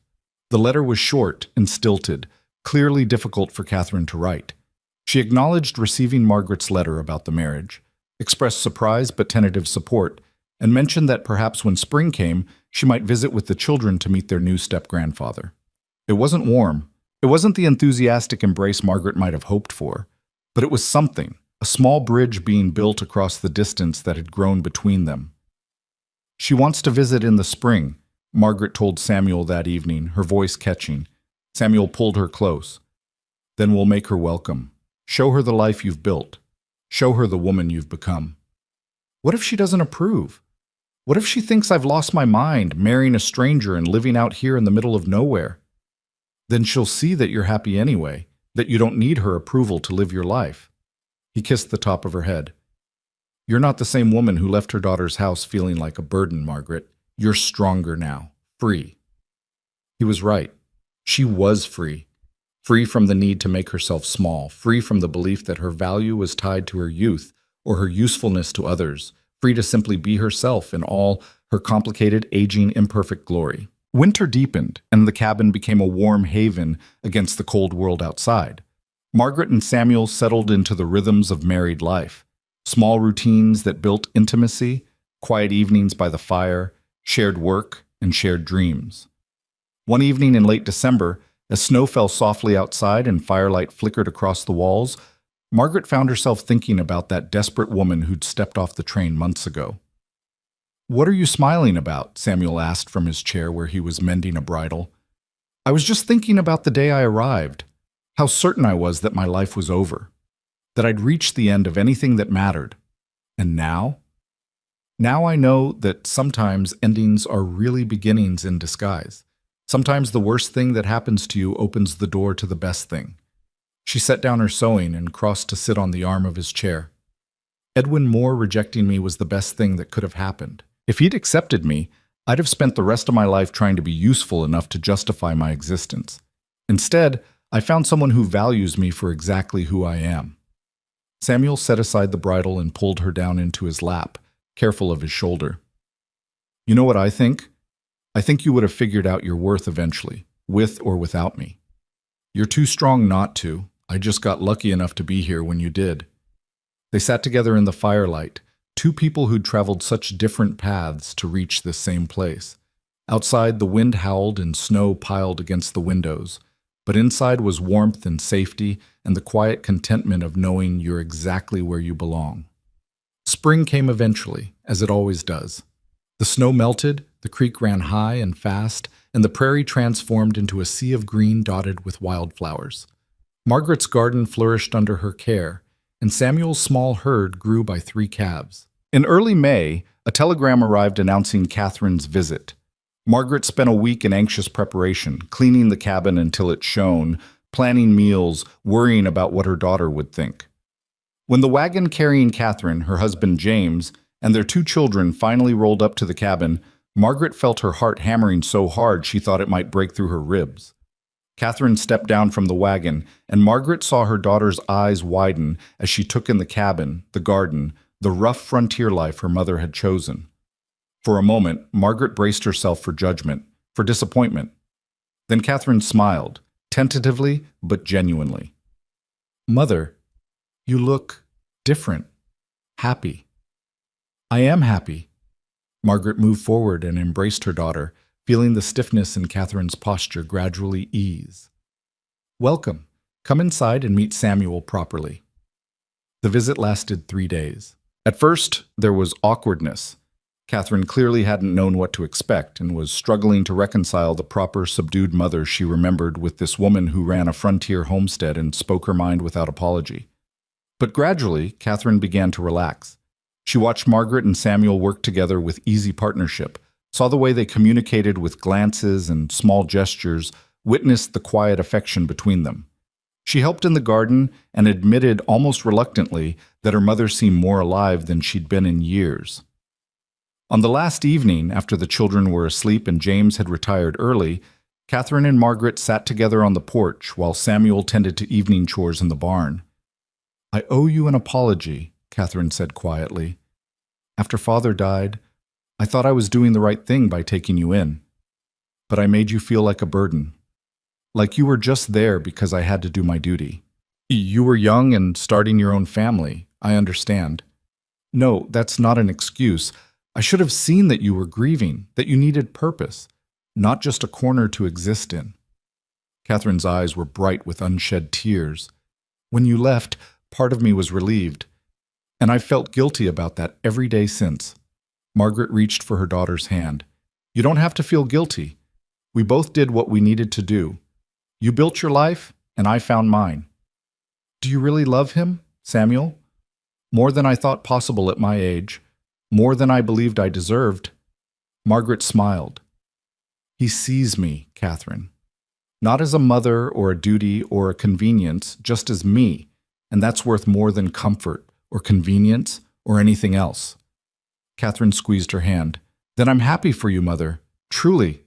A: The letter was short and stilted, clearly difficult for Catherine to write. She acknowledged receiving Margaret's letter about the marriage, expressed surprise but tentative support, and mentioned that perhaps when spring came, she might visit with the children to meet their new step-grandfather. It wasn't warm. It wasn't the enthusiastic embrace Margaret might have hoped for, but it was something, a small bridge being built across the distance that had grown between them. She wants to visit in the spring, Margaret told Samuel that evening, her voice catching. Samuel pulled her close. Then we'll make her welcome. Show her the life you've built. Show her the woman you've become. What if she doesn't approve? What if she thinks I've lost my mind, marrying a stranger and living out here in the middle of nowhere? Then she'll see that you're happy anyway, that you don't need her approval to live your life. He kissed the top of her head. You're not the same woman who left her daughter's house feeling like a burden, Margaret. You're stronger now, free. He was right. She was free. Free from the need to make herself small, free from the belief that her value was tied to her youth or her usefulness to others, free to simply be herself in all her complicated, aging, imperfect glory. Winter deepened, and the cabin became a warm haven against the cold world outside. Margaret and Samuel settled into the rhythms of married life, small routines that built intimacy, quiet evenings by the fire, shared work, and shared dreams. One evening in late December, as snow fell softly outside and firelight flickered across the walls, Margaret found herself thinking about that desperate woman who'd stepped off the train months ago. "What are you smiling about?" Samuel asked from his chair where he was mending a bridle. "I was just thinking about the day I arrived, how certain I was that my life was over, that I'd reached the end of anything that mattered. And now? Now I know that sometimes endings are really beginnings in disguise. Sometimes the worst thing that happens to you opens the door to the best thing. She set down her sewing and crossed to sit on the arm of his chair. Edwin Moore rejecting me was the best thing that could have happened. If he'd accepted me, I'd have spent the rest of my life trying to be useful enough to justify my existence. Instead, I found someone who values me for exactly who I am. Samuel set aside the bridle and pulled her down into his lap, careful of his shoulder. You know what I think? I think you would have figured out your worth eventually, with or without me. You're too strong not to. I just got lucky enough to be here when you did. They sat together in the firelight, two people who'd traveled such different paths to reach this same place. Outside, the wind howled and snow piled against the windows, but inside was warmth and safety and the quiet contentment of knowing you're exactly where you belong. Spring came eventually, as it always does. The snow melted, the creek ran high and fast, and the prairie transformed into a sea of green dotted with wildflowers. Margaret's garden flourished under her care, and Samuel's small herd grew by 3 calves. In early May, a telegram arrived announcing Catherine's visit. Margaret spent a week in anxious preparation, cleaning the cabin until it shone, planning meals, worrying about what her daughter would think. When the wagon carrying Catherine, her husband James, and their 2 children finally rolled up to the cabin, Margaret felt her heart hammering so hard she thought it might break through her ribs. Catherine stepped down from the wagon, and Margaret saw her daughter's eyes widen as she took in the cabin, the garden, the rough frontier life her mother had chosen. For a moment, Margaret braced herself for judgment, for disappointment. Then Catherine smiled, tentatively but genuinely. "Mother, you look different, happy." "I am happy." Margaret moved forward and embraced her daughter, feeling the stiffness in Catherine's posture gradually ease. "Welcome. Come inside and meet Samuel properly." The visit lasted 3 days. At first, there was awkwardness. Catherine clearly hadn't known what to expect and was struggling to reconcile the proper, subdued mother she remembered with this woman who ran a frontier homestead and spoke her mind without apology. But gradually, Catherine began to relax. She watched Margaret and Samuel work together with easy partnership, saw the way they communicated with glances and small gestures, witnessed the quiet affection between them. She helped in the garden and admitted almost reluctantly that her mother seemed more alive than she'd been in years. On the last evening, after the children were asleep and James had retired early, Catherine and Margaret sat together on the porch while Samuel tended to evening chores in the barn. "I owe you an apology," Catherine said quietly. "After Father died, I thought I was doing the right thing by taking you in. But I made you feel like a burden. Like you were just there because I had to do my duty. You were young and starting your own family, I understand. No, that's not an excuse. I should have seen that you were grieving, that you needed purpose, not just a corner to exist in." Catherine's eyes were bright with unshed tears. "When you left, part of me was relieved, and I've felt guilty about that every day since." Margaret reached for her daughter's hand. "You don't have to feel guilty. We both did what we needed to do. You built your life, and I found mine." "Do you really love him, Samuel?" "More than I thought possible at my age. More than I believed I deserved." Margaret smiled. "He sees me, Catherine. Not as a mother or a duty or a convenience, just as me, and that's worth more than comfort or convenience or anything else." Catherine squeezed her hand. "Then I'm happy for you, Mother. Truly."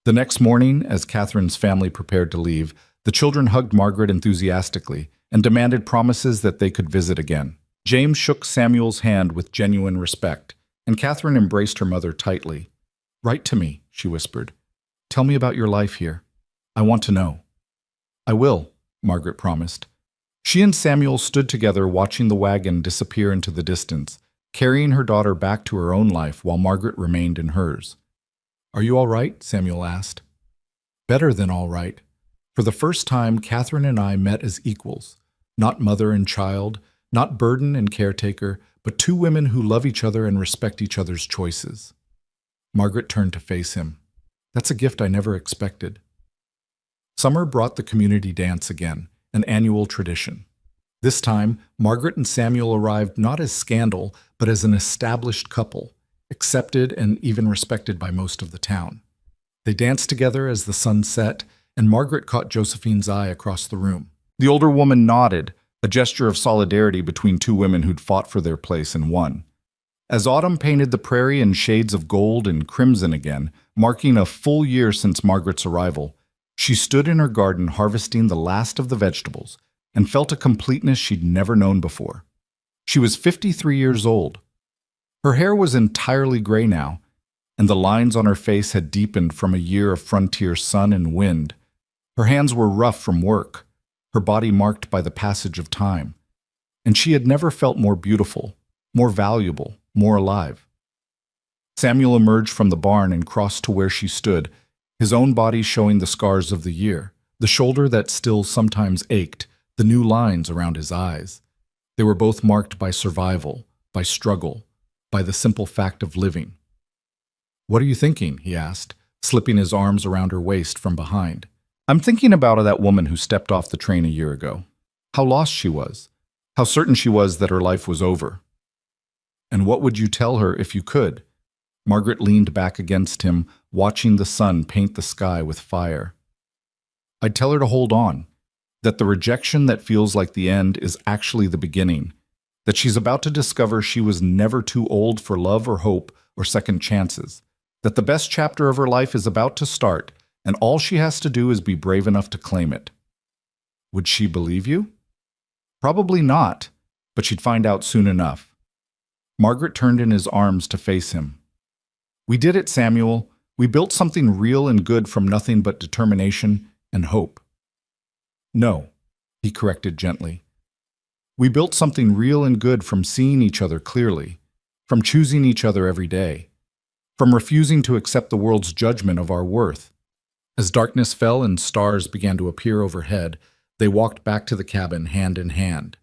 A: The next morning, as Catherine's family prepared to leave, the children hugged Margaret enthusiastically and demanded promises that they could visit again. James shook Samuel's hand with genuine respect, and Catherine embraced her mother tightly. "Write to me," she whispered. "Tell me about your life here. I want to know." "I will," Margaret promised. She and Samuel stood together watching the wagon disappear into the distance, carrying her daughter back to her own life while Margaret remained in hers. "Are you all right?" Samuel asked. "Better than all right. For the first time, Catherine and I met as equals, not mother and child, not burden and caretaker, but 2 women who love each other and respect each other's choices." Margaret turned to face him. "That's a gift I never expected." Summer brought the community dance again, an annual tradition. This time, Margaret and Samuel arrived not as scandal, but as an established couple, accepted and even respected by most of the town. They danced together as the sun set, and Margaret caught Josephine's eye across the room. The older woman nodded, a gesture of solidarity between two women who'd fought for their place and won. As autumn painted the prairie in shades of gold and crimson again, marking a full year since Margaret's arrival, she stood in her garden harvesting the last of the vegetables and felt a completeness she'd never known before. She was 53 years old. Her hair was entirely gray now, and the lines on her face had deepened from a year of frontier sun and wind. Her hands were rough from work, her body marked by the passage of time, and she had never felt more beautiful, more valuable, more alive. Samuel emerged from the barn and crossed to where she stood, his own body showing the scars of the year, the shoulder that still sometimes ached, the new lines around his eyes. They were both marked by survival, by struggle, by the simple fact of living. "What are you thinking?" he asked, slipping his arms around her waist from behind. "I'm thinking about that woman who stepped off the train a year ago. How lost she was. How certain she was that her life was over. And what would you tell her if you could?" Margaret leaned back against him, watching the sun paint the sky with fire. "I'd tell her to hold on, that the rejection that feels like the end is actually the beginning, that she's about to discover she was never too old for love or hope or second chances, that the best chapter of her life is about to start, and all she has to do is be brave enough to claim it." Would she believe you? Probably not, but she'd find out soon enough. Margaret turned in his arms to face him. "We did it, Samuel. We built something real and good from nothing but determination and hope." "No," he corrected gently. "We built something real and good from seeing each other clearly, from choosing each other every day, from refusing to accept the world's judgment of our worth." As darkness fell and stars began to appear overhead, they walked back to the cabin hand in hand.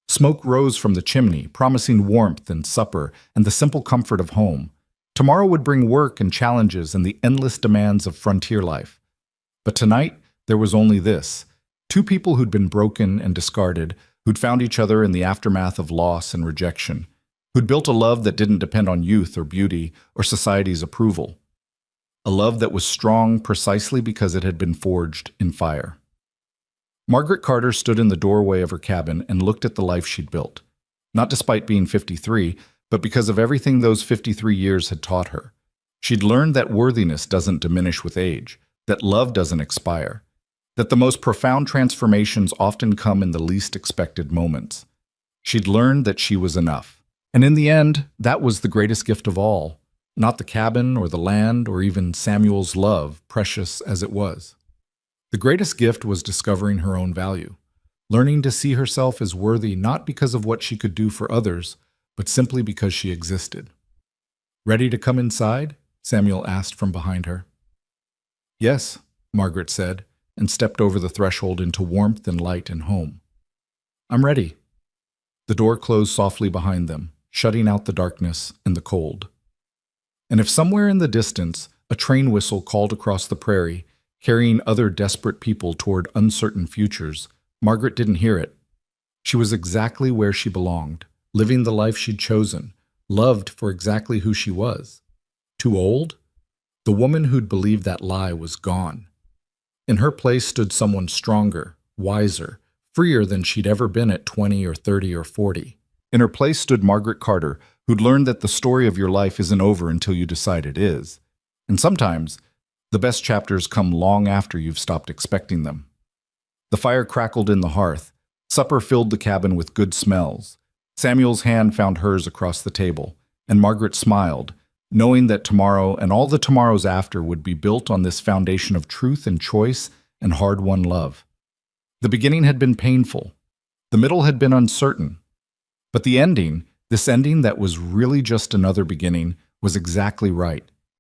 A: Smoke rose from the chimney, promising warmth and supper and the simple comfort of home. Tomorrow would bring work and challenges and the endless demands of frontier life. But tonight, there was only this: two people who'd been broken and discarded, who'd found each other in the aftermath of loss and rejection, who'd built a love that didn't depend on youth or beauty or society's approval. A love that was strong precisely because it had been forged in fire. Margaret Carter stood in the doorway of her cabin and looked at the life she'd built, not despite being 53, but because of everything those 53 years had taught her. She'd learned that worthiness doesn't diminish with age, that love doesn't expire, that the most profound transformations often come in the least expected moments. She'd learned that she was enough. And in the end, that was the greatest gift of all, not the cabin or the land or even Samuel's love, precious as it was. The greatest gift was discovering her own value, learning to see herself as worthy not because of what she could do for others, but simply because she existed. "Ready to come inside?" Samuel asked from behind her. "Yes," Margaret said, and stepped over the threshold into warmth and light and home. "I'm ready." The door closed softly behind them, shutting out the darkness and the cold. And if somewhere in the distance a train whistle called across the prairie, carrying other desperate people toward uncertain futures, Margaret didn't hear it. She was exactly where she belonged, living the life she'd chosen, loved for exactly who she was. Too old? The woman who'd believed that lie was gone. In her place stood someone stronger, wiser, freer than she'd ever been at 20 or 30 or 40. In her place stood Margaret Carter, who'd learned that the story of your life isn't over until you decide it is. And sometimes, the best chapters come long after you've stopped expecting them. The fire crackled in the hearth. Supper filled the cabin with good smells. Samuel's hand found hers across the table, and Margaret smiled, knowing that tomorrow and all the tomorrows after would be built on this foundation of truth and choice and hard-won love. The beginning had been painful. The middle had been uncertain. But the ending, this ending that was really just another beginning, was exactly right.